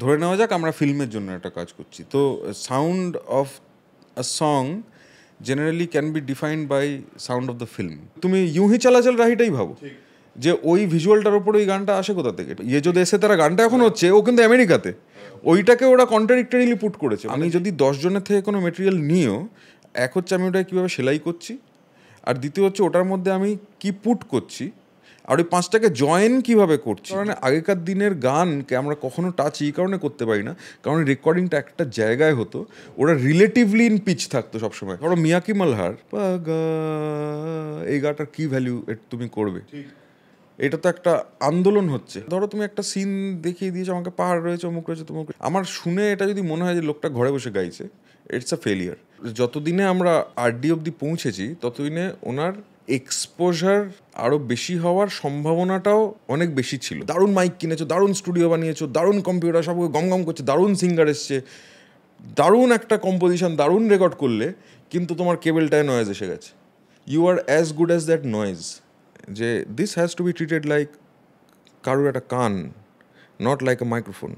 ধরে নেওয়া যাক আমরা ফিল্মের জন্য একটা কাজ করছি, তো sound of a song generally can be defined by sound of the film. তুমি ইউহি চালাচাল রাহিটাই ভাবো, যে ওই ভিজুয়ালটার ওপর ওই গানটা আসে কোথা থেকে। ইয়ে যদি এসে তারা গানটা এখন হচ্ছে, ও কিন্তু আমেরিকাতে, ওইটাকে ওরা কন্ট্রাডিক্টরিলি পুট করেছে। আমি যদি 10 জনের থেকে কোনো মেটেরিয়াল নিয়েও, এক হচ্ছে আমি ওটা কীভাবে সেলাই করছি, আর দ্বিতীয় হচ্ছে ওটার মধ্যে আমি কি পুট করছি, আর ওই 5টাকে জয়েন কীভাবে করছি। কারণ আগেকার দিনের গানকে আমরা কখনো টাচ এই কারণে করতে পারি না, কারণ রেকর্ডিংটা একটা জায়গায় হতো, ওরা রিলেটিভলি ইন পিচ থাকতো সবসময়। ধরো মিয়াকি মালহার এই গাটার কী ভ্যালু তুমি করবে, এটা তো একটা আন্দোলন হচ্ছে। ধরো তুমি একটা সিন দেখিয়ে দিয়েছো আমাকে, পাহাড় রয়েছে, অমুক রয়েছে, তমুক, আমার শুনে এটা যদি মনে হয় যে লোকটা ঘরে বসে গাইছে, ইটস আ ফেলিয়ার। যতদিনে আমরা আরডি অবধি পৌঁছেছি ততদিনে ওনার এক্সপোজার আরও বেশি হওয়ার সম্ভাবনাটাও অনেক বেশি ছিল। দারুণ মাইক কিনেছো, দারুণ স্টুডিও বানিয়েছো, দারুণ কম্পিউটার, সব গম গম করছে, দারুণ সিঙ্গার এসছে, দারুণ একটা কম্পোজিশন, দারুণ রেকর্ড করলে, কিন্তু তোমার কেবলটায় নয়েজ এসে গেছে। You are as good as that noise. যে this has to be treated like কারুর একটা কান, নট লাইক আ মাইক্রোফোন।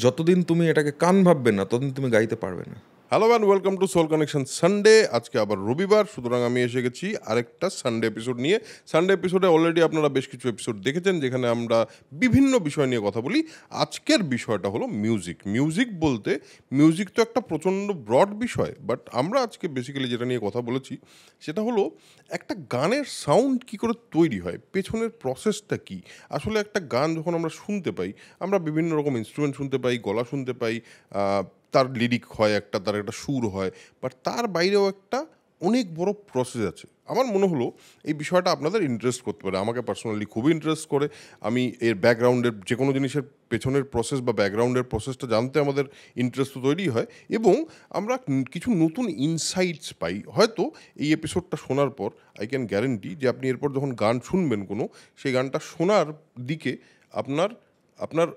যতদিন তুমি এটাকে কান ভাববে না, ততদিন তুমি গাইতে পারবে না। Hello and welcome to Soul Connection Sunday. আজকে আবার রবিবার, সুতরাং আমি এসে গেছি আরেকটা সানডে এপিসোড নিয়ে। সানডে এপিসোডে অলরেডি আপনারা বেশ কিছু এপিসোড দেখেছেন, যেখানে আমরা বিভিন্ন বিষয় নিয়ে কথা বলি। আজকের বিষয়টা হলো মিউজিক। মিউজিক বলতে, মিউজিক তো একটা প্রচণ্ড ব্রড বিষয়, বাট আমরা আজকে বেসিক্যালি যেটা নিয়ে কথা বলেছি সেটা হলো একটা গানের সাউন্ড কী করে তৈরি হয়, পেছনের প্রসেসটা কী। আসলে একটা গান যখন আমরা শুনতে পাই, আমরা বিভিন্ন রকম ইনস্ট্রুমেন্ট শুনতে পাই, গলা শুনতে পাই, তার লিরিক হয় একটা, তার একটা সুর হয়, বাট তার বাইরেও একটা অনেক বড় প্রসেস আছে। আমার মনে হলো এই বিষয়টা আপনাদের ইন্টারেস্ট করতে পারে, আমাকে পার্সোনালি খুবই ইন্টারেস্ট করে। আমি এর ব্যাকগ্রাউন্ডের যে কোনো জিনিসের পেছনের প্রসেস বা ব্যাকগ্রাউন্ডের প্রসেসটা জানতে আমাদের ইন্টারেস্ট তো তৈরি হয়, এবং আমরা কিছু নতুন ইনসাইটস পাই। হয়তো এই এপিসোডটা শোনার পর আই ক্যান গ্যারেন্টি যে আপনি এরপর যখন গান শুনবেন কোনো, সেই গানটা শোনার দিকে আপনার আপনার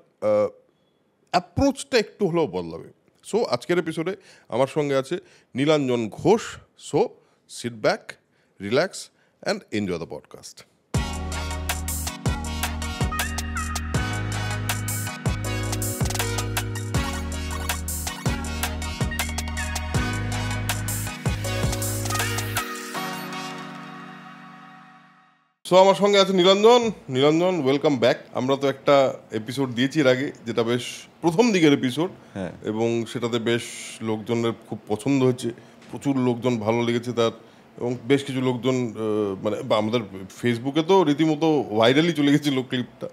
অ্যাপ্রোচটা একটু হলেও বদলাবে। সো আজকের এপিসোডে আমার সঙ্গে আছে Nilanjan Ghosh. So sit back, relax and enjoy the podcast. So আমার সঙ্গে আছে নীলাঞ্জন। Nilanjan, welcome back. আমরা তো একটা এপিসোড দিয়েছি এর আগে, যেটা বেশ প্রথম দিকের এপিসোড, এবং সেটাতে বেশ লোকজনের খুব পছন্দ হয়েছে, প্রচুর লোকজন ভালো লেগেছে তার, এবং বেশ কিছু লোকজন মানে আমাদের ফেসবুকে তো রীতিমতো ভাইরালি চলে গেছিলো ক্লিপটা।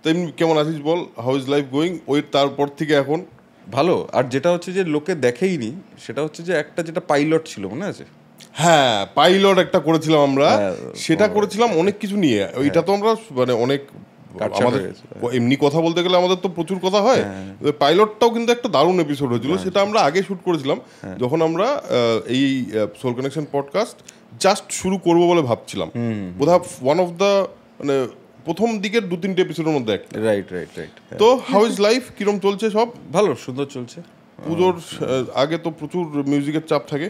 তেমনি কেমন আছিস বল, হাউ ইজ লাইফ গোয়িং? ওই তারপর থেকে এখন ভালো। আর যেটা হচ্ছে যে লোকে দেখেইনি, সেটা হচ্ছে যে একটা যেটা পাইলট ছিল, মনে আছে? হ্যাঁ, পাইলট একটা করেছিলাম আমরা, সেটা করেছিলাম অনেক কিছু নিয়ে। ওইটা তো আমরা মানে অনেক, আমাদের এমনি কথা বলতে গেলে আমাদের তো প্রচুর কথা হয়, পাইলটটাও কিন্তু একটা দারুণ এপিসোড হয়েছিল। সেটা আমরা আগে শুট করেছিলাম, যখন আমরা এই সোল কানেকশন পডকাস্ট জাস্ট শুরু করবো বলে ভাবছিলাম। বোধহয় ওয়ান অফ দ্য মানে প্রথম দিকের 2-3টে এপিসোডের মধ্যে একটা। Right right right. তো হাউ ইজ লাইফ, কিরম চলছে? সব ভালো, সুন্দর চলছে। পুজোর আগে তো প্রচুর মিউজিকের চাপ থাকে।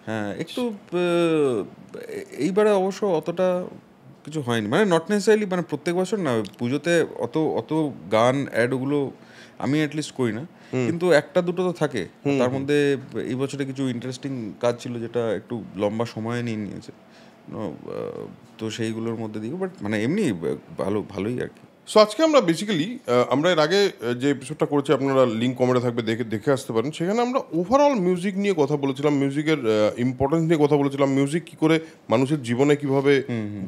হ্যাঁ, একটু এইবারে অবশ্য অতটা কিছু হয়নি, মানে নট নেসেসারিলি, মানে প্রত্যেক বছর না পুজোতে অত অত গান অ্যাড ওগুলো আমি অ্যাটলিস্ট করি না, কিন্তু একটা দুটো তো থাকে। তার মধ্যে এই বছরে কিছু ইন্টারেস্টিং কাজ ছিল যেটা একটু লম্বা সময় নিয়েছে, তো সেইগুলোর মধ্যে দিয়ে, বাট মানে এমনি ভালোই আর কি। সো আজকে আমরা বেসিক্যালি আমরা এর আগে যে এপিসোডটা করেছি, আপনারা লিঙ্ক কমেন্টে থাকবে, দেখে আসতে পারেন। সেখানে আমরা ওভারঅল মিউজিক নিয়ে কথা বলেছিলাম, মিউজিকের ইম্পর্টেন্স নিয়ে কথা বলেছিলাম, মিউজিক কী করে মানুষের জীবনে কীভাবে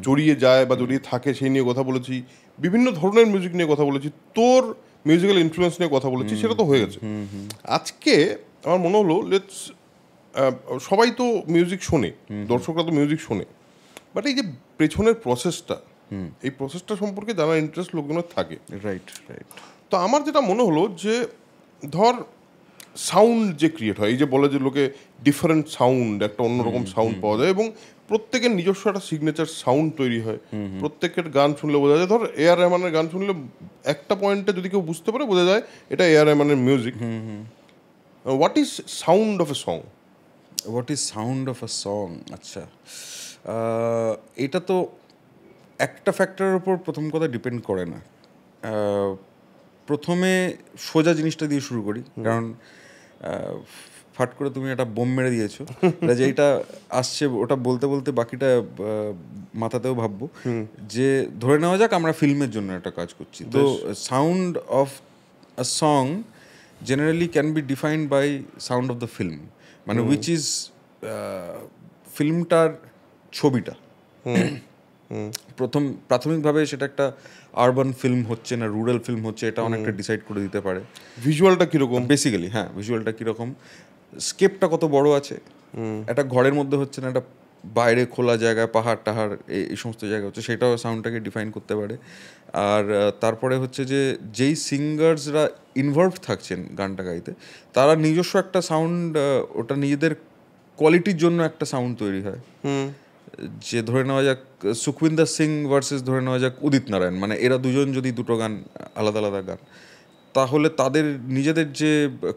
জড়িয়ে যায় বা জড়িয়ে থাকে সেই নিয়ে কথা বলেছি, বিভিন্ন ধরনের মিউজিক নিয়ে কথা বলেছি, তোর মিউজিক্যাল ইনফ্লুয়েন্স নিয়ে কথা বলেছি, সেটা তো হয়ে গেছে। আজকে আমার মনে হলো লেটস, সবাই তো মিউজিক শোনে, দর্শকরা তো মিউজিক শোনে, বাট এই যে পেছনের প্রসেসটা, এই প্রসেসটা সম্পর্কে জানার ইন্টারেস্ট লোকজনের থাকে। Right right. তো আমার যেটা মনে হলো যে, ধর সাউন্ড যে ক্রিয়েট হয়, এই যে বলে যে লোকে ডিফারেন্ট সাউন্ড, একটা অন্যরকম সাউন্ড পাওয়া যায়, এবং প্রত্যেকের নিজস্ব একটা সিগনেচার সাউন্ড তৈরি হয়। প্রত্যেকের গান শুনলে বোঝা যায়, ধর এআর রহমানের গান শুনলে একটা পয়েন্টে যদি কেউ বুঝতে পারে, বোঝা যায় এটা এআর রহমানের music. What is sound of a song? What is sound of a song? আচ্ছা, এটা তো একটা ফ্যাক্টরের উপর প্রথম কথা ডিপেন্ড করে না। প্রথমে সোজা জিনিসটা দিয়ে শুরু করি, কারণ ফাট করে তুমি একটা বোম মেরে দিয়েছো। যেটা আসছে ওটা বলতে বলতে বাকিটা মাথাতেও ভাববো। যে ধরে নেওয়া যাক আমরা ফিল্মের জন্য একটা কাজ করছি, তো sound of a song generally can be defined by sound of the film, মানে উইচ ইজ ফিল্মটার ছবিটা। প্রাথমিকভাবে সেটা একটা আরবান ফিল্ম হচ্ছে না রুরাল ফিল্ম হচ্ছে, এটা অনেকটা ডিসাইড করে দিতে পারে। ভিজুয়ালটা কীরকম, বেসিক্যালি হ্যাঁ, ভিজুয়ালটা কীরকম, স্কেপটা কত বড় আছে, একটা ঘরের মধ্যে হচ্ছে না একটা বাইরে খোলা জায়গায়, পাহাড় টাহাড় এই সমস্ত জায়গা হচ্ছে, সেটাও সাউন্ডটাকে ডিফাইন করতে পারে। আর তারপরে হচ্ছে যে যেই সিঙ্গার্সরা ইনভলভ থাকছেন গানটা গাইতে, তারা নিজস্ব একটা সাউন্ড, ওটা নিজেদের কোয়ালিটির জন্য একটা সাউন্ড তৈরি হয়। যে ধরে নেওয়া যাক সুখবিন্দর সিং ভার্সেস ধরে নেওয়া যাক উদিত নারায়ণ, মানে এরা দুজন যদি দুটো গান আলাদা আলাদা গান, তাহলে তাদের নিজেদের যে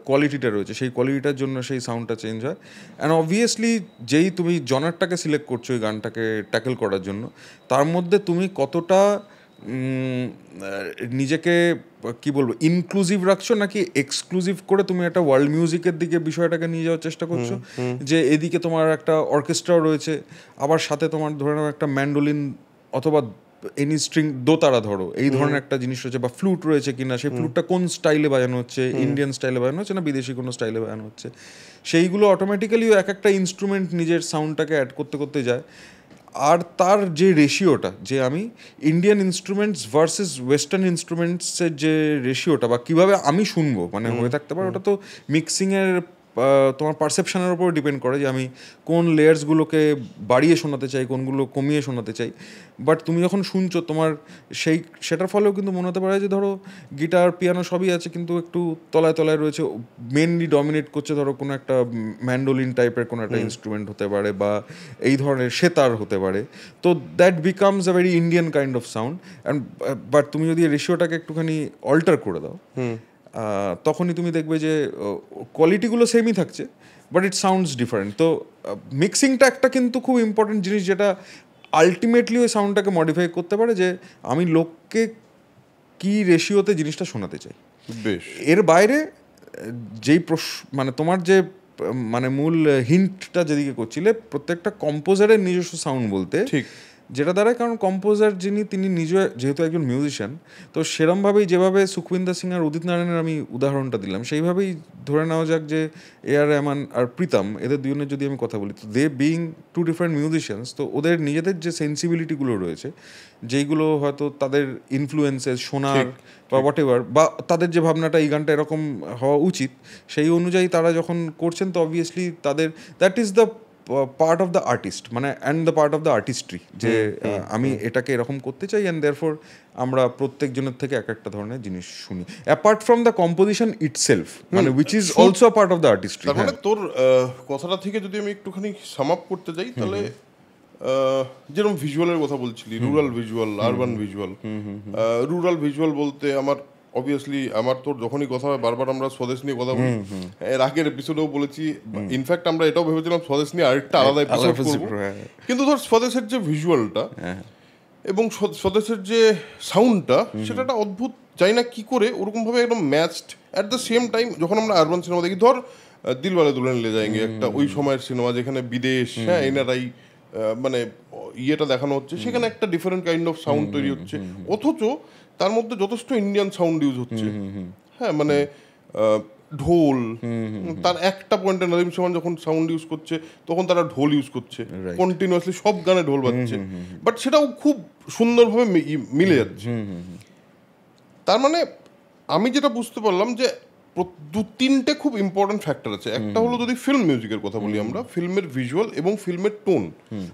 কোয়ালিটিটা রয়েছে সেই কোয়ালিটিটার জন্য সেই সাউন্ডটা চেঞ্জ হয়। অ্যান্ড অবভিয়াসলি যেই তুমি জনারটাকে সিলেক্ট করছো ওই গানটাকে ট্যাকেল করার জন্য, তার মধ্যে তুমি কতটা নিজেকে কি বলবো ইনক্লুসিভ রাখছো নাকি এক্সক্লুসিভ করে তুমি একটা ওয়ার্ল্ড মিউজিকের দিকে বিষয়টাকে নিয়ে যাওয়ার চেষ্টা করছো। যে এদিকে তোমার একটা অর্কেস্ট্রাও রয়েছে, আবার সাথে তোমার ধরে নাও একটা ম্যান্ডোলিন অথবা এনি স্ট্রিং দোতারা ধরো এই ধরনের একটা জিনিস রয়েছে, বা ফ্লুট রয়েছে কিনা, সেই ফ্লুটটা কোন স্টাইলে বাজানো হচ্ছে, ইন্ডিয়ান স্টাইলে বাজানো হচ্ছে না বিদেশি কোনো স্টাইলে বাজানো হচ্ছে, সেইগুলো অটোমেটিক্যালিও এক একটা ইনস্ট্রুমেন্ট নিজের সাউন্ডটাকে অ্যাড করতে করতে যায়। আর তার যে রেশিওটা, যে আমি ইন্ডিয়ান ইনস্ট্রুমেন্টস ভার্সেস ওয়েস্টার্ন ইনস্ট্রুমেন্টসের যে রেশিওটা বা কীভাবে আমি শুনবো, মানে হয়ে থাকতে পারে ওটা তো মিক্সিংয়ের তোমার পারসেপশনের উপর ডিপেন্ড করে যে আমি কোন লেয়ার্সগুলোকে বাড়িয়ে শোনাতে চাই, কোনগুলো কমিয়ে শোনাতে চাই। বাট তুমি যখন শুনছো তোমার সেটার ফলেও কিন্তু মনে হতে পারে যে ধরো গিটার পিয়ানো সবই আছে, কিন্তু একটু তলায় তলায় রয়েছে, মেনলি ডমিনেট করছে ধরো কোনো একটা ম্যান্ডোলিন টাইপের কোনো একটা ইনস্ট্রুমেন্ট হতে পারে, বা এই ধরনের সেতার হতে পারে। তো that becomes a very Indian kind of sound. And but তুমি যদি রেশিওটাকে একটুখানি অল্টার করে দাও, তখনই তুমি দেখবে যে কোয়ালিটিগুলো সেমই থাকছে, বাট ইট সাউন্ডস ডিফারেন্ট। তো মিক্সিংটা একটা কিন্তু খুব ইম্পর্টেন্ট জিনিস, যেটা আলটিমেটলি ওই সাউন্ডটাকে মডিফাই করতে পারে, যে আমি লোককে কী রেশিওতে জিনিসটা শোনাতে চাই। বেশ, এর বাইরে যেই মানে তোমার যে মানে মূল হিন্টটা যেদিকে করছিলে, প্রত্যেকটা কম্পোজারের নিজস্ব সাউন্ড বলতে ঠিক, যেটা দাঁড়ায়, কারণ কম্পোজার তিনি নিজে যেহেতু একজন মিউজিশিয়ান, তো সেরমভাবেই যেভাবে সুখবিন্দর সিং আর উদিত নারায়ণের আমি উদাহরণটা দিলাম, সেইভাবেই ধরে নেওয়া যাক যে A.R. রহমান আর প্রীতম, এদের দুজনের যদি আমি কথা বলি, তো দে বিইং টু ডিফারেন্ট মিউজিশিয়ানস, তো ওদের নিজেদের যে সেন্সিবিলিটিগুলো রয়েছে, যেইগুলো হয়তো তাদের ইনফ্লুয়েন্সেস শোনার বা হোয়াট এভার, বা তাদের যে ভাবনাটা এই গানটা এরকম হওয়া উচিত, সেই অনুযায়ী তারা যখন করছেন, তো অবভিয়াসলি তাদের that is the part of the artist, মানে and the part of the artistry, যে আমি এটাকে এরকম করতে চাই, অ্যান্ড দেয়ারফর আমরা প্রত্যেকজনের থেকে এক একটা ধরনের জিনিস শুনি, apart from the composition itself, মানে which is also a part of the artistry. তার মানে তোর কথাটা থেকে যদি আমি একটুখানি সাম আপ করতে যাই, তাহলে যেরকম ভিজুয়ালের কথা বলছিলি, rural visual, urban visual. Rural visual বলতে আমার অবভিয়াসলি আমার তোর যখনই কথা হয় বারবার আমরা স্বদেশ নিয়ে কথা বলি, এর আগের এপিসোডেও বলেছি, ইনফ্যাক্ট আমরা এটাও ভেবেছিলাম স্বদেশ নিয়ে আরেকটা আলাদা এপিসোড করব, কিন্তু ধর স্বদেশের যে ভিজুয়ালটা এবং স্বদেশের যে সাউন্ডটা, সেটা একটা অদ্ভুত, জানি না কি করে ওরকমভাবে একদম matched at the same time. যখন আমরা আরবান সিনেমা দেখি, ধর দিলওয়ালে দুলহানিয়া লে যায়েঙ্গে, একটা ওই সময়ের সিনেমা যেখানে বিদেশ, হ্যাঁ, এনআরআই মানে ইয়েটা দেখানো হচ্ছে, সেখানে একটা ডিফারেন্ট কাইন্ড অফ সাউন্ড তৈরি হচ্ছে, অথচ তার মধ্যে যথেষ্ট ইন্ডিয়ান সাউন্ড ইউজ হচ্ছে। হ্যাঁ, মানে ঢোল, তার একটা পয়েন্টে নদীম সামান যখন সাউন্ড ইউজ করছে, তখন তারা ঢোল ইউজ করছে কন্টিনিউয়াসলি, সব গানে ঢোল বাজছে, বাট সেটাও খুব সুন্দরভাবে মিলে যাচ্ছে। তার মানে আমি যেটা বুঝতে পারলাম যে দু তিনটে খুব ইম্পর্টেন্ট ফ্যাক্টর আছে। একটা হলো যদি ফিল্ম মিউজিকের কথা বলি আমরা, ফিল্মের ভিজুয়াল এবং ফিল্মের টোন,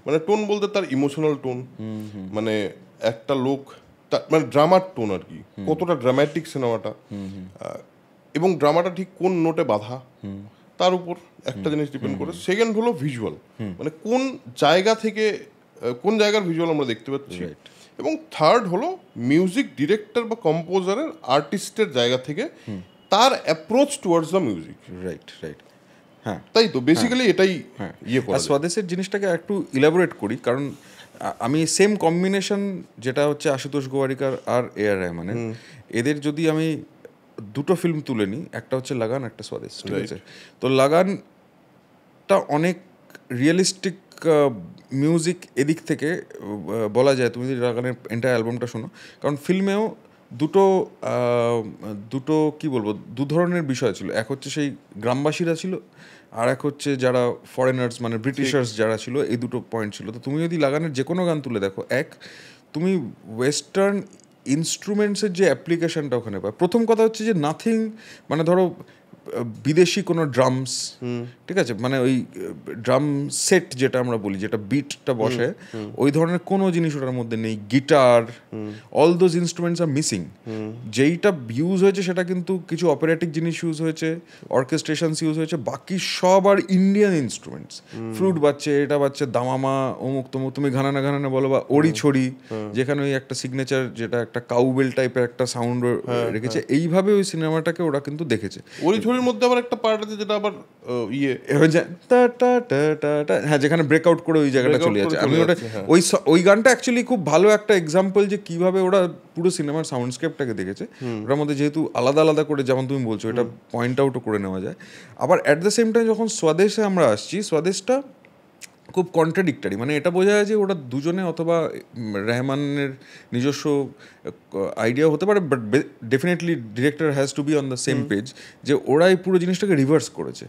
মানে টোন বলতে তার ইমোশনাল টোন, মানে একটা লোক মানে ড্রামার টোন আর কি, কতটা ড্রামাটিক সিনেমাটা, এবং ড্রামাটা ঠিক কোন নোটে বাঁধা, তার উপর একটা জিনিস ডিপেন্ড করে। সেকেন্ড হলো ভিজুয়াল, মানে কোন জায়গা থেকে কোন জায়গার ভিজুয়াল আমরা দেখতে পাচ্ছি, এবং থার্ড হলো মিউজিক ডিরেক্টর বা কম্পোজারের আর্টিস্টের জায়গা থেকে তার approach towards the music. Right right, হ্যাঁ, তাই তো বেসিক্যালি এটাই ইয়ে করা। স্বদেশের জিনিসটাকে একটু ইলাবোরেট করি, কারণ আমি সেম কম্বিনেশন যেটা হচ্ছে আশুতোষ গোয়ারিকার আর A.R. রহমানের, এদের যদি আমি দুটো ফিল্ম তুলে নিই, একটা হচ্ছে লাগান, একটা স্বদেশ, ঠিক আছে? তো লাগানটা অনেক রিয়েলিস্টিক মিউজিক এদিক থেকে বলা যায়, তুমি যদি লাগানের এন্টায়ার অ্যালবামটা শোনো, কারণ ফিল্মেও দুটো দুটো কি বলবো, দু ধরনের বিষয় ছিল। এক হচ্ছে সেই গ্রামবাসীরা ছিল, আর এক হচ্ছে যারা ফরেনার্স মানে ব্রিটিশার্স যারা ছিল, এই দুটো পয়েন্ট ছিল। তো তুমি যদি লাগানের যে কোনো গান তুলে দেখো, তুমি ওয়েস্টার্ন ইনস্ট্রুমেন্টসের যে অ্যাপ্লিকেশনটা ওখানে পায়। প্রথম কথা হচ্ছে যে নাথিং, মানে ধরো বিদেশি কোনো ড্রামস, ঠিক আছে, মানে ওই ড্রাম সেট যেটা আমরা বলি, যেটা বিটটা বসে, ওই ধরনের কোনো জিনিস ওটার মধ্যে নেই। Guitar, all those instruments are missing. যেইটা ইউজ হয়েছে সেটা কিন্তু কিছু অপারেটিক জিনিস ইউজ হয়েছে, অর্কেস্ট্রেশনস ইউজ হয়েছে, বাকি সব আর ইন্ডিয়ান ইনস্ট্রুমেন্টস। ফ্লুট বাজছে, এটা বাজছে, দামামা, অমুক তমুক, তুমি ঘানানা ঘানানা বলো বা ওড়ি ছড়ি, যেখানে ওই একটা সিগনেচার, যেটা একটা কাউবেল টাইপের একটা সাউন্ড রেখেছে। এইভাবে ওই সিনেমাটাকে ওরা কিন্তু দেখেছে। ওড়ি ছড়ির মধ্যে আবার একটা পার্ট আছে যেটা আবার হ্যাঁ, যেখানে ব্রেকআউট করে ওই জায়গাটা চলে যাচ্ছে। আমি ওটা ওই গানটা অ্যাকচুয়ালি খুব ভালো একটা এক্সাম্পল যে কিভাবে ওরা পুরো সিনেমার সাউন্ডস্কেপটাকে দেখেছে। ওটার মধ্যে যেহেতু আলাদা আলাদা করে, যেমন তুমি বলছো, এটা পয়েন্ট আউটও করে নেওয়া যায়। আবার অ্যাট দ্য সেম টাইম যখন স্বদেশে আমরা আসছি, স্বদেশটা খুব কন্ট্রাডিক্টারি, মানে এটা বোঝা যায় যে ওরা দুজনে, অথবা রেহমানের নিজস্ব আইডিয়া হতে পারে, but definitely director has to be on the same page, যে ওরা এই পুরো জিনিসটাকে রিভার্স করেছে।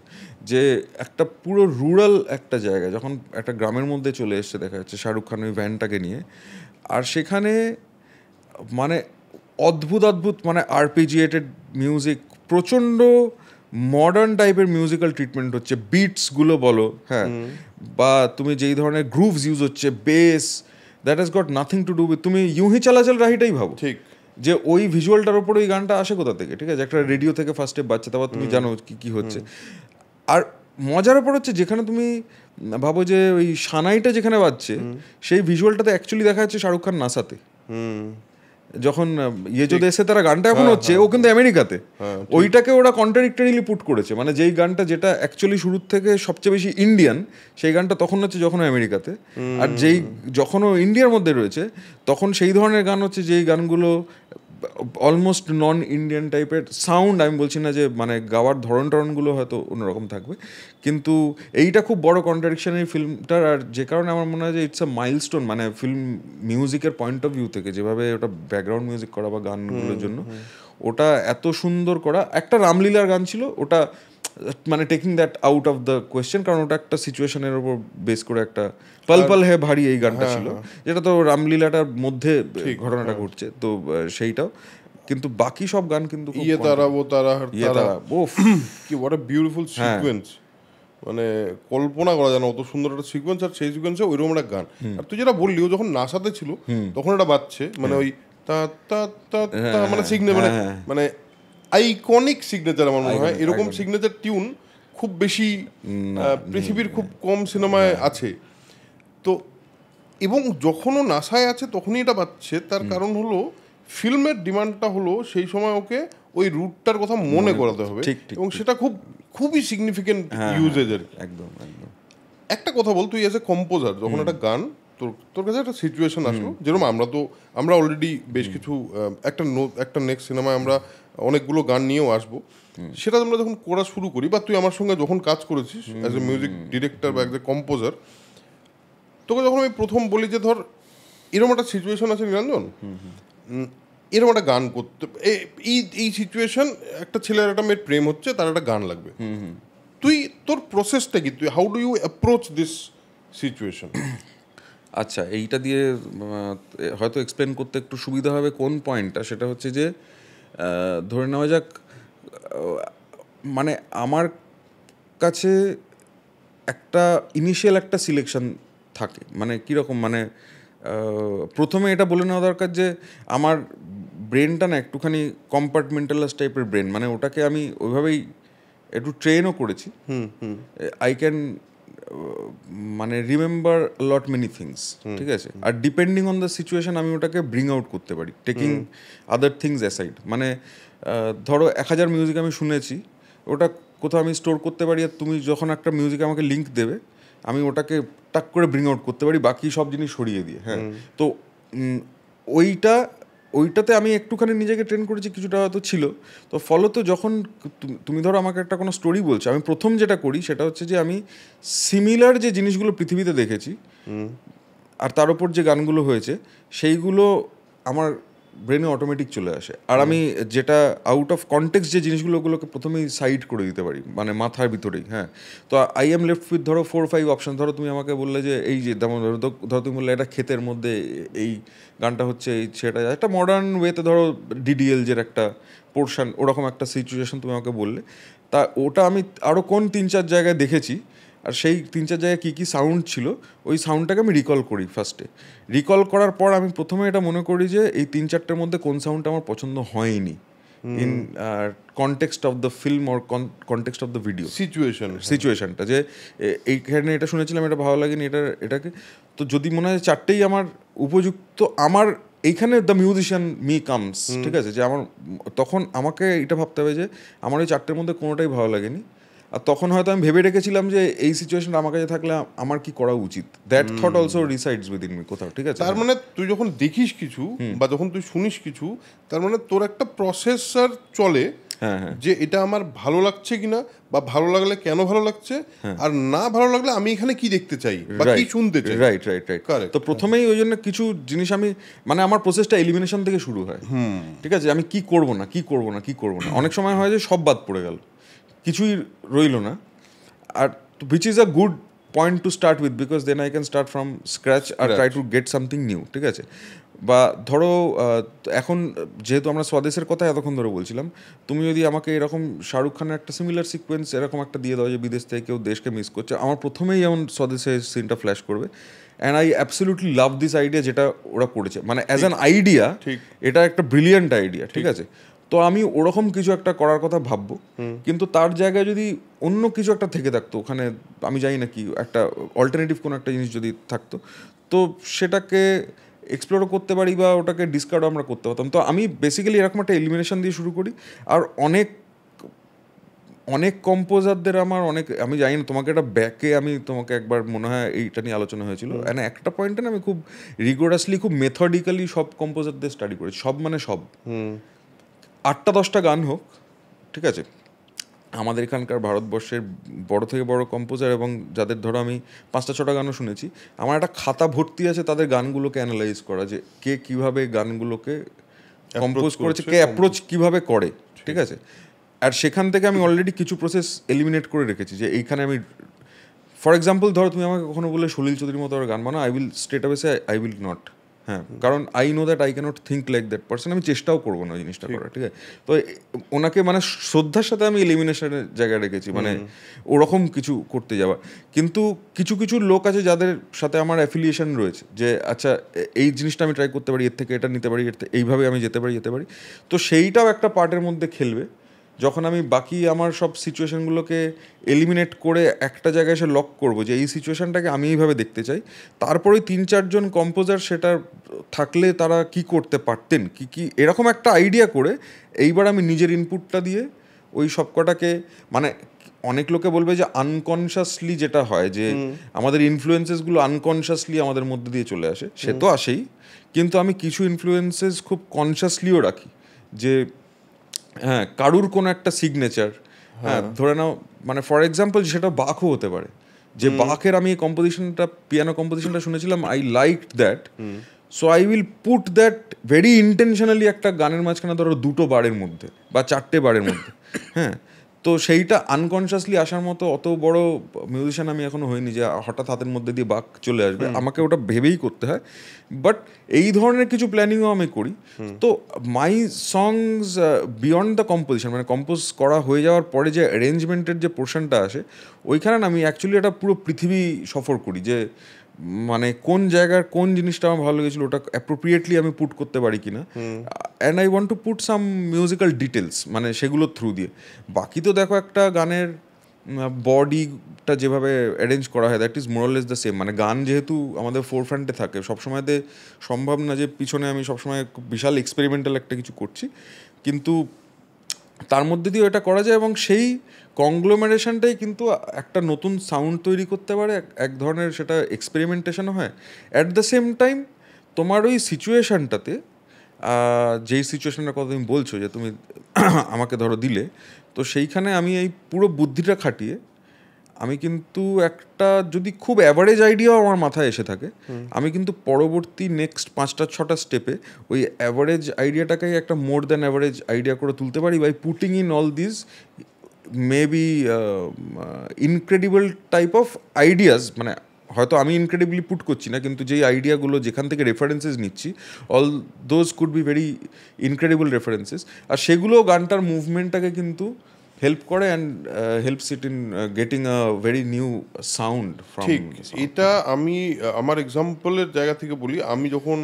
যে একটা পুরো রুরাল একটা জায়গা যখন একটা গ্রামের মধ্যে চলে এসছে, দেখা যাচ্ছে শাহরুখ খান ওই ভ্যানটাকে নিয়ে, আর সেখানে মানে অদ্ভুত অদ্ভুত মানে আরপিজিয়েটেড মিউজিক, প্রচণ্ড মডার্ন টাইপের মিউজিক্যাল ট্রিটমেন্ট হচ্ছে, বিটসগুলো বলো, হ্যাঁ, বা তুমি যেই ধরনের গ্রুভস ইউজ হচ্ছে, base, that has got nothing to do with, তুমি ইউহি চালাচাল রাহিটাই ভাবো, ঠিক, যে ওই ভিজুয়ালটার ওপর ওই গানটা আসে কোথা থেকে, ঠিক আছে? একটা রেডিও থেকে ফার্স্ট স্টেপ বাজছে, তারপর তুমি জানো কি কি হচ্ছে। আর মজার ব্যাপার হচ্ছে, যেখানে তুমি ভাবো যে ওই সানাইটা যেখানে বাজছে, সেই ভিজুয়ালটাতে অ্যাকচুয়ালি দেখা যাচ্ছে শাহরুখ খান নাসাতে, যখন ইয়ে যদি এসে তারা গানটা এখন হচ্ছে, ও কিন্তু আমেরিকাতে। ওইটাকে ওরা কন্ট্রাডিক্টরিলি পুট করেছে, মানে যেই গানটা যেটা অ্যাকচুয়ালি শুরুর থেকে সবচেয়ে বেশি ইন্ডিয়ান, সেই গানটা তখন হচ্ছে যখন আমেরিকাতে, আর যেই যখন ও ইন্ডিয়ার মধ্যে রয়েছে তখন সেই ধরনের গান হচ্ছে যেই গানগুলো অলমোস্ট নন ইন্ডিয়ান টাইপের সাউন্ড। আমি বলছি না যে মানে গাওয়ার ধরনগুলো হয়তো অন্যরকম থাকবে, কিন্তু এইটা খুব বড় কন্ট্রাডিকশন এই ফিল্মটার। আর যে কারণে আমার মনে হয় যে ইটস আ মাইলস্টোন, মানে ফিল্ম মিউজিকের পয়েন্ট অফ ভিউ থেকে, যেভাবে ওটা ব্যাকগ্রাউন্ড মিউজিক করা বা গানগুলোর জন্য ওটা এত সুন্দর করা। একটা রামলীলার গান ছিল, ওটা মানে taking that out of the question, কারণ ওটা একটা সিচুয়েশনের উপর বেস করে একটা পল পল হে ভারী এই গানটা ছিল, যেটা তো রামলীলাটার মধ্যে ঘটনাটা ঘটছে, তো সেইটাও। কিন্তু বাকি সব গান কিন্তু ইয়ে তারা ও তারা কি হোয়াট আ বিউটিফুল সিকোয়েন্স, মানে কল্পনা করা যায় না অত সুন্দর একটা সিকোয়েন্স। আর সেই সিকোয়েন্সে ওইরকম একটা গান। আর তুই যেটা বললি, ও যখন নাসাতে ছিল তখন এটা বাজছে, মানে ওই তা তা তা তা, মানে সিগনেচার, মানে আইকনিক সিগনেচার আমার মনে হয়। এরকম সিগনেচার টিউন খুব বেশি পৃথিবীর খুব কম সিনেমায় আছে। তো এবং যখনও নাসায় আছে তখনই এটা পাচ্ছে, তার কারণ হলো ফিল্মের ডিমান্ডটা হলো সেই সময় ওকে ওই রুটটার কথা মনে করাতে হবে, এবং সেটা খুবই সিগনিফিকেন্ট ইউজেজের। একদম একদম। একটা কথা বল, তুই এজ এ কম্পোজার, যখন একটা গান তোর কাছে একটা সিচুয়েশন আসলো, যেরকম আমরা অলরেডি বেশ কিছু একটা নেক্সট সিনেমায় আমরা অনেকগুলো গান নিয়েও আসবো, সেটা আমরা যখন করা শুরু করি, বা তুই আমার সঙ্গে যখন কাজ করেছিস অ্যাজ এ মিউজিক ডিরেক্টর বা অ্যাজ এ কম্পোজার, তোকে যখন আমি প্রথম বলি যে ধর এরকম একটা সিচুয়েশন আছে নিরঞ্জন, এরকম একটা গান করতে, এই সিচুয়েশন, একটা ছেলের একটা মেয়ের প্রেম হচ্ছে, তার একটা গান লাগবে, তুই তোর প্রসেসটা কি, তুই how do you approach this situation? আচ্ছা, এইটা দিয়ে হয়তো এক্সপ্লেন করতে একটু সুবিধা হবে কোন পয়েন্টটা, সেটা হচ্ছে যে ধরে নেওয়া যাক, মানে আমার কাছে একটা ইনিশিয়াল একটা সিলেকশন থাকে, মানে কীরকম, মানে প্রথমে এটা বলে নেওয়া দরকার যে আমার ব্রেনটা না একটুখানি কম্পার্টমেন্টালাইজ টাইপের ব্রেন, মানে ওটাকে আমি ওইভাবেই একটু ট্রেনও করেছি। আই ক্যান মানে রিমেম্বার লট মেনি থিংস, ঠিক আছে? আর ডিপেন্ডিং অন দ্য সিচুয়েশন আমি ওটাকে ব্রিং আউট করতে পারি, টেকিং আদার থিংস অ্যাসাইড। মানে ধরো 1000 মিউজিক আমি শুনেছি, ওটা কোথাও আমি স্টোর করতে পারি, আর তুমি যখন একটা মিউজিক আমাকে লিঙ্ক দেবে, আমি ওটাকে টাক করে ব্রিং আউট করতে পারি, বাকি সব জিনিস সরিয়ে দিয়ে। হ্যাঁ, তো ওইটা ওইটাতে আমি একটুখানি নিজেকে ট্রেন করেছি, কিছুটা হয়তো ছিল। তো ফলত যখন তুমি ধরো আমাকে একটা কোনো স্টোরি বলছো, আমি প্রথম যেটা করি সেটা হচ্ছে যে আমি সিমিলার যে জিনিসগুলো পৃথিবীতে দেখেছি আর তার উপর যে গানগুলো হয়েছে সেইগুলো আমার ব্রেনে অটোমেটিক চলে আসে। আর আমি যেটা আউট অফ কনটেক্সট যে জিনিসগুলোকে প্রথমেই সাইড করে দিতে পারি, মানে মাথার ভিতরেই। হ্যাঁ, তো আই এম লেফট উইথ ধরো 4-5 অপশন। ধরো তুমি আমাকে বললে যে এই যে যেমন ধরো তুমি বললে এটা ক্ষেতের মধ্যে এই গানটা হচ্ছে, এই সেটা একটা মডার্ন ওয়েতে ধরো ডিডিএল যের একটা পোর্শন, ওরকম একটা সিচুয়েশন তুমি আমাকে বললে, তা ওটা আমি আরও কোন 3-4 জায়গায় দেখেছি, আর সেই 3-4 জায়গায় কী কী সাউন্ড ছিল ওই সাউন্ডটাকে আমি রিকল করি। ফার্স্টে রিকল করার পর আমি প্রথমে এটা মনে করি যে এই 3-4টের মধ্যে কোন সাউন্ডটা আমার পছন্দ হয়নি in context of the film or context of the video সিচুয়েশনটা, যে এইখানে এটা শুনেছিলাম, এটা ভালো লাগেনি, এটাকে। তো যদি মনে হয় 4টেই আমার উপযুক্ত, আমার এইখানে দ্য মিউজিশিয়ান মি কামস, ঠিক আছে, যে আমার তখন আমাকে এটা ভাবতে হবে যে আমার এই 4টের মধ্যে কোনোটাই ভালো লাগেনি। আর তখন হয়তো আমি ভেবে রেখেছিলাম যে এই সিচুয়েশনটা আমার কাছে থাকলে আমার কি করা উচিত। That thought also resides within me কোথাও, ঠিক আছে। তার মানে তুই যখন দেখিস কিছু বা যখন তুই শুনিস কিছু, তার মানে তোর একটা প্রসেসর চলে যে এটা আমার ভালো লাগছে কিনা, বা ভালো লাগলে কেন ভালো লাগছে, আর না ভালো লাগলে আমি এখানে কি দেখতে চাই বা কি শুনতে চাই। রাইট। তো প্রথমেই ওই জন্য কিছু জিনিস আমি, মানে আমার প্রসেসটা এলিমিনেশন থেকে শুরু হয়, ঠিক আছে। আমি কি করব না। অনেক সময় হয় যে সব বাদ পড়ে গেল, কিছুই রইলো না। আর which is a good point to start with, because then I can start from scratch R try to get something new, ঠিক আছে। বা ধরো এখন যেহেতু আমরা স্বদেশের কথা এতক্ষণ ধরে বলছিলাম, তুমি যদি আমাকে এরকম শাহরুখ খানের একটা সিমিলার সিকোয়েন্স এরকম একটা দিয়ে দাও যে বিদেশ থেকে কেউ দেশকে মিস করছে, আমার প্রথমেই যেমন স্বদেশের সিনটা ফ্ল্যাশ করবে। And I absolutely love this idea যেটা ওরা করেছে, মানে অ্যাজ অ্যান আইডিয়া এটা একটা ব্রিলিয়ান্ট আইডিয়া, ঠিক আছে। তো আমি ওরকম কিছু একটা করার কথা ভাববো, কিন্তু তার জায়গায় যদি অন্য কিছু একটা থেকে থাকতো ওখানে, আমি জানি না কি একটা অল্টারনেটিভ কোনো একটা জিনিস যদি থাকতো, তো সেটাকে এক্সপ্লোরও করতে পারি বা ওটাকে ডিসকার্ডও আমরা করতে পারতাম। তো আমি বেসিক্যালি এরকম একটা এলিমিনেশন দিয়ে শুরু করি। আর অনেক কম্পোজারদের আমি জানি না, তোমাকে এটা ব্যাকে আমি তোমাকে একবার মনে হয় এইটা নিয়ে আলোচনা হয়েছিল, অ্যান্ড একটা পয়েন্টে না আমি খুব রিগোরাসলি, খুব মেথডিক্যালি সব কম্পোজারদের স্টাডি করেছি। সব মানে সব 8টা-10টা গান হোক, ঠিক আছে, আমাদের এখানকার ভারতবর্ষের বড় থেকে বড় কম্পোজার এবং যাদের ধরো আমি 5টা-6টা গানও শুনেছি, আমার একটা খাতা ভর্তি আছে তাদের গানগুলোকে অ্যানালাইজ করা, যে কে কীভাবে গানগুলোকে কম্পোজ করেছে, কে অ্যাপ্রোচ কীভাবে করে, ঠিক আছে। আর সেখান থেকে আমি অলরেডি কিছু প্রসেস এলিমিনেট করে রেখেছি, যে এইখানে আমি, ফর এক্সাম্পল ধরো তুমি আমাকে কখনো বললে সলিল চৌধুরীর মতো গান বানাও, I will straight away say I will not. হ্যাঁ, কারণ I know that I can't think like that person, আমি চেষ্টাও করবো না জিনিসটা করার, ঠিক আছে। তো ওনাকে মানে শ্রদ্ধার সাথে আমি এলিমিনেশনের জায়গায় রেখেছি, মানে ওরকম কিছু করতে যাওয়া। কিন্তু কিছু কিছু লোক আছে যাদের সাথে আমার অ্যাফিলিয়েশন রয়েছে, যে আচ্ছা এই জিনিসটা আমি ট্রাই করতে পারি, এর থেকে এটা নিতে পারি, এইভাবে আমি যেতে পারি। তো সেইটাও একটা পার্টের মধ্যে খেলবে, যখন আমি বাকি আমার সব সিচুয়েশানগুলোকে এলিমিনেট করে একটা জায়গায় এসে লক করবো যে এই সিচুয়েশানটাকে আমি এইভাবে দেখতে চাই। তারপরে 3-4জন কম্পোজার সেটা থাকলে তারা কি করতে পারতেন, কি এরকম একটা আইডিয়া করে এইবার আমি নিজের ইনপুটটা দিয়ে ওই সবকটাকে, মানে অনেক লোকে বলবে যে আনকনশাসলি যেটা হয়, যে আমাদের ইনফ্লুয়েন্সেসগুলো আনকনশাসলি আমাদের মধ্যে দিয়ে চলে আসে, সে তো আসেই, কিন্তু আমি কিছু ইনফ্লুয়েন্সেস খুব কনশাসলিও রাখি, যে হ্যাঁ কারুর কোনো একটা সিগনেচার, হ্যাঁ ধরে নাও, মানে ফর এক্সাম্পল সেটা বাখও হতে পারে, যে বাখের আমি এই কম্পোজিশনটা, পিয়ানো কম্পোজিশনটা শুনেছিলাম, I liked that, so I will put that very intentionally একটা গানের মাঝখানে ধরো 2টো বারের মধ্যে বা 4টে বারের মধ্যে। হ্যাঁ, তো সেইটা আনকনশাসলি আসার মতো অত বড় মিউজিশিয়ান আমি এখনো হইনি যে হঠাৎ হাতের মধ্যে দিয়ে বাক চলে আসবে, আমাকে ওটা ভেবেই করতে হয়। বাট এই ধরনের কিছু প্ল্যানিংও আমি করি। তো মাই সংস বিয়ন্ড দ্য কম্পোজিশন, মানে কম্পোজ করা হয়ে যাওয়ার পরে যে অ্যারেঞ্জমেন্টের যে পোর্শনটা আসে, ওইখানে আমি অ্যাকচুয়ালি একটা পুরো পৃথিবী সফর করি, যে মানে কোন জায়গার কোন জিনিসটা আমার ভালো লেগেছিলো ওটা অ্যাপ্রোপ্রিয়েটলি আমি পুট করতে পারি কিনা, and I want to put some musical details, মানে সেগুলোর থ্রু দিয়ে। বাকি তো দেখো একটা গানের বডিটা যেভাবে অ্যারেঞ্জ করা হয়, দ্যাট ইজ মোরাললেস দ্য সেম। মানে গান যেহেতু আমাদের ফোরফ্রন্টে থাকে, সবসময়তে সম্ভব না যে পিছনে আমি সবসময় বিশাল এক্সপেরিমেন্টাল একটা কিছু করছি, কিন্তু তার মধ্যে দিয়েও এটা করা যায়, এবং সেই কংগ্লোমারেশনটাই কিন্তু একটা নতুন সাউন্ড তৈরি করতে পারে, এক ধরনের সেটা এক্সপেরিমেন্টেশনও হয়। অ্যাট দ্য সেম টাইম তোমার ওই সিচুয়েশানটাতে যেই সিচুয়েশনের কথা তুমি বলছো যে তুমি আমাকে ধরো দিলে, তো সেইখানে আমি এই পুরো বুদ্ধিটা খাটিয়ে আমি কিন্তু একটা যদি খুব অ্যাভারেজ আইডিয়াও আমার মাথায় এসে থাকে, আমি কিন্তু পরবর্তী নেক্সট 5-6টা স্টেপে ওই অ্যাভারেজ আইডিয়াটাকেই একটা মোর দ্যান অ্যাভারেজ আইডিয়া করে তুলতে পারি by putting in all this maybe incredible type of ideas. মানে হয়তো আমি ইনক্রেডিবলি পুট করছি না, কিন্তু যেই আইডিয়াগুলো যেখান থেকে রেফারেন্সেস নিচ্ছি, all those could be very incredible references, আর সেগুলো গানটার মুভমেন্টটাকে কিন্তু হেল্প করে and helps it in getting a very new sound from. ঠিক, এটা আমি আমার এক্সাম্পলের জায়গা থেকে বলি। আমি যখন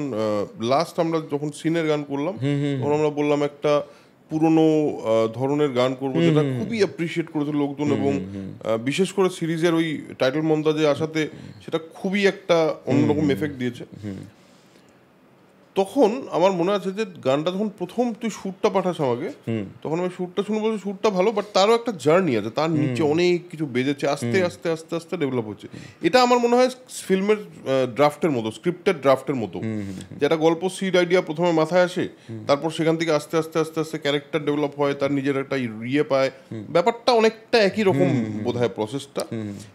লাস্ট আমরা যখন সিনের গান করলাম, তখন আমরা বললাম একটা পুরনো ধরনের গান করবো, যেটা খুবই অ্যাপ্রিসিয়েট করেছে লোকজন, এবং বিশেষ করে সিরিজের ওই টাইটেল মন্তাজে আসাতে সেটা খুবই একটা অন্যরকম এফেক্ট দিয়েছে। তখন আমার মনে আছে যে গানটা যখন প্রথম তুই সুরটা পাঠাস আমাকে, তখন আমি সুরটা শুনে বলছি সুরটা ভালো, বাট তারও একটা জার্নি আছে, তার নিচে অনেক কিছু বেজেছে, আস্তে আস্তে আস্তে আস্তে ডেভেলপ হচ্ছে। এটা আমার মনে হয় ফিল্মের ড্রাফটের মতো, স্ক্রিপ্টেড ড্রাফটের মতো, যেটা গল্প সিড আইডিয়া প্রথমে মাথায় আসে, তারপর সেখান থেকে আস্তে আস্তে আস্তে আস্তে ক্যারেক্টার ডেভেলপ হয়, তার নিজের একটা ইয়ে পায়, ব্যাপারটা অনেকটা একই রকম বোধ হয় প্রসেসটা।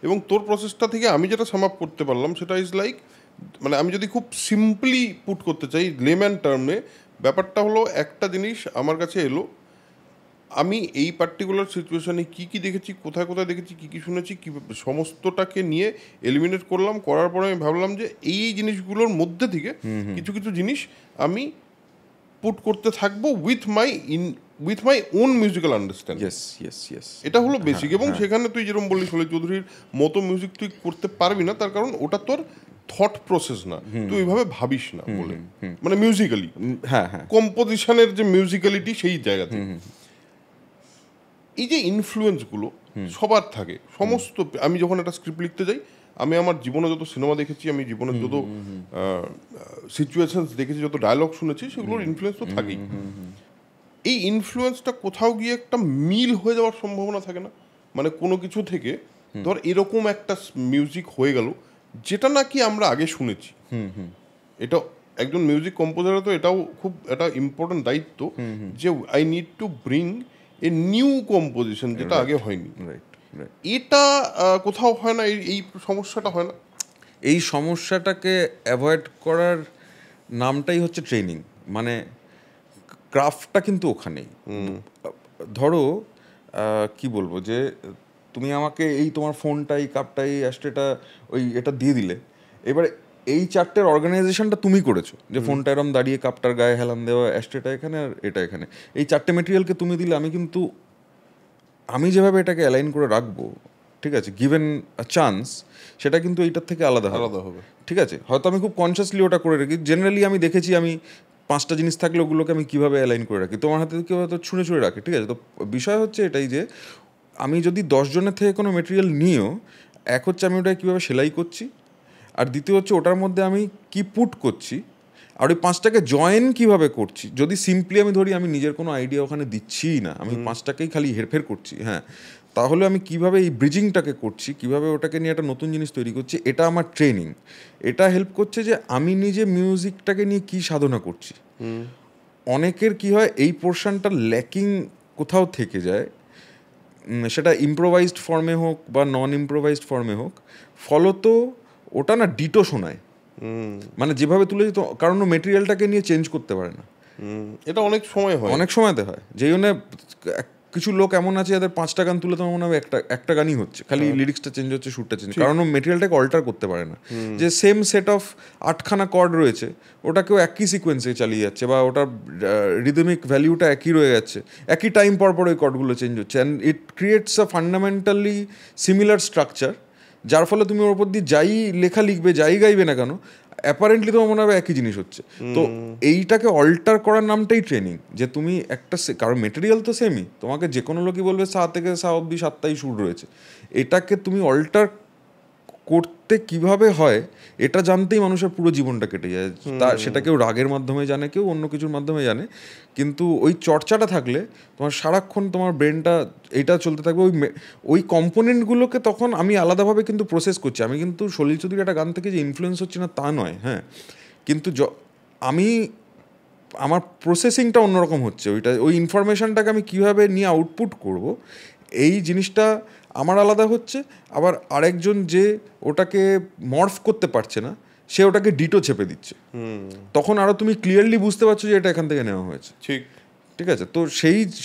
এবং তোর প্রসেসটা থেকে আমি যেটা সাম আপ করতে পারলাম সেটা ইজ লাইক, মানে আমি যদি খুব সিম্পলি পুট করতে চাই লেম্যান টার্মে, ব্যাপারটা হলো একটা জিনিস আমার কাছে এলো, আমি এই পার্টিকুলার সিচুয়েশনে কী কী দেখেছি, কোথায় কোথায় দেখেছি, কী কী শুনেছি, কী সমস্তটাকে নিয়ে এলিমিনেট করলাম, করার পরে আমি ভাবলাম যে এই জিনিসগুলোর মধ্যে থেকে কিছু কিছু জিনিস আমি পুট করতে থাকবো with my own musical understanding. এটা হলো বেসিক। এবং সেখানে তুই যেরকম বললি সলিল চৌধুরীর মতো মিউজিক তুই করতে পারবি না, তার কারণ ওটা তোর থট প্রসেস না, তুই ওইভাবে ভাবিস না বলে, মানে মিউজিক্যালি, কম্পোজিশনের যে মিউজিক্যালিটি সেই জায়গা থেকে। এই যে ইনফ্লুয়েন্সগুলো সবার থাকে সমস্ত, আমি যখন একটা স্ক্রিপ্ট লিখতে যাই, আমি আমার জীবনে যত সিনেমা দেখেছি, আমি জীবনের যত সিচুয়েশনস দেখেছি, যত ডায়লগ শুনেছি, সেগুলোর ইনফ্লুয়েন্স তো থাকেই। এই ইনফ্লুয়েন্সটা কোথাও গিয়ে একটা মিল হয়ে যাওয়ার সম্ভাবনা থাকে না? মানে কোনো কিছু থেকে ধর এরকম একটা মিউজিক হয়ে গেল যেটা নাকি আমরা আগে শুনেছি, এটা একজন মিউজিক কম্পোজারের তো এটাও খুব একটা ইম্পর্টেন্ট দায়িত্ব যে I need to bring a new composition যেটা আগে হয়নি। এটা কোথাও হয় না, এই সমস্যাটা হয় না? এই সমস্যাটাকে অ্যাভয়েড করার নামটাই হচ্ছে ট্রেনিং। মানে ক্রাফটটা কিন্তু ওখানেই। ধরো কি বলবো, যে তুমি আমাকে এই তোমার ফোনটাই, কাপটাই, অ্যাস্ট্রেটা, ওই এটা দিয়ে দিলে, এবারে এই চারটের অর্গানাইজেশনটা তুমি করেছো, যে ফোনটা এরম দাঁড়িয়ে, কাপটার গায়ে হেলান দেওয়া, অ্যাস্ট্রেটা এখানে আর এটা এখানে, এই চারটে মেটেরিয়ালকে তুমি দিলে, আমি যেভাবে এটাকে অ্যালাইন করে রাখবো, ঠিক আছে, গিভেন আ চান্স, সেটা কিন্তু এইটার থেকে আলাদা হবে। ঠিক আছে, হয়তো আমি খুব কনসিয়াসলি ওটা করে রাখি। জেনারেলি আমি দেখেছি, আমি 5টা জিনিস থাকলে ওগুলোকে আমি কীভাবে অ্যালাইন করে রাখি, তোমার হাতে কেউ হয়তো ছুঁড়ে ছুঁড়ে রাখে। ঠিক আছে, তো বিষয় হচ্ছে এটাই যে আমি যদি 10 জনের থেকে কোনো মেটেরিয়াল নিয়েও, এক হচ্ছে আমি ওটা কীভাবে সেলাই করছি, আর দ্বিতীয় হচ্ছে ওটার মধ্যে আমি কি পুট করছি, আর ওই 5টাকে জয়েন কীভাবে করছি। যদি সিম্পলি আমি ধরি আমি নিজের কোনো আইডিয়া ওখানে দিচ্ছিই না, আমি 5টাকেই খালি হেরফের করছি, তাহলে আমি কিভাবে এই ব্রিজিংটাকে করছি, কিভাবে ওটাকে নিয়ে একটা নতুন জিনিস তৈরি করছি, এটা আমার ট্রেনিং। এটা হেল্প করছে যে আমি নিজে মিউজিকটাকে নিয়ে কী সাধনা করছি। অনেকের কি হয়, এই পোর্শনটা ল্যাকিং কোথাও থেকে যায়, সেটা ইম্প্রোভাইজড ফর্মে হোক বা নন ইম্প্রোভাইজড ফর্মে হোক, ফলত ওটা না ডিটো শোনায়। মানে যেভাবে তুলেছি, তো কারণ মেটেরিয়ালটাকে নিয়ে চেঞ্জ করতে পারে না। এটা অনেক সময়তে হয়। যেই জন্য কিছু লোক এমন আছে যাদের 5টা গান তুলে তোমার মনে হবে একটা গানই হচ্ছে, খালি লিরিক্সটা চেঞ্জ হচ্ছে, সুরটা চেঞ্জ, কারণ ও মেটেরিয়ালটাকে অল্টার করতে পারে না। যে সেম সেট অফ 8খানা কর্ড রয়েছে, ওটাকেও একই সিকোয়েন্সে চালিয়ে যাচ্ছে, বা ওটার রিদমিক ভ্যালিউটা একই রয়ে যাচ্ছে, একই টাইম পর পর ওই কর্ডগুলো চেঞ্জ হচ্ছে, and it creates a fundamentally similar structure, যার ফলে তুমি ওর উপর দিয়ে যাই লেখা লিখবে, যাই গাইবে না কেন, অ্যাপারেন্টলি তোমার মনে হবে একই জিনিস হচ্ছে। তো এইটাকে অল্টার করার নামটাই ট্রেনিং, যে তুমি একটা, কারণ মেটেরিয়াল তো সেমই, তোমাকে যে কোনো লোকই বলবে সা থেকে সা অব্দি 7টাই সুর রয়েছে, এটাকে তুমি অল্টার করতে কিভাবে হয় এটা জানতেই মানুষের পুরো জীবনটা কেটে যায়। সেটা কেউ রাগের মাধ্যমে জানে, কেউ অন্য কিছুর মাধ্যমে জানে, কিন্তু ওই চর্চাটা থাকলে তোমার সারাক্ষণ তোমার ব্রেনটা এটা চলতে থাকবে। ওই কম্পোনেন্টগুলোকে তখন আমি আলাদাভাবে কিন্তু প্রসেস করছি। আমি কিন্তু সলিল চৌধুরীর একটা গান থেকে যে ইনফ্লুয়েন্স হচ্ছে না তা নয়, কিন্তু আমি আমার প্রসেসিংটা অন্যরকম হচ্ছে, ওই ইনফরমেশনটাকে আমি কীভাবে নিয়ে আউটপুট করব এই জিনিসটা আমার আলাদা হচ্ছে। আবার আরেকজন যে ওটাকে মর্ফ করতে পারছে না, সে ওটাকে ডিটো চেপে দিচ্ছে, তখন আরও তুমি ক্লিয়ারলি বুঝতে পারছো যে এটা এখান থেকে নেওয়া হয়েছে। ঠিক আছে, তো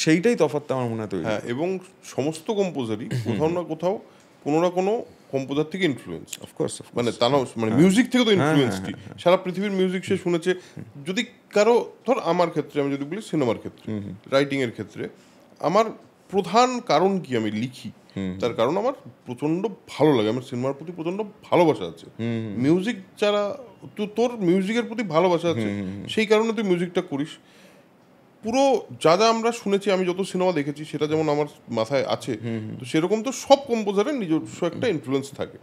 সেইটাই তফাৎটা আমার মনে হয় তৈরি। হ্যাঁ, এবং সমস্ত কম্পোজারই কোথাও না কোথাও কোনো না কোনো কম্পোজার থেকে ইনফ্লুয়েন্স, অফকোর্স, মানে তা না, মানে মিউজিক থেকে তো ইনফ্লুয়েন্সটি সারা পৃথিবীর মিউজিক সে শুনেছে। যদি কারো, ধর আমার ক্ষেত্রে আমি যদি বলি সিনেমার ক্ষেত্রে, রাইটিংয়ের ক্ষেত্রে আমার প্রধান কারণ কি আমি লিখি, তার কারণ আমার প্রচণ্ড ভালো লাগে, আমার সিনেমার প্রতি প্রচণ্ড ভালোবাসা আছে। মিউজিক যারা, তোর মিউজিকের প্রতি ভালোবাসা আছে, সেই কারণে তুই মিউজিকটা করিস। পুরো যা যা আমরা শুনেছি, আমি যত সিনেমা দেখেছি সেটা যেমন আমার মাথায় আছে, তো সেরকম তো সব কম্পোজারের নিজস্ব একটা ইনফ্লুয়েন্স থাকে।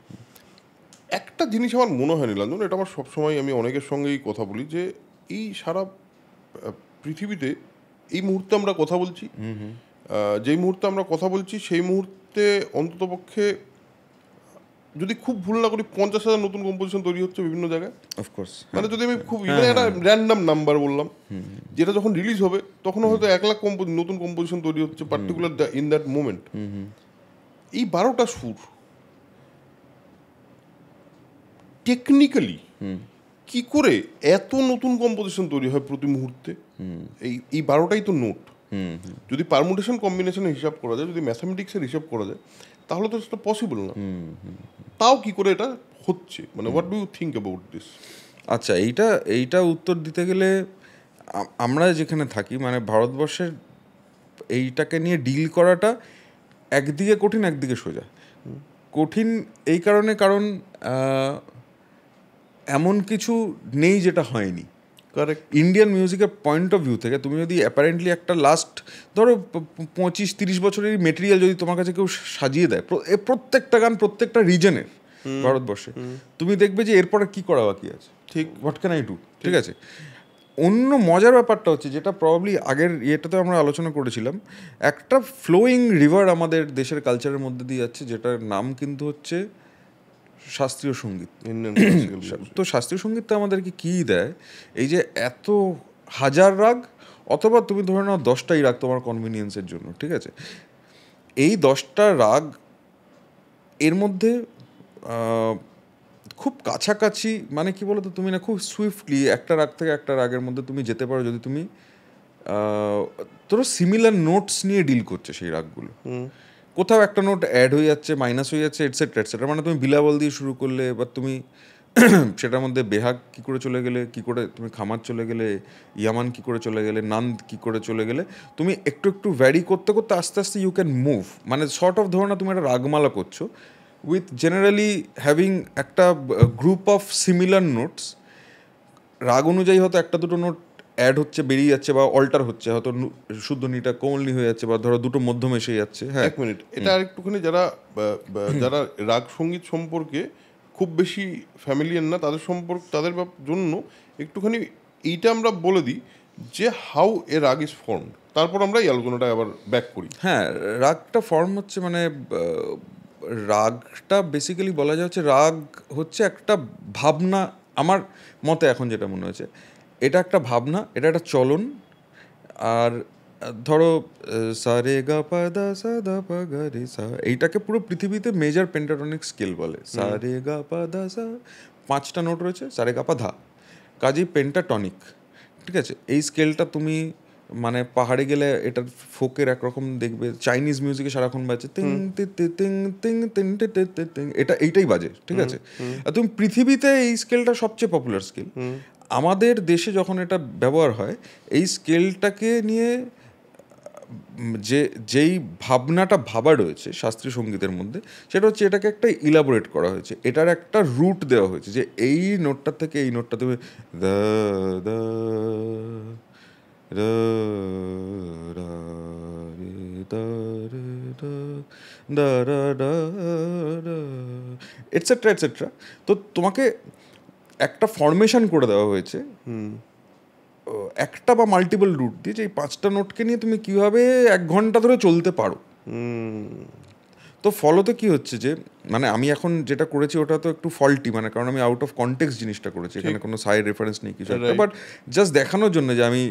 একটা জিনিস আমার মনে হয় নীলাঞ্জন, এটা আমার সবসময়, আমি অনেকের সঙ্গেই কথা বলি, যে এই সারা পৃথিবীতে এই মুহূর্তে আমরা কথা বলছি, যেই মুহূর্তে আমরা কথা বলছি সেই মুহূর্তে অন্ততপক্ষে যদি খুব ভুল না করি 50,000 নতুন কম্পোজিশন তৈরি হচ্ছে বিভিন্ন জায়গায়, অফকোর্স। মানে যদি আমি খুব একটা র্যান্ডম নাম্বার বললাম, যেটা যখন রিলিজ হবে তখন হয়তো 1 লাখ নতুন কম্পোজিশন তৈরি হচ্ছে পার্টিকুলার ইন দ্যাট মোমেন্ট। এই 12টা সুর টেকনিক্যালি কি করে এত নতুন কম্পোজিশন তৈরি হয় প্রতি মুহূর্তে? এই 12টাই তো নোট। যদি পারমুটেশন কম্বিনেশনের হিসাব করা যায়, যদি ম্যাথামেটিক্সের হিসাব করা যায়, তাহলে তো সেটা পসিবল না। তাও কি করে এটা হচ্ছে, মানে what do you think about this? আচ্ছা, এইটা উত্তর দিতে গেলে আমরা যেখানে থাকি, মানে ভারতবর্ষের এইটাকে নিয়ে ডিল করাটা একদিকে কঠিন, একদিকে সোজা। কঠিন এই কারণে, কারণ এমন কিছু নেই যেটা হয়নি। কারেক্ট। ইন্ডিয়ান মিউজিকের পয়েন্ট অফ ভিউ থেকে তুমি যদি অ্যাপারেন্টলি একটা লাস্ট ধরো 25-30 বছরের মেটেরিয়াল যদি তোমার কাছে কেউ সাজিয়ে দেয়, প্রত্যেকটা গান প্রত্যেকটা রিজনের ভারতবর্ষে, তুমি দেখবে যে এরপরে কি করা বাকি আছে। ঠিক, হোয়াট ক্যান আই ডু? ঠিক আছে। অন্য মজার ব্যাপারটা হচ্ছে, যেটা প্রবাবলি আগের ইয়েটাতে আমরা আলোচনা করেছিলাম, একটা ফ্লোয়িং রিভার আমাদের দেশের কালচারের মধ্যে দিয়ে যাচ্ছে, যেটার নাম কিন্তু হচ্ছে শাস্ত্রীয় সঙ্গীত। তো শাস্ত্রীয় সঙ্গীতটা আমাদেরকে কী দেয়? এই যে এত হাজার রাগ, অথবা তুমি ধরে নাও 10টাই রাগ তোমার কনভিনিয়েন্সের জন্য, ঠিক আছে, এই 10টা রাগ এর মধ্যে খুব কাছাকাছি, মানে কি বলতো, তুমি না খুব সুইফটলি একটা রাগ থেকে একটা রাগের মধ্যে তুমি যেতে পারো, যদি তুমি ধরো সিমিলার নোটস নিয়ে ডিল করছে সেই রাগগুলো। কোথাও একটা নোট অ্যাড হয়ে যাচ্ছে, মাইনাস হয়ে যাচ্ছে, এটসেট্রা এটসেট্রা। মানে তুমি বিলাবল দিয়ে শুরু করলে, এবার তুমি সেটার মধ্যে বেহাগ কী করে চলে গেলে, কী করে তুমি খামার চলে গেলে, ইয়ামান কী করে চলে গেলে, নান্দ কী করে চলে গেলে, তুমি একটু একটু ভ্যারি করতে করতে আস্তে আস্তে ইউ ক্যান মুভ। মানে শর্ট অফ ধরো না, তুমি একটা রাগমালা করছো উইথ জেনারেলি হ্যাভিং একটা গ্রুপ অফ সিমিলার নোটস। রাগ অনুযায়ী হয়তো একটা দুটো নোট অ্যাড হচ্ছে, বেরিয়ে যাচ্ছে, বা অল্টার হচ্ছে, হয়তো শুদ্ধ নিটা কোমলনি হয়ে যাচ্ছে, বা ধরো দুটো মধ্যম এসে যাচ্ছে। হ্যাঁ, 1 মিনিট, এটা আরেকটুখানি যারা যারা রাগ সঙ্গীত সম্পর্কে খুব বেশি ফ্যামিলিয়ার না, তাদের তাদের জন্য একটুখানি এইটা আমরা বলে দিই যে হাউ এ রাগ ইজ ফর্ম, তারপর আমরা এই আলোচনাটা আবার ব্যাক করি। হ্যাঁ, রাগটা ফর্ম হচ্ছে, মানে রাগটা বেসিক্যালি বলা যায় হচ্ছে, রাগ হচ্ছে একটা ভাবনা। আমার মতে এখন যেটা মনে হয়েছে, এটা একটা ভাবনা, এটা একটা চলন। আর ধরো সা রে গা পা দা সা দা পা গা রে সা, এইটাকে পুরো পৃথিবীতে মেজর পেন্টাটনিক স্কেল বলে। সা রে গা পা দা সা, 5টা নোট রয়েছে, সা রে গা পা ধা, কাজেই পেন্টাটনিক। ঠিক আছে, এই স্কেলটা তুমি মানে পাহাড়ে গেলে এটার ফোকের একরকম দেখবে, চাইনিজ মিউজিকে সারাক্ষণ বাজে তিং তি তি তিং তিং তিং টি টি তি তিং, এইটাই বাজে। ঠিক আছে, আর তুমি পৃথিবীতে এই স্কেলটা সবচেয়ে পপুলার স্কেল। আমাদের দেশে যখন এটা ব্যবহার হয়, এই স্কেলটাকে নিয়ে যেই ভাবনাটা ভাবা রয়েছে শাস্ত্রীয় সঙ্গীতের মধ্যে, সেটা হচ্ছে এটাকে একটা ইলাবোরেট করা হয়েছে, এটার একটা রুট দেওয়া হয়েছে, যে এই নোটটা থেকে এই নোটটা তুমি দা দা রা রা রে দা রে দা দা রা ডা রা এটসেট্রা এটসেট্রা। তো তোমাকে একটা ফরমেশন করে দেওয়া হয়েছে একটা বা মাল্টিপল রুট দিয়ে, যে এই 5টা নোটকে নিয়ে তুমি কীভাবে 1 ঘন্টা ধরে চলতে পারো। তো ফলতে কি হচ্ছে, যে মানে আমি এখন যেটা করেছি ওটা তো একটু ফল্টি, মানে কারণ আমি আউট অফ কনটেক্সট জিনিসটা করেছি, এখানে কোনো সাইড রেফারেন্স নেই কিছু একটা, বাট জাস্ট দেখানোর জন্য যে আমি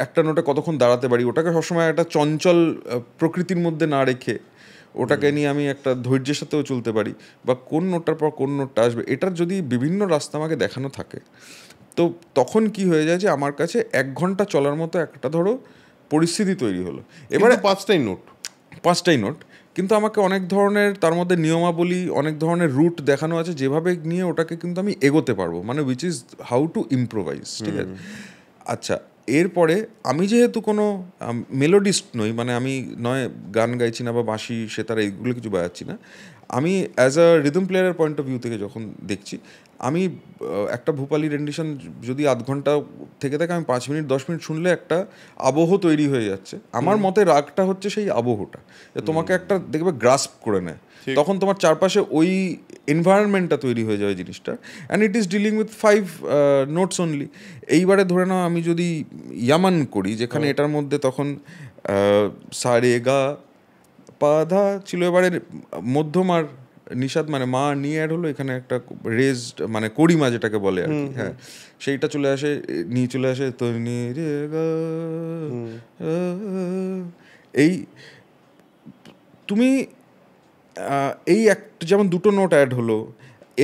একটা নোটে কতক্ষণ দাঁড়াতে পারি, ওটাকে সবসময় একটা চঞ্চল প্রকৃতির মধ্যে না রেখে ওটাকে নিয়ে আমি একটা ধৈর্যের সাথেও চলতে পারি, বা কোন নোটটার পর কোন নোটটা আসবে এটার যদি বিভিন্ন রাস্তা আমাকে দেখানো থাকে, তো তখন কি হয়ে যায় যে আমার কাছে 1 ঘন্টা চলার মতো একটা ধরো পরিস্থিতি তৈরি হলো। এবারে 5টাই নোট, কিন্তু আমাকে অনেক ধরনের তার মধ্যে নিয়মাবলী, অনেক ধরনের রুট দেখানো আছে যেভাবে নিয়ে ওটাকে কিন্তু আমি এগোতে পারবো, মানে which is how to improvise, ঠিক আছে? আচ্ছা, এরপরে আমি যেহেতু কোনো মেলোডিস্ট নই, মানে আমি নয় গান গাইছি না বা বাঁশি সেতার এইগুলো কিছু বাজাচ্ছি না, আমি অ্যাজ আ রিদম প্লেয়ারের পয়েন্ট অফ ভিউ থেকে যখন দেখছি, আমি একটা ভূপালি রেন্ডিশন যদি 0.5 ঘন্টা থেকে থাকে, আমি 5 মিনিট 10 মিনিট শুনলে একটা আবহ তৈরি হয়ে যাচ্ছে। আমার মতে রাগটা হচ্ছে সেই আবহটা, তোমাকে একটা দেখবে গ্রাস্প করে নেয়, তখন তোমার চারপাশে ওই এনভায়রনমেন্টটা তৈরি হয়ে যায় জিনিসটা, and it is dealing with 5 notes only. এইবারে ধরে নাও আমি যদি ইয়ামান করি, যেখানে এটার মধ্যে তখন সা রে গা পা ধা ছিল, এবারে মধ্যমার নিষাদ মানে মা নিয়ে অ্যাড হলো, এখানে একটা রেজড মানে কড়িমা যেটাকে বলে আর কি, হ্যাঁ, সেইটা চলে আসে, নিয়ে চলে আসে তো নি রে গা, এই তুমি এই একটা যেমন 2টো নোট অ্যাড হলো,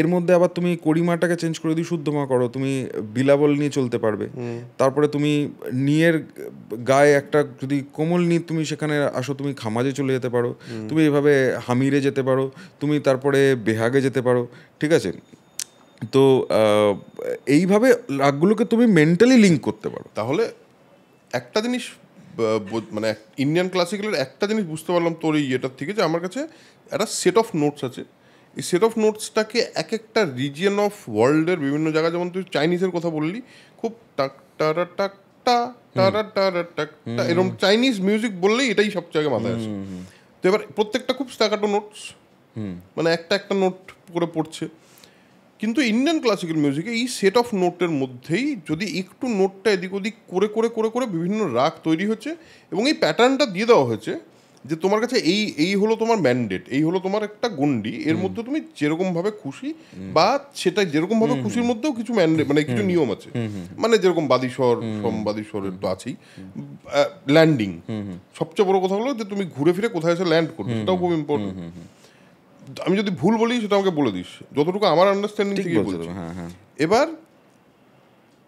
এর মধ্যে আবার তুমি কড়িমাটাকে চেঞ্জ করে দিয়ে শুদ্ধমা করো, তুমি বিলাবল নিয়ে চলতে পারবে। তারপরে তুমি নিয়ের গায়ে একটা যদি কোমল নি তুমি সেখানে আসো, তুমি খামাজে চলে যেতে পারো, তুমি এইভাবে হামিরে যেতে পারো, তুমি তারপরে বেহাগে যেতে পারো, ঠিক আছে? তো এইভাবে রাগগুলোকে তুমি মেন্টালি লিঙ্ক করতে পারো। তাহলে একটা জিনিস মানে ইন্ডিয়ান ক্লাসিক্যালের একটা জিনিস বুঝতে পারলাম তোর এই ইয়েটার থেকে, যে আমার কাছে একটা সেট অফ নোটস আছে, এই সেট অফ নোটসটাকে এক একটা রিজিয়ন অফ ওয়ার্ল্ডের বিভিন্ন জায়গায়, যেমন তুই চাইনিজের কথা বললি, খুব টাক টারা টাক টা টারা টারা টাক টা, এরকম চাইনিজ মিউজিক বললেই এটাই সব জায়গায় মাথায় আসে। তো এবার প্রত্যেকটা খুব স্ট্যাকাটো নোটস, মানে একটা একটা নোট করে পড়ছে, কিন্তু ইন্ডিয়ান ক্লাসিক্যাল মিউজিকে এই সেট অফ নোটের মধ্যেই যদি একটু নোটটা এদিক ওদিক করে করে করে করে বিভিন্ন রাগ তৈরি হচ্ছে, এবং এই প্যাটার্নটা দিয়ে দেওয়া হয়েছে যে তোমার কাছে এই এই হলো তোমার ম্যান্ডেট, এই হলো তোমার একটা গন্ডি, এর মধ্যে তুমি যেরকমভাবে খুশি, বা সেটা যেরকমভাবে খুশির মধ্যেও কিছু ম্যান্ডেট মানে কিছু নিয়ম আছে, মানে যেরকম বাদিস্বর সমবাদিস্বরের তো আছেই, ল্যান্ডিং, সবচেয়ে বড় কথা হলো যে তুমি ঘুরে ফিরে কোথায় এসে ল্যান্ড করবে, সেটাও খুব ইম্পর্টেন্ট। আমি যদি ভুল বলি সেটা আমাকে বলে দিস, যতটুকু আমার আন্ডারস্ট্যান্ডিং থেকে বলছি। এবার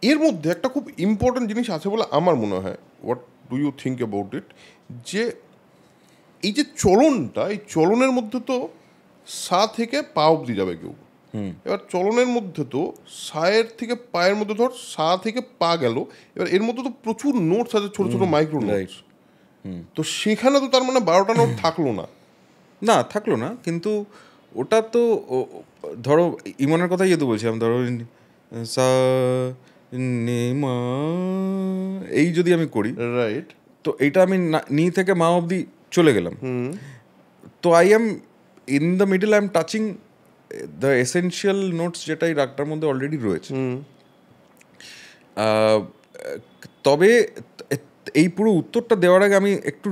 এর মধ্যে একটা খুব ইম্পর্টেন্ট জিনিস আছে বলে আমার মনে হয়, what do you think about it, যে এই যে চলনটা, এই চলনের মধ্যে তো সা থেকে পা অবধি যাবে কেউ, এবার চলনের মধ্যে তো সায়ের থেকে পায়ের মধ্যে ধর সা থেকে পা গেল, এবার এর মধ্যে তো প্রচুর নোটস আছে, ছোট ছোট মাইক্রো নোটস, তো সেখানে তো তার মানে 12টা নোট থাকলো না, থাকলো না, কিন্তু ওটা তো ধরো ইমনের কথাই যেহেতু বলছিলাম, ধরো সা নে মা, এই যদি আমি করি, রাইট, তো এইটা আমি নি থেকে মা অবধি চলে গেলাম, তো I am in the middle, I am touching the essential notes, যেটা এই রাগটার মধ্যে অলরেডি রয়েছে। তবে এই পুরো উত্তরটা দেওয়ার আগে আমি একটু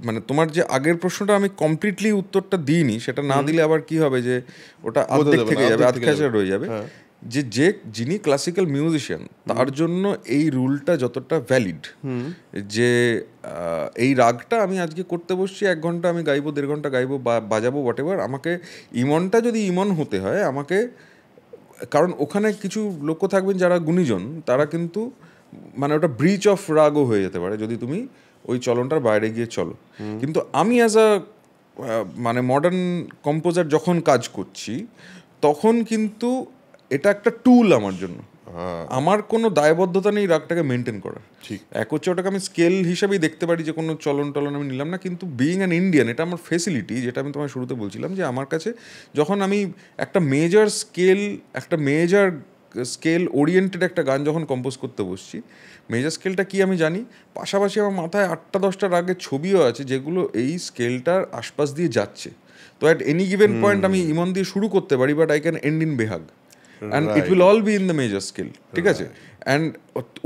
মানে তোমার যে আগের প্রশ্নটা আমি কমপ্লিটলি উত্তরটা দিইনি, সেটা না দিলে আবার কি হবে যে ওটা অর্ধেক থেকে যাবে, আধখাচা রয়ে যাবে, যে যিনি ক্লাসিক্যাল মিউজিশিয়ান তার জন্য এই রুলটা যতটা ভ্যালিড, যে এই রাগটা আমি আজকে করতে বসছি 1 ঘন্টা, আমি গাইবো 1.5 ঘন্টা গাইবো বা বাজাবো হোয়াটএভার, আমাকে ইমনটা যদি ইমন হতে হয় আমাকে, কারণ ওখানে কিছু লোক থাকবেন যারা গুণীজন, তারা কিন্তু মানে ওটা ব্রিচ অফ রাগও হয়ে যেতে পারে যদি তুমি ওই চলনটার বাইরে গিয়ে চলো। কিন্তু আমি অ্যাজ আ মানে মডার্ন কম্পোজার যখন কাজ করছি, তখন কিন্তু এটা একটা টুল আমার জন্য, আমার কোনো দায়বদ্ধতা নেই রাগটাকে মেনটেন করার। এক হচ্ছে ওটাকে আমি স্কেল হিসাবেই দেখতে পারি, যে কোনো চলন টলন আমি নিলাম না, কিন্তু বিইং অ্যান ইন্ডিয়ান এটা আমার ফেসিলিটি, যেটা আমি তোমার শুরুতে বলছিলাম, যে আমার কাছে যখন আমি একটা মেজর স্কেল ওরিয়েন্টেড একটা গান যখন কম্পোজ করতে বসছি, মেজর স্কেলটা কি আমি জানি, পাশাপাশি আমার মাথায় 8টা-10টা রাগের ছবিও আছে যেগুলো এই স্কেলটার আশপাশ দিয়ে যাচ্ছে। তো অ্যাট এনি গিভেন পয়েন্ট আমি ইমন দিয়ে শুরু করতে পারি, but I can end in Behag, and it will all be in the major scale, ঠিক আছে? অ্যান্ড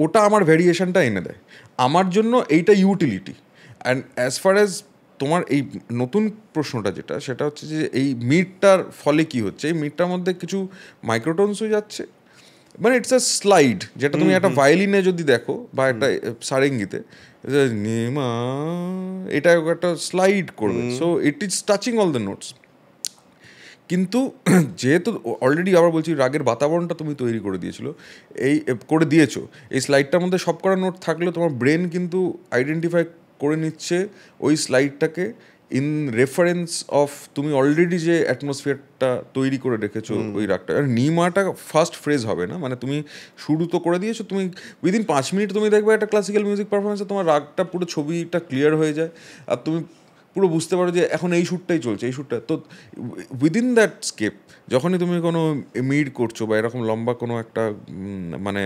ওটা আমার ভ্যারিয়েশনটা এনে দেয়, আমার জন্য এইটা utility. And as far as তোমার এই নতুন প্রশ্নটা যেটা সেটা হচ্ছে যে এই মিডটার ফলে কি হচ্ছে, এই মিডটার মধ্যে কিছু মাইক্রোটোনসও যাচ্ছে, মানে ইটস আ স্লাইড, যেটা তুমি একটা ভায়োলিনে যদি দেখো বা একটা সারেঙ্গিতে নিমা, এটা একটা স্লাইড করবে, so it is touching all the notes. কিন্তু যেহেতু অলরেডি আবার বলছি রাগের বাতাবরণটা তুমি তৈরি করে দিয়েছিল, এই করে দিয়েছো, এই স্লাইডটার মধ্যে সব করা নোট থাকলেও তোমার ব্রেন কিন্তু আইডেন্টিফাই করে নিচ্ছে ওই স্লাইডটাকে ইন রেফারেন্স অফ তুমি অলরেডি যে অ্যাটমসফিয়ারটা তৈরি করে রেখেছো ওই রাগটা। আর নিমাটা ফার্স্ট ফ্রেজ হবে না, মানে তুমি শুরু তো করে দিয়েছো, তুমি উইদিন 5 মিনিট তুমি দেখবে একটা ক্লাসিক্যাল মিউজিক পারফরমেন্সে তোমার রাগটা পুরো ছবিটা ক্লিয়ার হয়ে যায়, আর তুমি পুরো বুঝতে পারো যে এখন এই শ্যুটটাই চলছে, এই শ্যুটটা। তো উইদিন দ্যাট স্কেপ যখনই তুমি কোনো মিড করছো বা এরকম লম্বা কোনো একটা মানে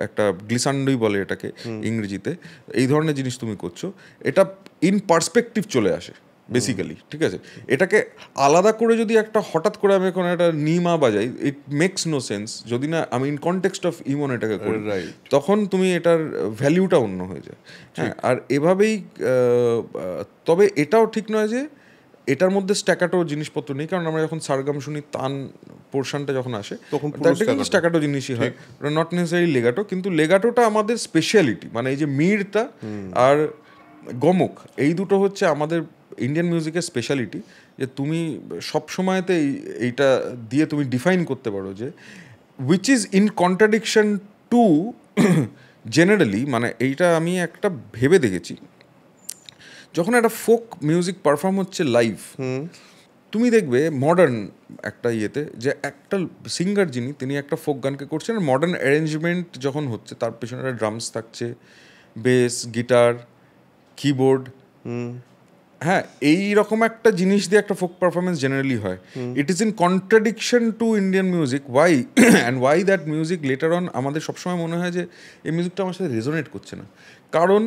একটা গ্লিসান্ডই বলে এটাকে ইংরেজিতে, এই ধরনের জিনিস তুমি করছো, এটা ইন পার্সপেক্টিভ চলে আসে বেসিক্যালি, ঠিক আছে? এটাকে আলাদা করে যদি একটা হঠাৎ করে আমি কোনো একটা নিমা বাজাই, ইট মেক্স নো সেন্স, যদি না আমি ইন কনটেক্সট অফ ইমন এটাকে করি, তখন তুমি এটার ভ্যালিউটা অন্য হয়ে যায়। হ্যাঁ, আর এভাবেই তবে এটাও ঠিক নয় যে এটার মধ্যে স্ট্যাকাটো জিনিসপত্র নেই, কারণ আমরা যখন সারগাম শুনি তান পোর্শনটা যখন আসে তখন স্ট্যাকাটো জিনিসই হয়, নট নেসেসারি লেগাটো। কিন্তু লেগাটোটা আমাদের স্পেশালিটি, মানে এই যে মিডটা আর গমক, এই দুটো হচ্ছে আমাদের ইন্ডিয়ান মিউজিকের স্পেশালিটি, যে তুমি সবসময়তে এইটা দিয়ে তুমি ডিফাইন করতে পারো যে which is in contradiction to generally, মানে এইটা আমি একটা ভেবে দেখেছি, যখন একটা ফোক মিউজিক পারফর্ম হচ্ছে লাইভ, তুমি দেখবে মডার্ন একটা ইয়েতে যে একটা সিঙ্গার যিনি তিনি একটা ফোক গানকে করছেন, মডার্ন অ্যারেঞ্জমেন্ট যখন হচ্ছে তার পেছনে একটা ড্রামস থাকছে, বেস, গিটার, কিবোর্ড, হ্যাঁ, এই রকম একটা জিনিস দিয়ে একটা ফোক পারফরমেন্স জেনারেলি হয়। It is in contradiction to Indian music, why and why that music later on আমাদের সবসময় মনে হয় যে এই মিউজিকটা আমার সাথে রেজোনেট করছে না, কারণ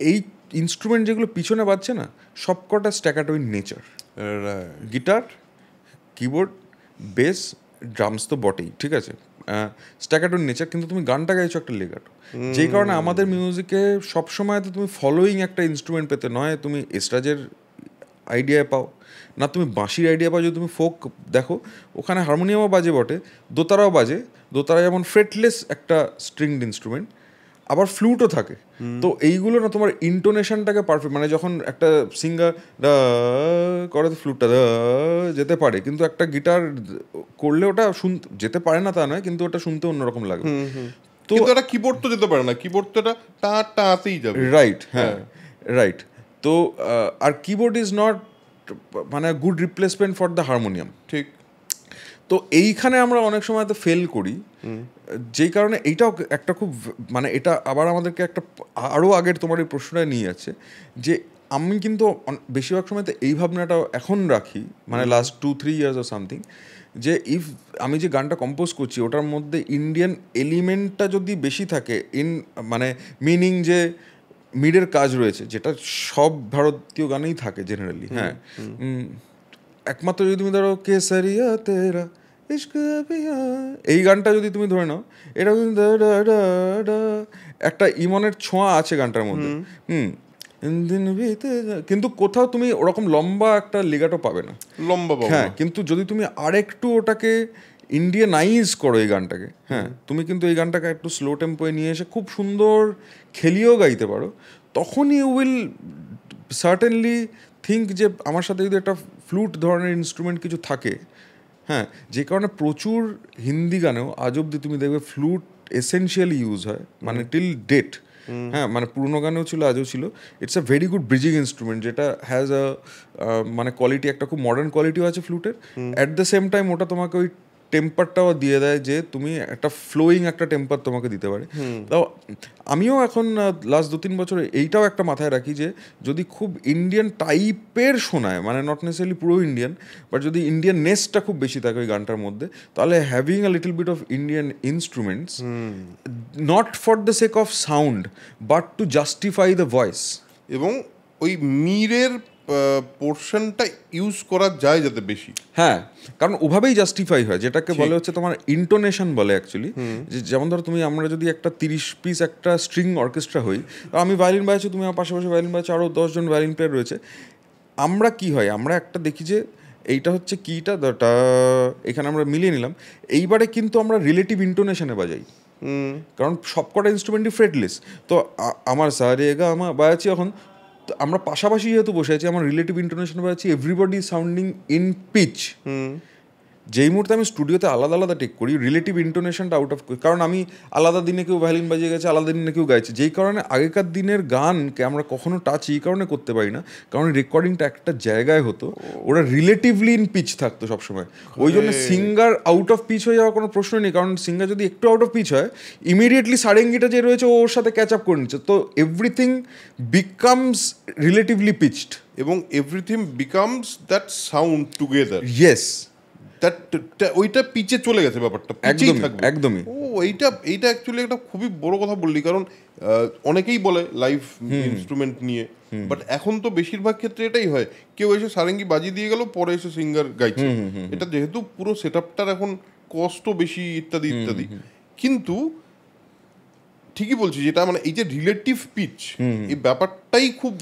এই ইনস্ট্রুমেন্ট যেগুলো পিছনে বাজছে না সবকটা staccato in nature, guitar, keyboard, bass, drums তো বটেই, ঠিক আছে, স্ট্যাকাটো ইন নেচার, কিন্তু তুমি গানটা গাইছো একটা লেগাটো, যেই কারণে আমাদের মিউজিকে সবসময় তো তুমি ফলোয়িং একটা ইনস্ট্রুমেন্ট পেতে নয় তুমি এস্ট্রাজের আইডিয়া পাও, না তুমি বাঁশির আইডিয়া পাও। যদি তুমি ফোক দেখো ওখানে হারমোনিয়ামও বাজে বটে, দোতারাও বাজে, দোতারা যেমন ফ্রেটলেস একটা স্ট্রিংড ইনস্ট্রুমেন্ট, আবার ফ্লুটও থাকে, তো এইগুলো না তোমার ইন্টোনেশনটাকে পারফেক্ট, মানে যখন একটা সিঙ্গার করে তো ফ্লুটটা যেতে পারে, কিন্তু একটা গিটার করলে ওটা শুনতে যেতে পারে না তা নয়, কিন্তু ওটা শুনতে অন্যরকম লাগে। তো এটা কিবোর্ড তো যেতে পারে না, কিবোর্ড তো এটা টাতেই যাবে, রাইট, হ্যাঁ রাইট। তো আর কিবোর্ড ইজ নট মানে good replacement for the harmonium, ঠিক। তো এইখানে আমরা অনেক সময় তো ফেল করি, যেই কারণে এইটাও একটা খুব মানে এটা আবার আমাদেরকে একটা আরও আগের তোমার এই প্রশ্নটা নিয়ে যাচ্ছে, যে আমি কিন্তু বেশিরভাগ সময় তো এই ভাবনাটা এখন রাখি, মানে লাস্ট 2-3 ইয়ার্স অর সামথিং, যে ইফ আমি যে গানটা কম্পোজ করছি ওটার মধ্যে ইন্ডিয়ান এলিমেন্টটা যদি বেশি থাকে, মানে মিনিং যে মিডের কাজ রয়েছে, যেটা সব ভারতীয় গানেই থাকে জেনারেলি, হ্যাঁ, একমাত্র যদি তুমি ধরো কেসারিয়া তেরা এই গানটা যদি তুমি ধরে নাও, এটা একটা ইমনের ছোঁয়া আছে গানটার মধ্যে, কিন্তু কোথাও তুমি ওরকম লম্বা একটা লেগাটো পাবে না, লম্বা, হ্যাঁ। কিন্তু যদি তুমি আরেকটু ওটাকে ইন্ডিয়ানাইজ করো এই গানটাকে, হ্যাঁ, তুমি কিন্তু এই গানটাকে একটু স্লো টেম্পোয় নিয়ে এসে খুব সুন্দর খেলিয়েও গাইতে পারো, তখন ইউ উইল সার্টেনলি থিঙ্ক যে আমার সাথে যদি একটা ফ্লুট ধরনের ইনস্ট্রুমেন্ট কিছু থাকে, হ্যাঁ, যে কারণে প্রচুর হিন্দি গানেও আজ অব্দি তুমি দেখবে ফ্লুট এসেনশিয়ালি ইউজ হয়, মানে টিল ডেট, হ্যাঁ, মানে পুরোনো গানেও ছিল, আজও ছিল। It's a very good bridging instrument, যেটা হ্যাজ আ মানে কোয়ালিটি, একটা খুব মডার্ন কোয়ালিটিও আছে ফ্লুটের, অ্যাট দ্য সেম টাইম ওটা তোমাকে ওই টেম্পারটাও দিয়ে দেয়, যে তুমি একটা ফ্লোয়িং একটা টেম্পার তোমাকে দিতে পারে। তাও আমিও এখন লাস্ট 2-3 বছরে এইটাও একটা মাথায় রাখি, যে যদি খুব ইন্ডিয়ান টাইপের শোনায়, মানে নট নেসেসারিলি পুরো ইন্ডিয়ান, বাট যদি ইন্ডিয়ান নেসটা খুব বেশি থাকে ওই গানটার মধ্যে, তাহলে having a little bit of Indian instruments, not for the sake of sound but to justify the voice, এবং ওই মিরের পোর্শনটা ইউজ করা যায় যাতে বেশি, হ্যাঁ, কারণ ওভাবেই জাস্টিফাই হয়, যেটাকে বলে হচ্ছে তোমার ইন্টোনেশন বলে অ্যাকচুয়ালি। যেমন ধরো তুমি, আমরা যদি একটা 30 পিস একটা স্ট্রিং অর্কেস্ট্রা হই, আমি ভায়োলিন বাজাচ্ছি, তুমি আমার পাশাপাশি ভায়োলিন বাজাচ্ছো, আরও 10 জন ভায়োলিন প্লেয়ার রয়েছে, আমরা কি হয়, আমরা একটা দেখি যে এইটা হচ্ছে কিটা এখানে আমরা মিলিয়ে নিলাম, এইবারে কিন্তু আমরা রিলেটিভ ইন্টোনেশনে বাজাই, কারণ সবকটা ইনস্ট্রুমেন্টই ফ্রেটলেস। তো আমার সা রে গা মা বাজাচ্ছি, এখন আমরা পাশাপাশি যেহেতু বসে আছি, আমার রিলেটিভ ইন্টোনেশনে বাজাচ্ছি, এভরিবডি সাউন্ডিং ইন পিচ। যেই মুহূর্তে আমি স্টুডিওতে আলাদা আলাদা টেক করি, রিলেটিভ ইন্টোনেশনটা আউট অফ, কারণ আমি আলাদা দিনে কেউ ভায়োলিন বাজিয়ে গেছে, আলাদা দিনে কেউ গাইছে, যেই কারণে আগেকার দিনের গানকে আমরা কখনো টাচ এই কারণে করতে পারি না, কারণ রেকর্ডিংটা একটা জায়গায় হতো, ওরা রিলেটিভলি ইন পিচ থাকতো সবসময়, ওই জন্য সিঙ্গার আউট অফ পিচ হয়ে যাওয়ার কোনো প্রশ্ন নেই, কারণ সিঙ্গার যদি একটু আউট অফ পিচ হয়, ইমিডিয়েটলি সারেঙ্গিটা যে রয়েছে ওর সাথে ক্যাচ আপ করে নিচ্ছে, তো এভরিথিং বিকামস রিলেটিভলি পিচড এবং everything becomes that sound together. Yes, ওইটা পিচে চলে গেছে, ব্যাপারটা পিচেই থাকবে একদমই। ও এইটা অ্যাকচুয়ালি একটা খুবই বড় কথা বললি, কারণ অনেকেই বলে লাইভ ইনস্ট্রুমেন্ট নিয়ে, বাট এখন তো বেশিরভাগ ক্ষেত্রে এটাই হয়, কেউ এসে সারেঙ্গি বাজিয়ে দিয়ে গেল, পরে এসে সিঙ্গার গাইছে। এটা যেহেতু পুরো সেটআপটার এখন কষ্ট বেশি ইত্যাদি ইত্যাদি, কিন্তু ঠিকই বলছি, যেটা মানে এই যে রিলেটিভ পিচ, এই ব্যাপারটাই খুব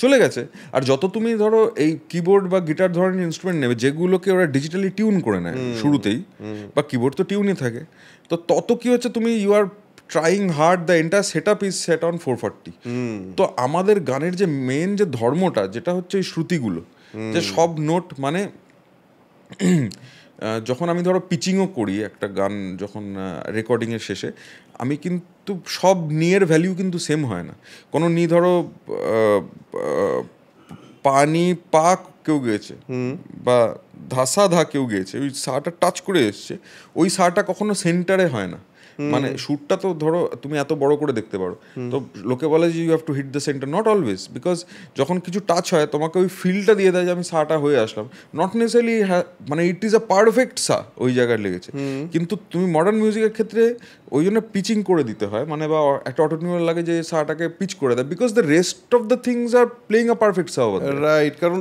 চলে গেছে। আর যত তুমি ধরো এই কিবোর্ড বা গিটার ধরনের ইনস্ট্রুমেন্ট নেবে, যেগুলোকে ওরা ডিজিটালি টিউন করে নেয় শুরুতেই, বা কিবোর্ড তো টিউনই থাকে, তো তত কি হচ্ছে, তুমি you are trying hard, the entire set up is set on 440। তো আমাদের গানের যে মেন যে ধর্মটা, যেটা হচ্ছে এই শ্রুতিগুলো, যে সব নোট মানে যখন আমি ধরো পিচিংও করি একটা গান, যখন রেকর্ডিংয়ের শেষে, আমি কিন্তু সব নিয়ের ভ্যালিউ কিন্তু সেম হয় না। কোনো নি ধরো পানি পাক কেউ গেয়েছে, বা ধাসা ধা কেউ গেয়েছে, ওই সাটা টাচ করে এসছে, ওই সাটা কখনো সেন্টারে হয় না, মানে শুটটা তো ধরো তুমি এত বড় করে দেখতে পারো, তো লোকে বলে যে you have to hit the centre, not always, because যখন কিছু টাচ হয় তোমাকে ওই ফিলটা দিয়ে দেয় যে আমি সাটা হয়ে আসলাম, নট নেসেসারিলি মানে ইট ইজ আ পারফেক্ট সা ওই জায়গায় লেগেছে। কিন্তু তুমি মডার্ন মিউজিকের ক্ষেত্রে ওই জন্য পিচিং করে দিতে হয়, মানে বা একটা অটোটিউনার লাগে যে সাটাকে পিচ করে দেয়, because the rest of the things are playing a perfect সা ওভার দেয়ার। রাইট, কারণ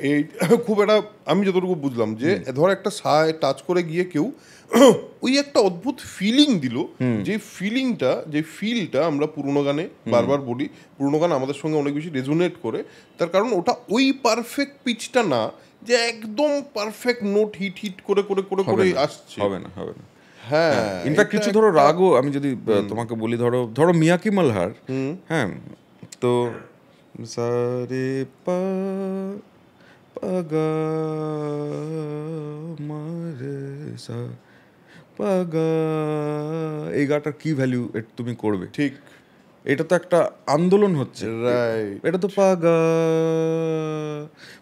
এই খুব একটা, আমি যতটুকু বুঝলাম যে ধর একটা সায় টাচ করে গিয়ে কেউ ওই একটা অদ্ভুত ফিলিং দিল, যে ফিলটা আমরা পুরোনো গানে বারবার বলি, পুরোনো গান আমাদের সঙ্গে অনেক বেশি রেজোনেট করে, তার কারণ ওটা ওই পারফেক্ট পিচটা না, যে একদম পারফেক্ট নোট হিট করে করে করে করে আসছে, হবে না। হ্যাঁ, ইনফ্যাক্ট কিছু ধরো রাগও আমি যদি তোমাকে বলি, ধরো মিয়াকি মালহার, হ্যাঁ, তো সা রে পা পা গা মা রে সা পা গা, এই গাটার কি ভ্যালু তুমি করবে, ঠিক, এটা তো একটা আন্দোলন হচ্ছে, রাইট, এটা তো পাগা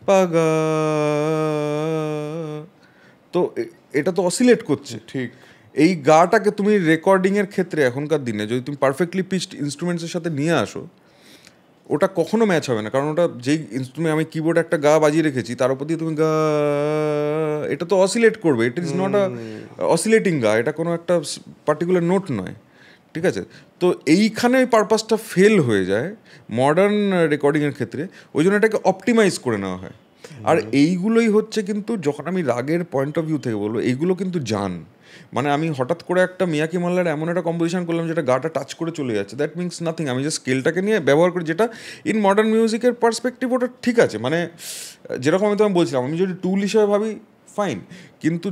পাগা, তো এটা তো অসিলেট করছে, ঠিক। এই গাটাকে তুমি রেকর্ডিংয়ের ক্ষেত্রে এখনকার দিনে যদি তুমি পারফেক্টলি পিচড ইনস্ট্রুমেন্টসের সাথে নিয়ে আসো, ওটা কখনো ম্যাচ হবে না, কারণ ওটা যেই ইনস্ট্রুমেন্ট, আমি কিবোর্ড একটা গা বাজিয়ে রেখেছি, তার উপর দিয়ে তুমি গা, এটা তো অসিলেট করবে, it is not a oscillating গা, এটা কোনো একটা পার্টিকুলার নোট নয়, ঠিক আছে? তো এইখানে ওই পারপাসটা ফেল হয়ে যায় মডার্ন রেকর্ডিংয়ের ক্ষেত্রে, ওই জন্য এটাকে অপটিমাইজ করে নেওয়া হয়। আর এইগুলোই হচ্ছে কিন্তু, যখন আমি রাগের পয়েন্ট অফ ভিউ থেকে বলবো, এইগুলো কিন্তু জান, মানে আমি হঠাৎ করে একটা মিয়াকি মাল্লার এমন একটা কম্পোজিশন করলাম যেটা গাটা টাচ করে চলে যাচ্ছে, দ্যাট মিনস নাথিং, আমি যে স্কেলটাকে নিয়ে ব্যবহার করি, যেটা ইন মডার্ন মিউজিকের পার্সপেক্টিভ ওটা ঠিক আছে, মানে যেরকম আমি তোমায় বলছিলাম, আমি যদি টুল হিসেবে ভাবি ফাইন, কিন্তু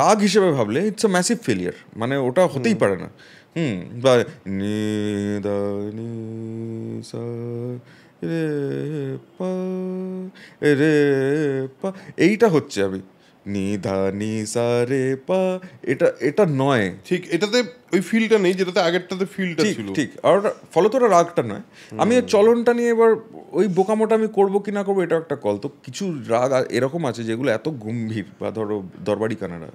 রাগ হিসেবে ভাবলে ইটস আ ম্যাসিভ ফেলিয়ার, মানে ওটা হতেই পারে না। বা নি দা নি সা রে পা রে পা, এইটা হচ্ছে আমি নি ধা নি সা রে পা, এটা নয়, ঠিক, এটাতে ওই ফিলটা নেই যেটাতে আগেরটাতে ফিলটা ছিল, ঠিক। আর ওটা ফলত ওটা রাগটা নয়, আমি এই চলনটা নিয়ে এবার ওই বোকামোটা আমি করবো কি না করবো এটা একটা কল। তো কিছু রাগ এরকম আছে যেগুলো এত গম্ভীর, বা ধরো দরবারি কানাড়া,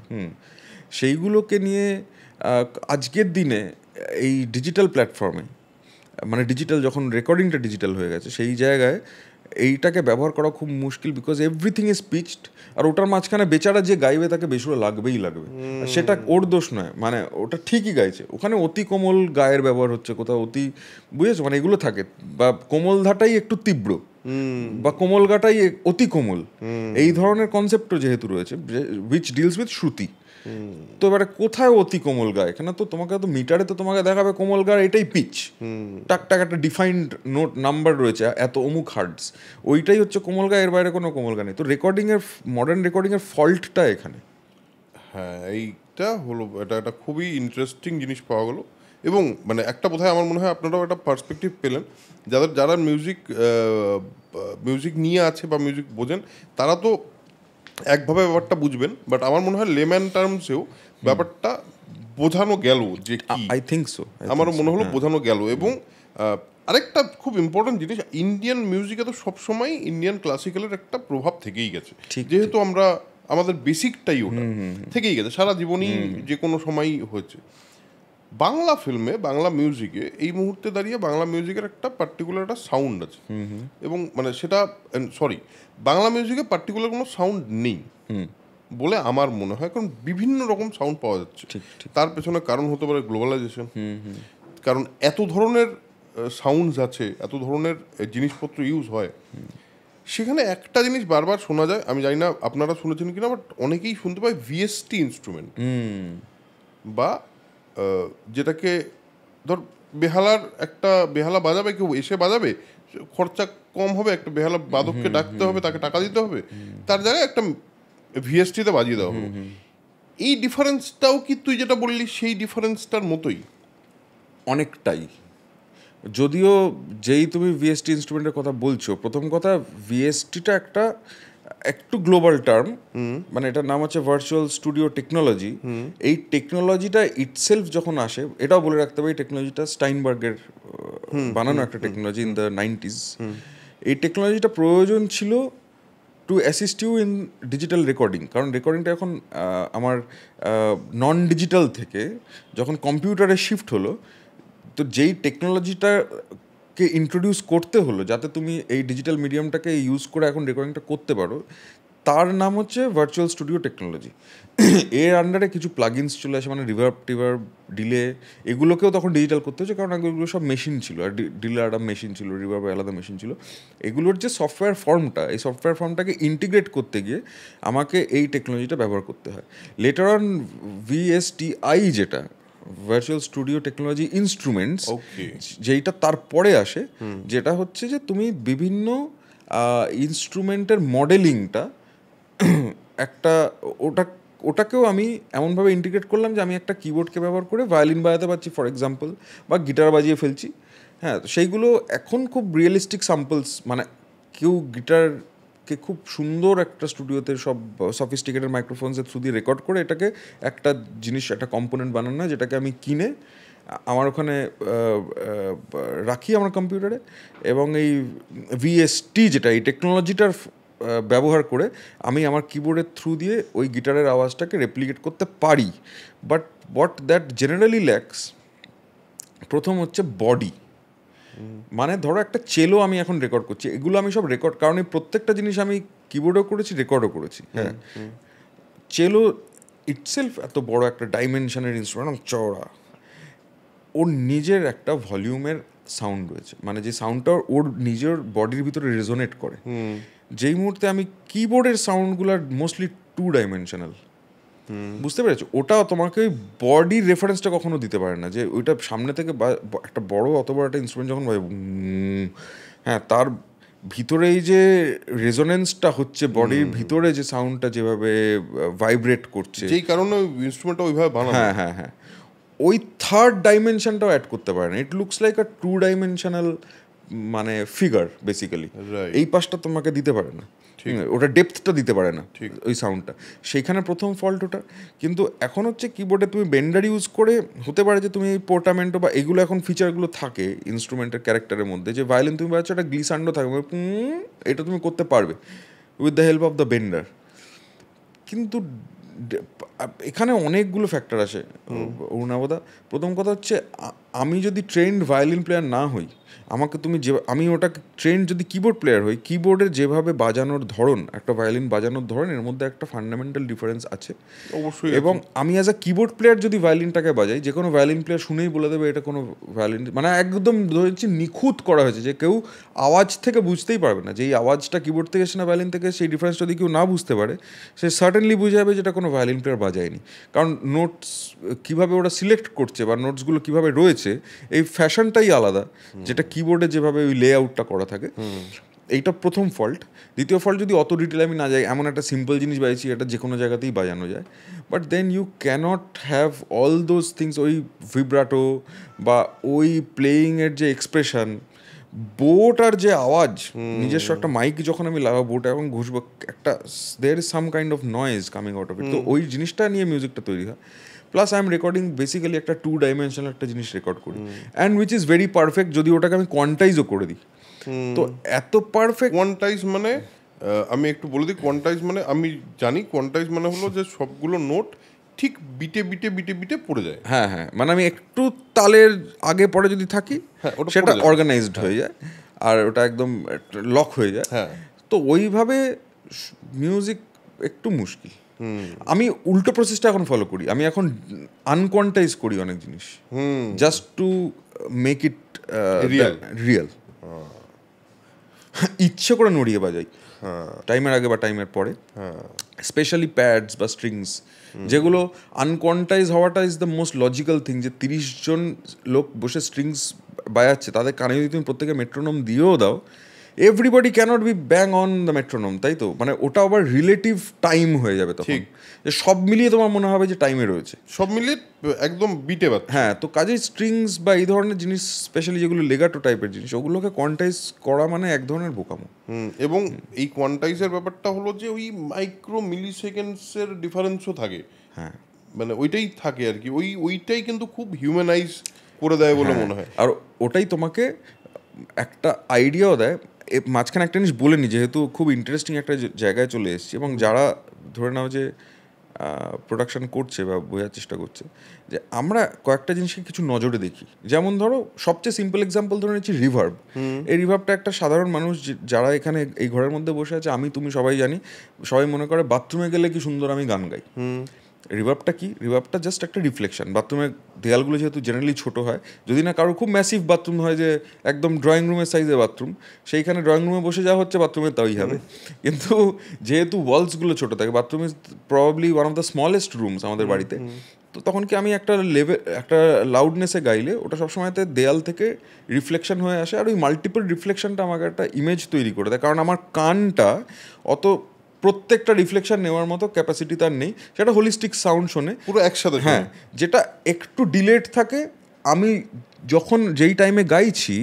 সেইগুলোকে নিয়ে আজকের দিনে এই ডিজিটাল প্ল্যাটফর্মে, মানে ডিজিটাল যখন রেকর্ডিংটা ডিজিটাল হয়ে গেছে, সেই জায়গায় এইটাকে ব্যবহার করা খুব মুশকিল, বিকজ এভরিথিং ইজ পিচড, আর ওটার মাঝখানে বেচারা যে গাইবে তাকে বেসুরো লাগবেই লাগবে, সেটা ওর দোষ নয়, মানে ওটা ঠিকই গাইছে, ওখানে অতি কোমল গায়ের ব্যবহার হচ্ছে, কোথাও অতি, বুঝেছো, মানে এগুলো থাকে, বা কোমল ধাটাই একটু তীব্র, বা কোমল গাটাই অতি কোমল, এই ধরনের কনসেপ্টও যেহেতু রয়েছে উইচ ডিলস উইথ শ্রুতি। তো এবারে কোথায় অতি কোমল গা? এখানে তো তোমাকে তো মিটারে তো তোমাকে দেখাবে কোমল গা এটাই পিচ, টাক টাক একটা ডিফাইন্ড নোট নাম্বার রয়েছে এত অমুক হার্টস, ওইটাই হচ্ছে কোমল গা, এর বাইরে কোনো কোমল গা নেই। তো রেকর্ডিংয়ের মডার্ন রেকর্ডিংয়ের ফল্টটা এখানে। হ্যাঁ, এইটা হলো, এটা একটা খুবই ইন্টারেস্টিং জিনিস পাওয়া গেলো। এবং মানে একটা বোধহয় আমার মনে হয় আপনারাও একটা পার্সপেক্টিভ পেলেন, যারা মিউজিক নিয়ে আছে বা মিউজিক বোঝেন তারা তো একভাবে ব্যাপারটা বুঝবেন, বাট আমার মনে হয় লেম্যান টার্মসেও ব্যাপারটা বোঝানো গেল যে কি, আই থিঙ্ক সো, আমারও মনে হলো বোঝানো গেল। এবং আরেকটা খুব ইম্পর্টেন্ট জিনিস, ইন্ডিয়ান মিউজিকে তো সবসময় ইন্ডিয়ান ক্লাসিক্যালের একটা প্রভাব থেকেই গেছে, যেহেতু আমরা আমাদের বেসিকটাই ওটা থেকেই গেছে, সারা জীবনই যে কোনো সময়ই হয়েছে। বাংলা ফিল্মে, বাংলা মিউজিকে এই মুহূর্তে দাঁড়িয়ে বাংলা মিউজিকের একটা পার্টিকুলার একটা সাউন্ড আছে, এবং মানে সেটা বাংলা মিউজিকে পার্টিকুলার কোনো সাউন্ড নেই বলে আমার মনে হয়, কারণ বিভিন্ন রকম সাউন্ড পাওয়া যাচ্ছে। তার পেছনে কারণ হতে পারে গ্লোবালাইজেশন, কারণ এত ধরনের সাউন্ডস আছে, এত ধরনের জিনিসপত্র ইউজ হয়, সেখানে একটা জিনিস বারবার শোনা যায়, আমি জানি না আপনারা শুনেছেন কিনা, বাট অনেকেই শুনতে পায় ভিএসটি ইনস্ট্রুমেন্ট, বা যেটাকে ধর বেহালা বাজাবে কেউ, এসে বাজাবে, খরচা কম হবে, একটা বেহালা বাদককে ডাকতে হবে, তাকে টাকা দিতে হবে, তার জায়গায় একটা ভিএসটিতে বাজিয়ে দেওয়া হবে। এই ডিফারেন্সটাও কি তুই যেটা বললি সেই ডিফারেন্সটার মতোই? অনেকটাই, যদিও যেই তুমি ভিএসটি ইনস্ট্রুমেন্টের কথা বলছো, প্রথম কথা ভিএসটিটা একটু গ্লোবাল টার্ম, মানে এটার নাম হচ্ছে ভার্চুয়াল স্টুডিও টেকনোলজি। এই টেকনোলজিটা ইটসেলফ যখন আসে, এটাও বলে রাখতে হবে এই টেকনোলজিটা স্টাইনবার্গের বানানো একটা টেকনোলজি ইন দ্য 90s। এই টেকনোলজিটা প্রয়োজন ছিল to assist you in digital recording, কারণ রেকর্ডিংটা এখন আমার নন ডিজিটাল থেকে যখন কম্পিউটারে শিফট হলো, তো যেই টেকনোলজিটাকে ইন্ট্রোডিউস করতে হলো যাতে তুমি এই ডিজিটাল মিডিয়ামটাকে ইউজ করে এখন রেকর্ডিংটা করতে পারো, তার নাম হচ্ছে ভার্চুয়াল স্টুডিও টেকনোলজি। এর আন্ডারে কিছু প্লাগইনস চলে আসে, মানে রিভার্ব ডিলে, এগুলোকেও তখন ডিজিটাল করতে হচ্ছে, কারণ এগুলো সব মেশিন ছিল, আর ডিলে আলাদা মেশিন ছিল, রিভার্বে আলাদা মেশিন ছিল। এগুলোর যে সফটওয়্যার ফর্মটা, এই সফটওয়্যার ফর্মটাকে ইন্টিগ্রেট করতে গিয়ে আমাকে এই টেকনোলজিটা ব্যবহার করতে হয়। লেটার অন ভিএসটিআই, যেটা ভার্চুয়াল স্টুডিও টেকনোলজি ইনস্ট্রুমেন্টস, যেইটা তারপরে আসে, যেটা হচ্ছে যে তুমি বিভিন্ন ইনস্ট্রুমেন্টের মডেলিংটা ওটাকেও আমি এমনভাবে ইন্টিগ্রেট করলাম যে আমি একটা কিবোর্ডকে ব্যবহার করে ভায়োলিন বাজাতে পারছি ফর এক্সাম্পল, বা গিটার বাজিয়ে ফেলছি। হ্যাঁ, তো সেইগুলো এখন খুব রিয়েলিস্টিক স্যাম্পলস, মানে কেউ গিটারকে খুব সুন্দর একটা স্টুডিওতে সব সফিস্টিকেটেড মাইক্রোফোনসের থ্রু দিয়ে রেকর্ড করে এটাকে একটা জিনিস, একটা কম্পোনেন্ট বানানো, যেটাকে আমি কিনে আমার ওখানে রাখি আমার কম্পিউটারে, এবং এই ভিএসটি যেটা, এই টেকনোলজিটার ব্যবহার করে আমি আমার কিবোর্ডের থ্রু দিয়ে ওই গিটারের আওয়াজটাকে রেপ্লিকেট করতে পারি। But what that generally lakhs, প্রথম হচ্ছে বডি। মানে ধরো একটা চেলো আমি এখন রেকর্ড করছি, এগুলো আমি সব রেকর্ড, কারণ এই প্রত্যেকটা জিনিস আমি কিবোর্ডও করেছি, রেকর্ডও করেছি। হ্যাঁ, চেলো ইটসেলফ এত বড় একটা ডাইমেনশনের ইনস্ট্রুমেন্ট, চওড়া, ওর নিজের একটা ভলিউমের সাউন্ড রয়েছে, মানে যে সাউন্ডটা ওর নিজের বডির ভিতরে রেজোনেট করে। যেই মুহূর্তে আমি কিবোর্ডের সাউন্ডগুলো মোস্টলি 2 ডাইমেনশনাল, বুঝতে পেরেছো? ওটা তোমাকে বডির রেফারেন্সটা কখনো দিতে পারে না, যে ওইটা সামনে থেকে একটা বড় অত বড় একটা ইনস্ট্রুমেন্ট যখন হ্যাঁ, তার ভিতরে এই যে রেজোনেন্সটা হচ্ছে, বডির ভিতরে যে সাউন্ডটা যেভাবে ভাইব্রেট করছে, যেই কারণে ইনস্ট্রুমেন্টটা ওইভাবে বানানো। হ্যাঁ হ্যাঁ হ্ঁ, ওই থার্ড ডাইমেনশনটাও অ্যাড করতে পারে না। It looks like a 2 dimensional মানে ফিগার বেসিক্যালি। এই পাশটা তোমাকে দিতে পারে না, ওটা ডেপথটা দিতে পারে না ওই সাউন্ডটা, সেইখানে প্রথম ফল্ট ওটা। কিন্তু এখন হচ্ছে কিবোর্ডে তুমি বেন্ডার ইউজ করে, হতে পারে যে তুমি এই পোর্টামেন্টো বা এগুলো এখন ফিচারগুলো থাকে ইনস্ট্রুমেন্টের ক্যারেক্টারের মধ্যে, যে ভায়োলিন তুমি বাজাচ্ছ একটা গ্লিসান্ডো থাকবে, এটা তুমি করতে পারবে with the help of the bender. কিন্তু এখানে অনেকগুলো ফ্যাক্টর আসে অরুণাবদা। প্রথম কথা হচ্ছে, আমি যদি ট্রেন্ড ভায়োলিন প্লেয়ার না হই, আমাকে তুমি যে আমি ওটাকে ট্রেন্ড যদি কিবোর্ড প্লেয়ার হই, কিবোর্ডের যেভাবে বাজানোর ধরন, একটা ভায়োলিন বাজানোর ধরন, এর মধ্যে একটা ফান্ডামেন্টাল ডিফারেন্স আছে অবশ্যই। এবং আমি অ্যাজ আ কিবোর্ড প্লেয়ার যদি ভায়োলিনটাকে বাজাই, যে কোনো ভায়োলিন প্লেয়ার শুনেই বলে দেবে এটা কোনো ভায়োলিন, মানে একদম ধরেছি নিখুঁত করা হয়েছে, যে কেউ আওয়াজ থেকে বুঝতেই পারবে না যে এই আওয়াজটা কিবোর্ড থেকে এসে না ভায়োলিন থেকে, সেই ডিফারেন্সটা যদি কেউ না বুঝতে পারে, সে সার্টেনলি বুঝে যাবে যেটা কোনো ভায়োলিন প্লেয়ার বাজায়নি। কারণ নোটস কীভাবে ওরা সিলেক্ট করছে বা নোটসগুলো কীভাবে রয়েছে, এই ফ্যাশনটাই আলাদা, যেটা কিবোর্ডে যেভাবে ওই লে আউটটা করা থাকে। এইটা প্রথম ফল্ট। দ্বিতীয় ফল্ট, যদি অত ডিটেল আমি না যাই, এমন একটা সিম্পল জিনিস বাজাইছি এটা যে কোনো জায়গাতেই বাজানো যায়, but then you can't have all those things, ওই ভিব্রাটো বা ওই প্লেয়িংয়ের যে এক্সপ্রেশন, বোটার যে আওয়াজ, নিজস্ব একটা মাইক যখন আমি লাগাবো বোটা এবং ঘুষবো, একটা there is some kind of noise coming out of it. তো ওই জিনিসটা নিয়ে মিউজিকটা তৈরি হয়। Plus I am recording basically একটা 2 ডাইমেনশনাল একটা জিনিস রেকর্ড করি, and which is very perfect যদি ওটাকে আমি কোয়ান্টাইজও করে দিই। তো এত পারফেক্ট কোয়ান্টাইজ মানে আমি একটু বলে দিই, কোয়ান্টাইজ মানে আমি জানি, কোয়ান্টাইজ মানে হলো যে সবগুলো নোট ঠিক বিটে বিটে বিটে বিটে পড়ে যায়। হ্যাঁ হ্যাঁ, মানে আমি একটু তালের আগে পরে যদি থাকি সেটা অর্গানাইজড হয়ে যায় আর ওটা একদম লক হয়ে যায়। হ্যাঁ, তো ওইভাবে মিউজিক একটু মুশকিল। আমি উল্টো প্রসেসটা এখন ফলো করি, আমি এখন আনকোয়ান্টাইজ করি অনেক জিনিস, just to make it real. ইচ্ছে করে নড়িয়ে বাজাই টাইমের আগে বা টাইমের পরে, স্পেশালি প্যাডস বা স্ট্রিংস, যেগুলো আনকোয়ান্টাইজ হওয়াটা is the most logical thing. যে 30 জন লোক বসে স্ট্রিংস বাজাচ্ছে, তাদের কানে যদি তুমি প্রত্যেকে মেট্রোনোম দিয়েও দাও, everybody can't be bang on the metronome, তাই তো? মানে ওটা আবার রিলেটিভ টাইম হয়ে যাবে তখন, যে সব মিলিয়ে তোমার মনে হবে যে টাইমে রয়েছে, সব মিলিয়ে একদম বিটে বাজছে। হ্যাঁ, তো কাজেই স্ট্রিংস বা এই ধরনের জিনিস, স্পেশালি যেগুলো লেগাটো টাইপের জিনিস, ওগুলোকে কোয়ান্টাইজ করা মানে এক ধরনের বোকামো। এবং এই কোয়ান্টাইজের ব্যাপারটা হলো যে ওই মাইক্রো মিলি সেকেন্ডসের ডিফারেন্সও থাকে। হ্যাঁ, মানে ওইটাই থাকে আর কি, ওইটাই কিন্তু খুব হিউম্যানাইজ করে দেয় বলে মনে হয়। আর ওটাই তোমাকে একটা আইডিয়াও দেয়। মাঝখানে একটা জিনিস বলে নি, যেহেতু খুব ইন্টারেস্টিং একটা জায়গায় চলে এসেছি, এবং যারা ধরে নাও যে প্রোডাকশন করছে বা বোঝার চেষ্টা করছে, যে আমরা কয়েকটা জিনিসকে কিছু নজরে দেখি। যেমন ধরো, সবচেয়ে সিম্পল এক্সাম্পল ধরে নিচ্ছি রিভার্ব। এই রিভার্বটা একটা সাধারণ মানুষ যারা এখানে এই ঘরের মধ্যে বসে আছে, আমি তুমি সবাই জানি, সবাই মনে করে বাথরুমে গেলে কি সুন্দর আমি গান গাই। রিভার্বটা কি? রিভার্বটা জাস্ট একটা রিফ্লেকশন। বাথরুমের দেয়ালগুলো যেহেতু জেনারেলি ছোট হয়, যদি না কারো খুব ম্যাসিভ বাথরুম হয়, যে একদম ড্রয়িং রুমের সাইজের বাথরুম, সেইখানে ড্রয়িং রুমে বসে যাওয়া হচ্ছে, বাথরুমে তাই হবে। কিন্তু যেহেতু ওয়ালসগুলো ছোটো থাকে, bathroom is probably one of the smallest rooms আমাদের বাড়িতে, তো তখন কি আমি একটা একটা লাউডনেসে গাইলে ওটা সবসময়তে দেয়াল থেকে রিফ্লেকশন হয়ে আসে, আর ওই মাল্টিপল রিফ্লেকশনটা আমাকে একটা ইমেজ তৈরি করে দেয়। কারণ আমার কানটা অত প্রত্যেকটা রিফ্লেকশন নেওয়ার মতো ক্যাপাসিটি তার নেই, সেটা হোলিস্টিক সাউন্ড শোনে পুরো একসাথে। হ্যাঁ, যেটা একটু ডিলেড থাকে। আমি যখন যেই টাইমে গাইছি,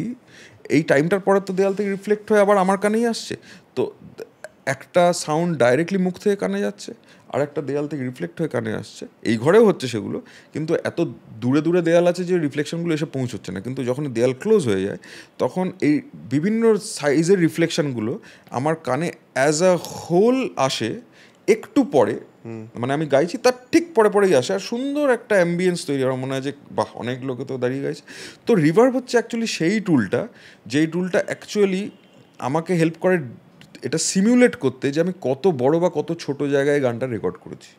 এই টাইমটার পরে তো দেয়াল থেকে রিফ্লেক্ট হয়ে আবার আমার কানেই আসছে। তো একটা সাউন্ড ডাইরেক্টলি মুখ থেকে কানে যাচ্ছে, আর একটা দেয়াল থেকে রিফ্লেক্ট হয়ে কানে আসছে। এই ঘরেও হচ্ছে সেগুলো, কিন্তু এত দূরে দূরে দেয়াল আছে যে রিফ্লেকশনগুলো এসে পৌঁছচ্ছে না। কিন্তু যখন দেয়াল ক্লোজ হয়ে যায়, তখন এই বিভিন্ন সাইজের রিফ্লেকশনগুলো আমার কানে অ্যাজ আ হোল আসে একটু পরে, মানে আমি গাইছি তার ঠিক পরে পরেই আসে, আর সুন্দর একটা অ্যাম্বিয়েন্স তৈরি। আমার মনে হয় যে বাহ, অনেক লোকে তো দাঁড়িয়ে গাইছে। তো রিভার্ব হচ্ছে অ্যাকচুয়ালি সেই টুলটা, যেই টুলটা অ্যাকচুয়ালি আমাকে হেল্প করে এটা সিমিউলেট করতে, যে আমি কত বড় বা কত ছোট জায়গায় গানটা রেকর্ড করেছি।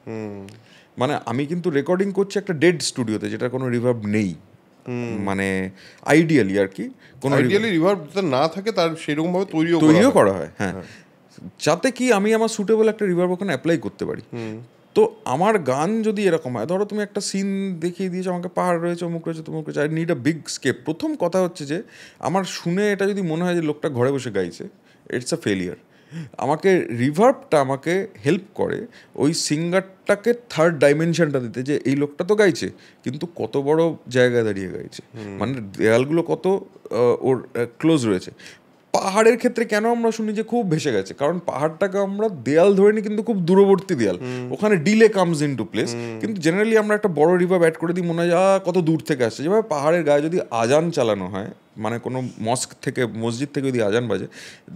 মানে আমি কিন্তু রেকর্ডিং করছি একটা ডেড স্টুডিওতে, যেটা কোনো রিভার্ব নেই। মানে আইডিয়ালি আর কি, কোনো রিভার্ব না থাকে, তার সেরকম ভাবে তৈরিও করা হয়। হ্যাঁ, যাতে কি আমি আমার সুটেবল একটা রিভার্ব ওখানে অ্যাপ্লাই করতে পারি। তো আমার গান যদি এরকম হয়, ধরো তুমি একটা সিন দেখিয়ে দিয়েছো আমাকে, পাহাড় রয়েছে, অমুক রয়েছে, তমুক রয়েছে, I need a big scape. প্রথম কথা হচ্ছে যে আমার শুনে এটা যদি মনে হয় যে লোকটা ঘরে বসে গাইছে, ইটস আ ফেলিয়ার। আমাকে রিভার্বটা আমাকে হেল্প করে ওই সিঙ্গারটাকে থার্ড ডাইমেনশনটা দিতে, যে এই লোকটা তো গাইছে, কিন্তু কত বড় জায়গায় দাঁড়িয়ে গাইছে, মানে দেয়ালগুলো কত ওর ক্লোজ রয়েছে। পাহাড়ের ক্ষেত্রে কেন আমরা শুনি যে খুব ভেসে গেছে, কারণ পাহাড়টাকে আমরা দেয়াল ধরে নিই, কিন্তু খুব দূরবর্তী দেয়াল, ওখানে delay comes in to place. কিন্তু জেনারেলি আমরা একটা বড় রিভার্ব অ্যাড করে দিই, মনে হয় কত দূর থেকে আসছে। যেভাবে পাহাড়ের গায়ে যদি আজান চালানো হয়, মানে কোনো মস্ক থেকে, মসজিদ থেকে যদি আজান বাজে,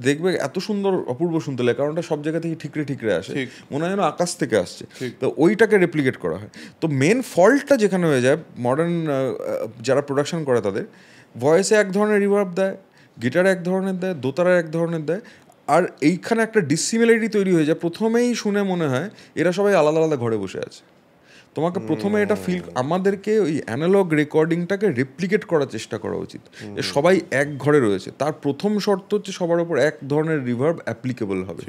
দেখবে এত সুন্দর অপূর্ব শুনতে লাগে, কারণ ওটা সব জায়গা থেকে ঠিকরে ঠিকরে আসে, মনে হয় যেন আকাশ থেকে আসছে। তো ওইটাকে রেপ্লিকেট করা হয়। তো মেন ফল্টটা যেখানে হয়ে যায়, মডার্ন যারা প্রোডাকশন করে তাদের ভয়েসে এক ধরনের রিভার্ব দেয়, গিটার এক ধরনের দেয়, দোতারা এক ধরনের দেয়, আর এইখানে একটা ডিসিমিলারিটি তৈরি হয়ে যায়। প্রথমেই শুনে মনে হয় এরা সবাই আলাদা আলাদা ঘরে বসে আছে। তোমাকে প্রথমে এটা ফিল, আমাদেরকে ওই অ্যানালগ রেকর্ডিংটাকে রেপ্লিকেট করার চেষ্টা করা উচিত, যে সবাই এক ঘরে রয়েছে। তার প্রথম শর্ত হচ্ছে সবার ওপর এক ধরনের রিভার্ব অ্যাপ্লিকেবল হবে।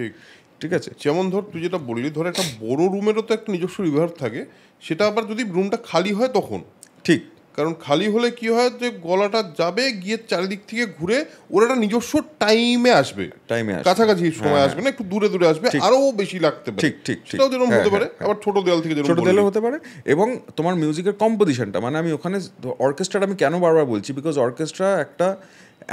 ঠিক আছে, যেমন ধর তুই যেটা বললি, ধর একটা বড় রুমেরও তো একটা নিজস্ব রিভার্ব থাকে, সেটা আবার যদি রুমটা খালি হয় তখন ঠিক। কারণ খালি হলে কি হয়, যে গলাটা যাবে গিয়ে চারিদিক থেকে ঘুরে ওর একটা নিজস্ব টাইমে আসবে, কাছাকাছি সময় আসবে না, একটু দূরে দূরে আসবে, আরো বেশি লাগতে পারে। ঠিক ঠিক, সেটাও যেরকম হতে পারে, আবার ছোট দেয়াল থেকে ছোট দেয়ালে হতে পারে। এবং তোমার মিউজিকের কম্পোজিশনটা, মানে আমি ওখানে অর্কেস্ট্রাটা আমি কেন বারবার বলছি, বিকজ অর্কেস্ট্রা একটা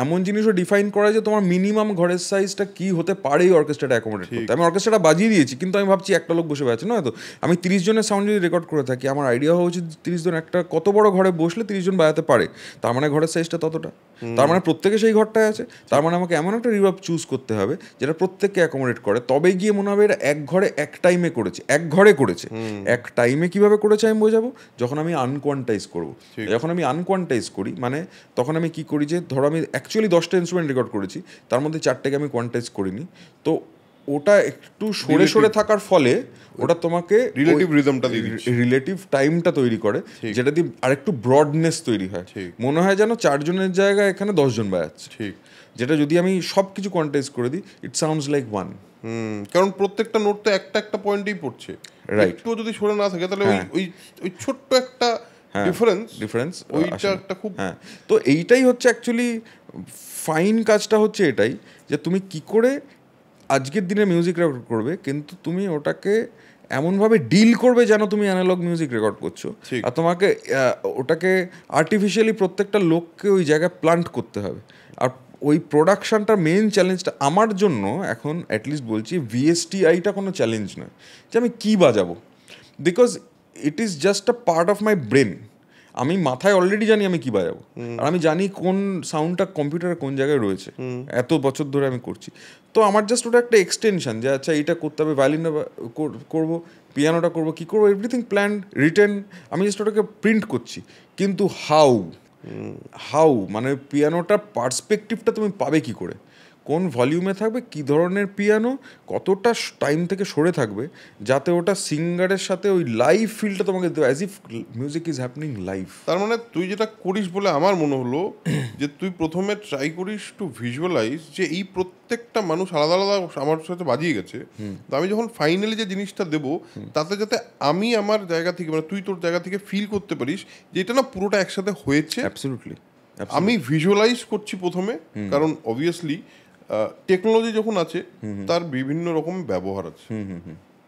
এমন জিনিসও ডিফাইন করা যে তোমার মিনিমাম ঘরের সাইজটা কি হতে পারে এই অর্কেস্ট্রাটা অ্যাকোমোডেট করতে। আমি অর্কেস্ট্রাটা বাজিয়ে দিয়েছি, কিন্তু আমি ভাবছি একটা লোক বসে আছে, নয় তো আমি 30 জনের সাউন্ড যদি রেকর্ড করে থাকি, আমার আইডিয়া হওয়া উচিত 30 জন একটা কত বড় ঘরে বসলে 30 জন বাজাতে পারে, তার মানে ঘরের সাইজটা ততটা, তার মানে প্রত্যেকে সেই ঘরটায় আছে, তার মানে আমাকে এমন একটা রিভার্ব চুজ করতে হবে যেটা প্রত্যেককে অ্যাকোমোডেট করে, তবেই গিয়ে মনে হবে এটা এক ঘরে এক টাইমে করেছে, এক ঘরে করেছে। এক টাইমে কিভাবে করেছে আমি বোঝাবো, যখন আমি আনকোয়ান্টাইজ করবো। যখন আমি আনকোয়ান্টাইজ করি, মানে তখন আমি কি করি, যে ধরো আমি অ্যাকচুয়ালি 10টা ইনস্ট্রুমেন্ট রেকর্ড করেছি, তার মধ্যে 4টাকে আমি কোয়ান্টাইজ করিনি, তো ওটা একটু সরে সরে থাকার ফলে ওটা তোমাকে রিলেটিভ রিদমটা দিয়ে দিচ্ছে, রিলেটিভ টাইমটা তৈরি করে, যেটা দিয়ে আরেকটু ব্রডনেস তৈরি হয়। মনে হয় যেন 4 জনের জায়গায় এখানে 10 জন বাজাচ্ছে। ঠিক, যেটা যদি আমি সব কিছু কোয়ান্টাইজ করে দিই, ইট সাউন্ডস লাইক ওয়ান। কারণ প্রত্যেকটা নোট তো একটা একটা পয়েন্টেই পড়ছে, রাইট? একটু যদি সরে না থাকে তাহলে ওই ওই ছোট্ট একটা ডিফারেন্স ওইটা একটা খুব, হ্যাঁ। তো এইটাই হচ্ছে অ্যাকচুয়ালি ফাইন কাজটা, হচ্ছে এটাই যে তুমি কি করে আজকের দিনে মিউজিক রেকর্ড করবে, কিন্তু তুমি ওটাকে এমনভাবে ডিল করবে যেন তুমি অ্যানালগ মিউজিক রেকর্ড করছো, আর তোমাকে ওটাকে আর্টিফিশিয়ালি প্রত্যেকটা লোককে ওই জায়গায় প্লান্ট করতে হবে। আর ওই প্রোডাকশানটার মেন চ্যালেঞ্জটা আমার জন্য এখন অ্যাটলিস্ট বলছি, ভিএসটিআইটা কোনো চ্যালেঞ্জ নয় যে আমি কী বাজাবো, because it is just a part of my brain. আমি মাথায় অলরেডি জানি আমি কী বাজাবো, আর আমি জানি কোন সাউন্ডটা কম্পিউটারে কোন জায়গায় রয়েছে, এত বছর ধরে আমি করছি। তো আমার জাস্ট ওটা একটা এক্সটেনশন, যে আচ্ছা এইটা করতে হবে, ভায়োলিনটা করবো, পিয়ানোটা করবো, কী করবো, এভরিথিং প্ল্যান রিটেন, আমি জাস্ট ওটাকে প্রিন্ট করছি। কিন্তু হাউ মানে পিয়ানোটার পার্সপেক্টিভটা তুমি পাবে কি করে, কোন ভলিউমে থাকবে, কী ধরনের পিয়ানো, কতটা টাইম থেকে সরে থাকবে, যাতে ওটা সিঙ্গারের সাথে ওই লাইভ ফিলটা তোমাকে দেবে, as if music is happening live. তার মানে তুই যেটা করিস বলে আমার মনে হলো, যে তুই প্রথমে ট্রাই করিস টু ভিজুয়ালাইজ যে এই প্রত্যেকটা মানুষ আলাদা আলাদা আমার সাথে বাজিয়ে গেছে, তো আমি যখন ফাইনালি যে জিনিসটা দেবো, তাতে যাতে আমি আমার জায়গা থেকে, মানে তুই তোর জায়গা থেকে ফিল করতে পারিস যে এটা না পুরোটা একসাথে হয়েছে। অ্যাবসলিউটলি, আমি ভিজুয়ালাইজ করছি প্রথমে, কারণ অবভিয়াসলি টেকনোলজি যখন আছে তার বিভিন্ন রকম ব্যবহার আছে,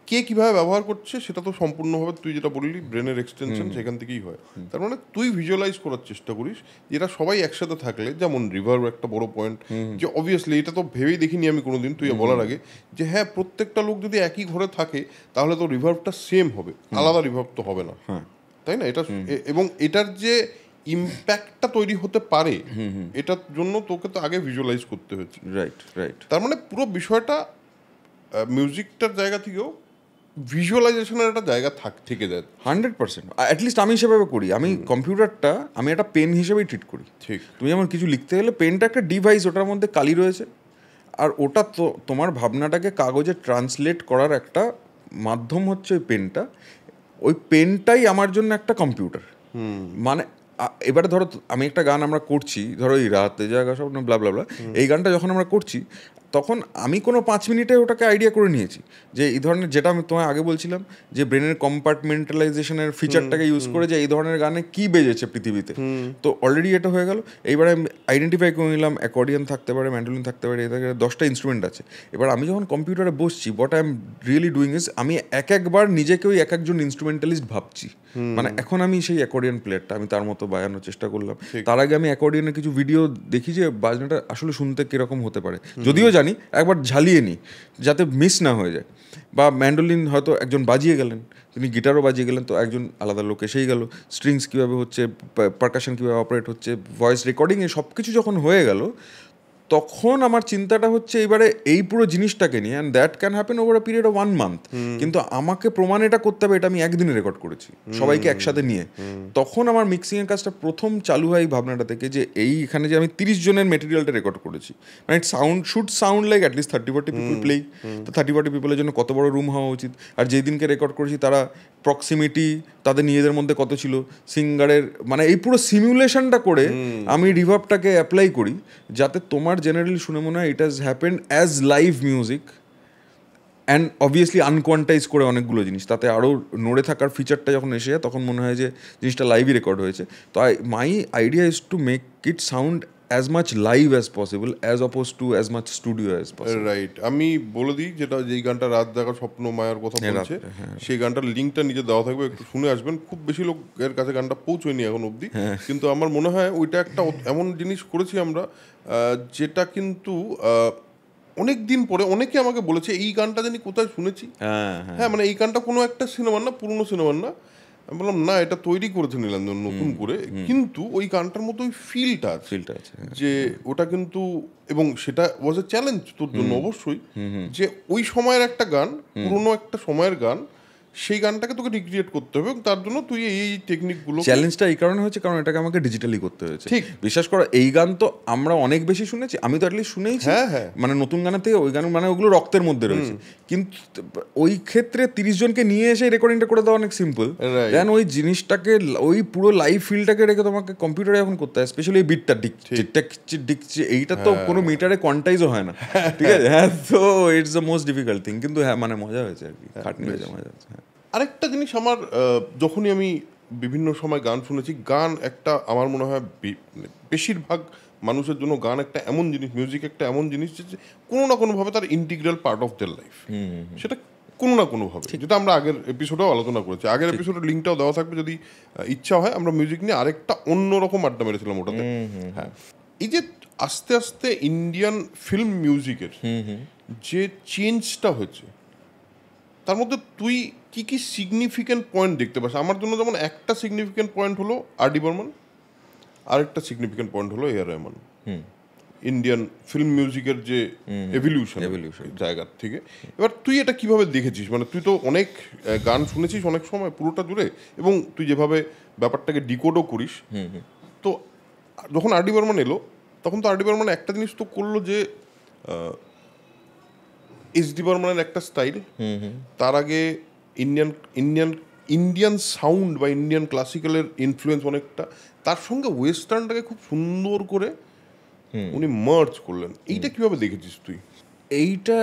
কে কিভাবে ব্যবহার করছে সেটা তো সম্পূর্ণভাবে তুই যেটা বললি ব্রেনের এক্সটেনশন, সেখান থেকেই হয়। তার মানে তুই ভিজুয়ালাইজ করার চেষ্টা করিস যেটা সবাই একসাথে থাকলে, যেমন রিভার্ব একটা বড় পয়েন্ট, যে অবভিয়াসলি এটা তো ভেবেই দেখিনি আমি কোনোদিন তুই বলার আগে, যে হ্যাঁ প্রত্যেকটা লোক যদি একই ঘরে থাকে তাহলে তো রিভার্বটা সেম হবে, আলাদা রিভার্ব তো হবে না, তাই না? এটা এবং এটার যে ইম্প্যাক্টটা তৈরি হতে পারে, এটার জন্য তোকে তো আগে ভিজুয়ালাইজ করতে হয়েছে। রাইট। তার মানে পুরো বিষয়টা মিউজিকটার জায়গা থেকেও ভিজুয়ালাইজেশনের একটা জায়গা থেকে যায় 100%। অ্যাটলিস্ট আমি সেভাবে করি। আমি কম্পিউটারটা আমি একটা পেন হিসেবেই ট্রিট করি। ঠিক, তুমি যেমন কিছু লিখতে গেলে পেনটা একটা ডিভাইস, ওটার মধ্যে কালি রয়েছে, আর ওটা তো তোমার ভাবনাটাকে কাগজে ট্রান্সলেট করার একটা মাধ্যম হচ্ছে ওই পেনটা। ওই পেনটাই আমার জন্য একটা কম্পিউটার। মানে এবারে ধরো আমি একটা গান আমরা করছি, ধরো এই রাতে জায়গা সব ব্লা ব্লা ব্লা, এই গানটা যখন আমরা করছি, তখন আমি কোনো 5 মিনিটে ওটাকে আইডিয়া করে নিয়েছি যে এই ধরনের, যেটা আমি তোমায় আগে বলছিলাম যে ব্রেনের কম্পার্টমেন্টালাইজেশনের ফিচারটাকে ইউজ করে যে এই ধরনের গানে কি বেজেছে পৃথিবীতে, তো অলরেডি এটা হয়ে গেল। এইবারে আমি আইডেন্টিফাই করে নিলাম অ্যাকর্ডিয়ান থাকতে পারে, ম্যান্ডোলিন থাকতে পারে, এদের 10টা ইনস্ট্রুমেন্ট আছে। এবার আমি যখন কম্পিউটারে বসছি, what I am really doing is আমি একবার নিজেকে ওই একজন ইনস্ট্রুমেন্টালিস্ট ভাবছি। মানে এখন আমি সেই অ্যাকর্ডিয়ান প্লেয়ারটা, আমি তার মতো বাজানোর চেষ্টা করলাম। তার আগে আমি অ্যাকর্ডিয়ানের কিছু ভিডিও দেখি যে বাজনাটা আসলে শুনতে কীরকম হতে পারে, যদিও জানি একবার ঝালিয়ে নিই যাতে মিস না হয়ে যায়। বা ম্যান্ডোলিন হয়তো একজন বাজিয়ে গেলেন, তিনি গিটারও বাজিয়ে গেলেন, তো একজন আলাদা লোক এসেই গেল, স্ট্রিংস কীভাবে হচ্ছে, পারকাশন কীভাবে অপারেট হচ্ছে, ভয়েস রেকর্ডিং, এ সব কিছু যখন হয়ে গেল, তখন আমার চিন্তাটা হচ্ছে এবারে এই পুরো জিনিসটাকে নিয়ে, and that can happen over a period of 1 month, কিন্তু আমাকে প্রমাণ এটা করতে হবে এটা আমি একদিনে রেকর্ড করেছি সবাইকে একসাথে নিয়ে। তখন আমার মিক্সিংয়ের কাজটা প্রথম চালু হয় এই ভাবনাটা থেকে যে এইখানে যে আমি 30 জনের মেটেরিয়ালটা রেকর্ড করেছি, মানে should sound like at least 30-40 people playing. তো 30-40 পিপলের জন্য কত বড় রুম হওয়া উচিত, আর যেই দিনকে রেকর্ড করেছি তারা প্রক্সিমিটি তাদের নিজেদের মধ্যে কত ছিল, সিঙ্গারের, মানে এই পুরো সিমুলেশনটা করে আমি রিভার্বটাকে অ্যাপ্লাই করি যাতে তোমার জেনারেলি শুনে মনে হয় it has happened as live music, and obviously unquantize করে অনেকগুলো জিনিস, তাতে আরও নড়ে থাকার ফিচারটা যখন এসে যায় তখন মনে হয় যে জিনিসটা লাইভই রেকর্ড হয়েছে। তো মাই idea is to make it sound as much live as possible as opposed to as much studio as possible. Right, আমি বলে দিই যেটা যেই গানটা রাত জাগার স্বপ্ন মায়ার কথা বলছে, সেই গানটার লিঙ্কটা নিচে দেওয়া থাকবে, একটু শুনে আসবেন। খুব বেশি লোকের কাছে গানটা পৌঁছয়নি এখন অবধি, কিন্তু আমার মনে হয় ওইটা একটা এমন জিনিস করেছি আমরা যেটা কিন্তু অনেক দিন পরে অনেকে আমাকে বলেছে এই গানটা জানি কোথায় শুনেছি। হ্যাঁ, মানে এই গানটা কোনো একটা সিনেমার না, পুরনো সিনেমার না। আমি বললাম না, এটা তৈরি করেছে নীলাঞ্জন নতুন করে, কিন্তু ওই গানটার মতো ওই ফিলটা আছে যে ওটা কিন্তু, এবং সেটা ওয়াজ এ চ্যালেঞ্জ তোর জন্য অবশ্যই, যে ওই সময়ের একটা গান, পুরনো একটা সময়ের গান, সেই গানটাকে তোকে রিক্রিয়েট করতে হবে, এবং তার জন্য তুই এই টেকনিকগুলো। চ্যালেঞ্জটা এই কারণে হচ্ছে কারণ এটাকে আমাকে ডিজিটালি করতে হয়েছে। ঠিক, বিশ্বাস করো এই গান তো আমরা অনেক বেশি শুনেছি, আমি তো অ্যাটলিস্ট শুনেইছি, মানে নতুন গানের থেকে ওই গান, মানে ওগুলো রক্তের মধ্যে রয়েছে, কিন্তু ওই ক্ষেত্রে 30 জনকে নিয়ে এসে রেকর্ডিংটা করে দেওয়া অনেক সিম্পল। দেন ওই জিনিসটাকে, ওই পুরো লাইভ ফিলটাকে রেখে তোমাকে কম্পিউটারে এখন করতে হয়, স্পেশালি এই বিটটা ডিকছে, এইটা তো কোনো মিটারে কোয়ান্টাইজও হয় না, ঠিক আছে? হ্যাঁ, তো it's the most difficult thing, কিন্তু হ্যাঁ মানে মজা হয়েছে আর কি, খাটনি হয়েছে, মজা হয়েছে। আরেকটা জিনিস আমার, যখনই আমি বিভিন্ন সময় গান শুনেছি, গান একটা আমার মনে হয় বেশিরভাগ মানুষের জন্য গান একটা এমন জিনিস, মিউজিক একটা এমন জিনিস যে কোনো না কোনোভাবে তার integral part of their life, সেটা কোনো না কোনোভাবে, যেটা আমরা আগের এপিসোডেও আলোচনা করেছি। আগের এপিসোডের লিঙ্কটাও দেওয়া থাকবে, যদি ইচ্ছা হয়। আমরা মিউজিক নিয়ে আরেকটা অন্যরকম আড্ডা মেরেছিলাম ওটাতে। হ্যাঁ, এই যে আস্তে আস্তে ইন্ডিয়ান ফিল্ম মিউজিকের যে চেঞ্জটা হয়েছে, তার মধ্যে তুই কি কি সিগনিফিক্যান্ট পয়েন্ট দেখতে পাস? আমার জন্য যেমন একটা সিগনিফিক্যান্ট পয়েন্ট হলো আর ডি বর্মন, আরেকটা সিগনিফিক্যান্ট পয়েন্ট হলো এ আর রহমান। ইন্ডিয়ান ফিল্ম মিউজিকের যে এভলিউশন জায়গার থেকে। এবার তুই এটা কিভাবে দেখেছিস? মানে তুই তো অনেক গান শুনেছিস অনেক সময় পুরোটা জুড়ে, এবং তুই যেভাবে ব্যাপারটাকে ডিকোডও করিস, তো যখন আর ডি বর্মন এলো তখন তো আর ডি বর্মন একটা জিনিস তো করলো, যে এস ডি বর্মনের একটা স্টাইল, তার আগে ইন্ডিয়ান সাউন্ড বা ইন্ডিয়ান ক্লাসিক্যালের ইনফ্লুয়েন্স অনেকটা, তার সঙ্গে ওয়েস্টার্নটাকে খুব সুন্দর করে উনি মার্জ করলেন। এইটা কিভাবে দেখেছিস তুই? এইটা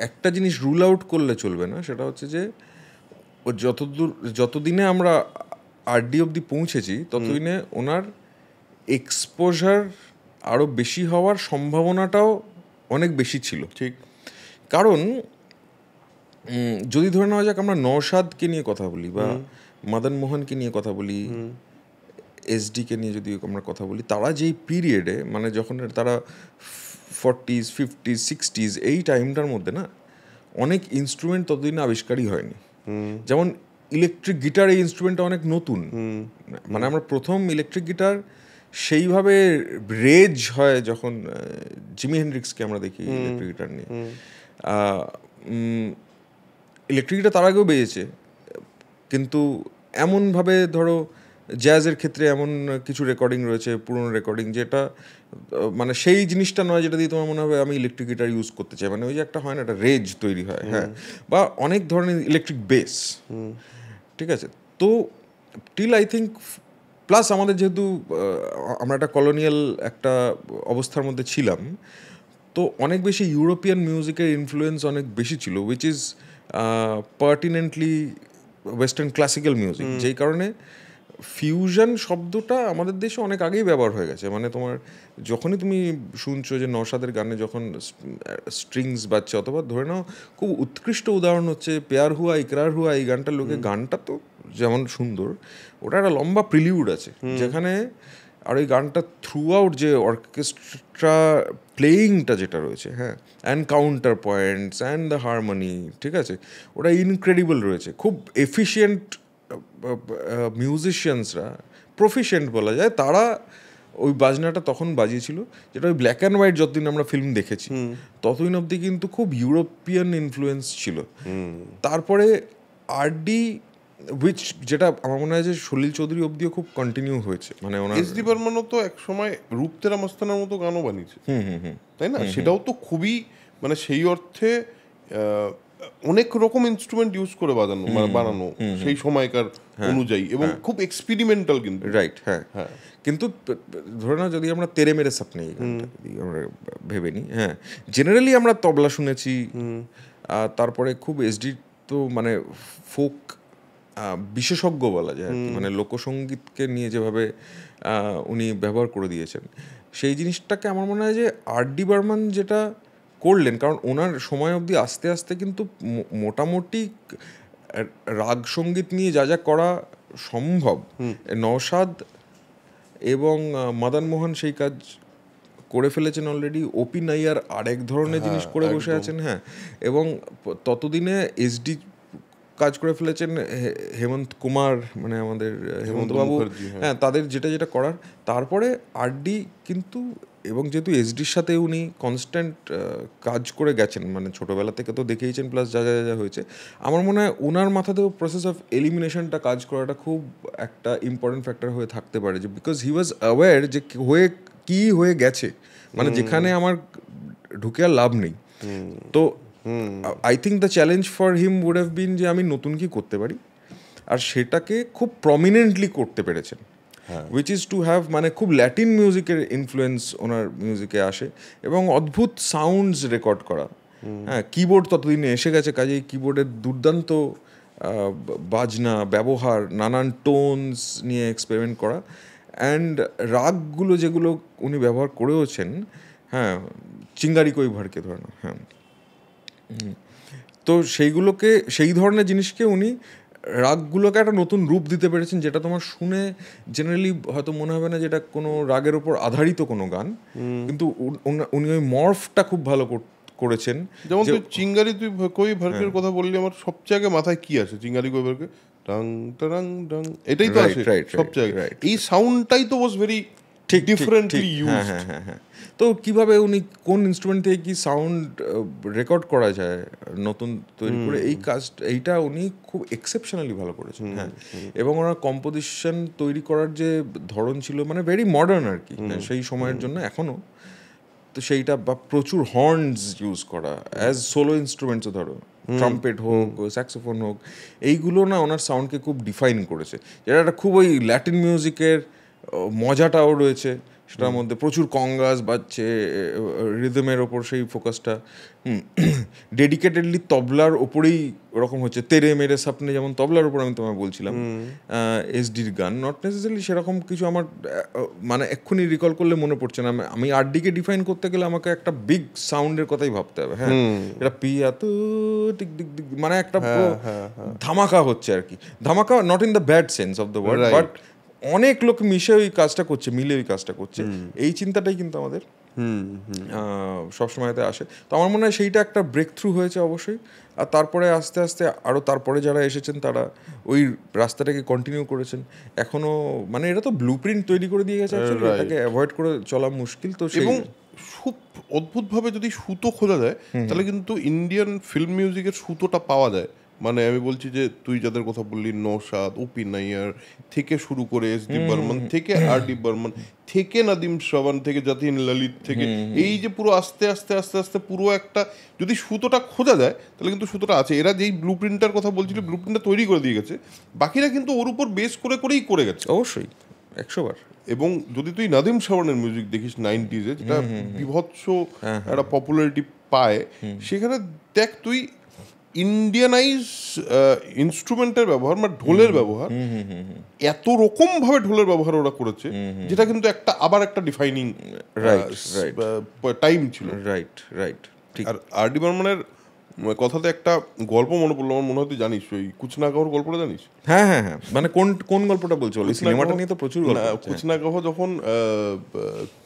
একটা জিনিস রুল আউট করলে চলবে না, সেটা হচ্ছে যে ও যতদিনে আমরা আরডি অবধি পৌঁছেছি ততদিনে ওনার এক্সপোজার আরও বেশি হওয়ার সম্ভাবনাটাও অনেক বেশি ছিল। ঠিক, কারণ যদি ধরে নেওয়া যাক আমরা নওশাদকে নিয়ে কথা বলি, বা মদন মোহনকে নিয়ে কথা বলি, এসডিকে নিয়ে যদি আমরা কথা বলি, তারা যেই পিরিয়ডে, মানে যখন তারা 40s, 50s, 60s, এই টাইমটার মধ্যে না অনেক ইনস্ট্রুমেন্ট ততদিন আবিষ্কারই হয়নি। যেমন ইলেকট্রিক গিটার, এই ইনস্ট্রুমেন্টটা অনেক নতুন, মানে আমরা প্রথম ইলেকট্রিক গিটার সেইভাবে রেজ হয় যখন জিমি হেন্ড্রিক্সকে আমরা দেখি ইলেকট্রিক গিটার নিয়ে। ইলেকট্রিক গিটার তার আগেও বেজেছে, কিন্তু এমনভাবে ধরো জ্যাজের ক্ষেত্রে এমন কিছু রেকর্ডিং রয়েছে, পুরনো রেকর্ডিং, যেটা মানে সেই জিনিসটা নয় যেটা দিয়ে তোমার মনে হবে আমি ইলেকট্রিক গিটার ইউজ করতে চাই, মানে ওই যে একটা হয় না, একটা রেজ তৈরি হয়। হ্যাঁ, বা অনেক ধরনের ইলেকট্রিক বেস, ঠিক আছে। তো টিল আই থিঙ্ক, প্লাস আমাদের যেহেতু আমরা একটা কলোনিয়াল একটা অবস্থার মধ্যে ছিলাম, তো অনেক বেশি ইউরোপিয়ান মিউজিকের ইনফ্লুয়েন্স অনেক বেশি ছিল, which is pertinently western classical music, যেই কারণে ফিউশন শব্দটা আমাদের দেশে অনেক আগেই ব্যবহার হয়ে গেছে। মানে তোমার যখনই তুমি শুনছো যে নওশাদের গানে যখন স্ট্রিংস বাজছে, অথবা ধরে নাও খুব উৎকৃষ্ট উদাহরণ হচ্ছে পেয়ার হুয়া ইকরার হুয়া, এই গানটার লোকে, গানটা তো যেমন সুন্দর, ওটা একটা লম্বা প্রিলিউড আছে যেখানে, আর ওই গানটা থ্রু আউট যে অর্কেস্ট্রা প্লেয়িংটা যেটা রয়েছে, হ্যাঁ, and counter points and the harmony, ঠিক আছে, ওটা ইনক্রেডিবল রয়েছে। খুব এফিশিয়েন্ট মিউজিশিয়ানসরা, প্রফিশিয়েন্ট বলা যায়, তারা ওই বাজনাটা তখন বাজিয়েছিল, যেটা ওই ব্ল্যাক অ্যান্ড হোয়াইট যতদিন আমরা ফিল্ম দেখেছি ততদিন অবধি কিন্তু খুব ইউরোপিয়ান ইনফ্লুয়েন্স ছিল। তারপরে আরডি উইচ যেটা আমার মনে হয় যে সলিল চৌধুরী অবধিও খুব কন্টিনিউ হয়েছে, মানে ওনার এস ডি বর্মনও তো এক সময় রূপতেরা মস্তানার মতো গানও বানিয়েছে, তাই না? সেটাও তো খুবই মানে সেই অর্থে অনেক রকম ইনস্ট্রুমেন্ট ইউজ করে বানানো সেই সময়কার অনুযায়ী, এবং খুব এক্সপেরিমেন্টাল কিন্তু। রাইট, হ্যাঁ। কিন্তু ধরে না, যদি আমরা তেরে মেরে সাপনে এই গানটা যদি আমরা ভেবে নিই, হ্যাঁ, জেনারেলি আমরা তবলা শুনেছি, তারপরে খুব এসডি তো মানে ফোক বিশেষজ্ঞ বলা যায় আর কি, মানে লোকসঙ্গীতকে নিয়ে যেভাবে উনি ব্যবহার করে দিয়েছেন সেই জিনিসটাকে আমার মনে হয় যে আর.ডি. বর্মন যেটা করলেন, কারণ ওনার সময় অবধি আস্তে আস্তে কিন্তু মোটামুটি রাগ সঙ্গীত নিয়ে যা যা করা সম্ভব, নওশাদ এবং মদন মোহন সেই কাজ করে ফেলেছেন অলরেডি, ওপি নাইয়ার আরেক ধরনের জিনিস করে বসে আছেন, হ্যাঁ, এবং ততদিনে এসডি কাজ করে ফেলেছেন হেমন্ত কুমার, মানে আমাদের হেমন্ত বাবু, হ্যাঁ, তাদের যেটা যেটা করার। তারপরে আর.ডি. কিন্তু, এবং যেহেতু এসডির সাথে উনি কনস্ট্যান্ট কাজ করে গেছেন, মানে ছোটোবেলা থেকে তো দেখেইছেন, প্লাস যা যা যা হয়েছে, আমার মনে হয় ওনার মাথাতেও প্রসেস অফ এলিমিনেশনটা কাজ করাটা খুব একটা ইম্পর্টেন্ট ফ্যাক্টর হয়ে থাকতে পারে, যে বিকজ হি ওয়াজ অ্যাওয়্যার যে কি হয়ে গেছে, মানে যেখানে আমার ঢুকে আর লাভ নেই। তো I think the challenge for him would have been যে আমি নতুন কি করতে পারি, আর সেটাকে খুব প্রমিনেন্টলি করতে পেরেছেন, উইচ ইজ টু হ্যাভ, মানে খুব ল্যাটিন মিউজিকের ইনফ্লুয়েন্স ওনার মিউজিকে আসে, এবং অদ্ভুত সাউন্ডস রেকর্ড করা, হ্যাঁ, কিবোর্ড ততদিনে এসে গেছে, কাজেই কিবোর্ডের দুর্দান্ত বাজনা ব্যবহার, নানান টোনস নিয়ে এক্সপেরিমেন্ট করা, অ্যান্ড রাগগুলো যেগুলো উনি ব্যবহার করেওছেন, হ্যাঁ, চিঙ্গারি কই ভরকে ধরনা, হ্যাঁ, তো সেইগুলোকে, সেই ধরনের জিনিসকে উনি রাগগুলোকে একটা নতুন রূপ দিতে পেরেছেন, যেটা তোমার শুনে জেনারেলি হয়তো মনে হবে না যেটা কোনো রাগের ওপর আধারিত কোনো গান, কিন্তু উনি ওই মর্ফটা খুব ভালো করেছেন। যেমন তুই চিঙ্গারি তুই কই ভার্কের কথা বললি, আমার সবচেয়ে আগে মাথায় কি আসে? চিঙ্গারি কই ভার্কে টাং টাং টাং, এটাই তো আসে সবচেয়ে আগে। এই সাউন্ডটাই তো ওয়াজ ভেরি ডিফারেন্টলি ইউজড। হ্যাঁ। তো কিভাবে উনি কোন ইনস্ট্রুমেন্ট থেকে কি সাউন্ড রেকর্ড করা যায় নতুন তৈরি করে, এই কাজটা, এইটা উনি খুব এক্সেপশনালি ভালো করেছেন, হ্যাঁ, এবং ওনার কম্পোজিশন তৈরি করার যে ধরন ছিল, মানে ভেরি মডার্ন আর কি, সেই সময়ের জন্য এখনও। তো সেইটা, বা প্রচুর হর্নস ইউজ করা অ্যাজ সোলো ইনস্ট্রুমেন্টসও, ধরো ট্রাম্পেট হোক, স্যাক্সোফোন হোক, এইগুলো না ওনার সাউন্ডকে খুব ডিফাইন করেছে, যেটা একটা খুব ওই ল্যাটিন মিউজিকের মজাটাও রয়েছে সেটার মধ্যে, প্রচুর কঙ্গাস বাজছে, রিদমের ওপর সেই ফোকাসটা ডেডিকেটেডলি তবলার ওপরেই ওরকম হচ্ছে। তেরে মেরে সাপনে যেমন তবলার ওপর আমি তোমায় বলছিলাম, এসডির গান নট নেসেসারিলি সেরকম কিছু আমার মানে এক্ষুনি রিকল করলে মনে পড়ছে না। আমি আর.ডি.কে ডিফাইন করতে গেলে আমাকে একটা বিগ সাউন্ডের কথাই ভাবতে হবে, হ্যাঁ, এটা পিয়া তো টিক টিক টিক, মানে একটা ধামাকা হচ্ছে আর কি, ধামাকা not in the bad sense of the word, but অনেক লোক মিশে ওই কাজটা করছে, মিলে ওই কাজটা করছে, এই চিন্তাটাই কিন্তু আমাদের সবসময়তে আসে। তো আমার মনে হয় সেইটা একটা ব্রেক থ্রু হয়েছে অবশ্যই। আর তারপরে আস্তে আস্তে আরও তারপরে যারা এসেছেন তারা ওই রাস্তাটাকে কন্টিনিউ করেছেন এখনও, মানে এটা তো ব্লু প্রিন্ট তৈরি করে দিয়ে গেছে, এটাকে অ্যাভয়েড করে চলা মুশকিল। তো এবং খুব অদ্ভুতভাবে যদি সুতো খোঁজা যায় তাহলে কিন্তু ইন্ডিয়ান ফিল্ম মিউজিকের সুতোটা পাওয়া যায়। মানে আমি বলছি যে তুই যাদের কথা বললি, নওশাদ, ওপি নাইয়ার থেকে শুরু করে এস.ডি. বর্মন থেকে আর.ডি. বর্মন থেকে নাদিম শ্রাবণ থেকে যতীন ললিত থেকে, এই যে পুরো আস্তে আস্তে আস্তে আস্তে পুরো একটা যদি সুতোটা খোঁজা যায় তাহলে কিন্তু সুতোটা আছে। এরা যেই ব্লু প্রিন্টটার কথা বলছিল, ব্লু প্রিন্টটা তৈরি করে দিয়ে গেছে, বাকিরা কিন্তু ওর উপর বেস করেই করে গেছে। অবশ্যই 100 বার। এবং যদি তুই নাদিম শ্রাবণের মিউজিক দেখিস 90s যেটা বিভৎস একটা পপুলারিটি পায়, সেখানে দেখ তুই ইন্ডিয়ানাইজ ইনস্ট্রুমেন্টের ব্যবহার, মানে ঢোলের ব্যবহার, এত রকম ভাবে ঢোলের ব্যবহার ওরা করেছে, যেটা কিন্তু আবার একটা ডিফাইনিং টাইম ছিল। রাইট ঠিক। আর আর.ডি. বর্মনের কথাতে একটা গল্প মনে পড়লো, আমার মনে হয় তুই জানিস, ওই কুচনা কাহর গল্পটা জানিস? হ্যাঁ, মানে কোন গল্পটা বলছো? সিনেমাটা নিয়ে তো প্রচুর গল্প। কুচনা কাহ যখন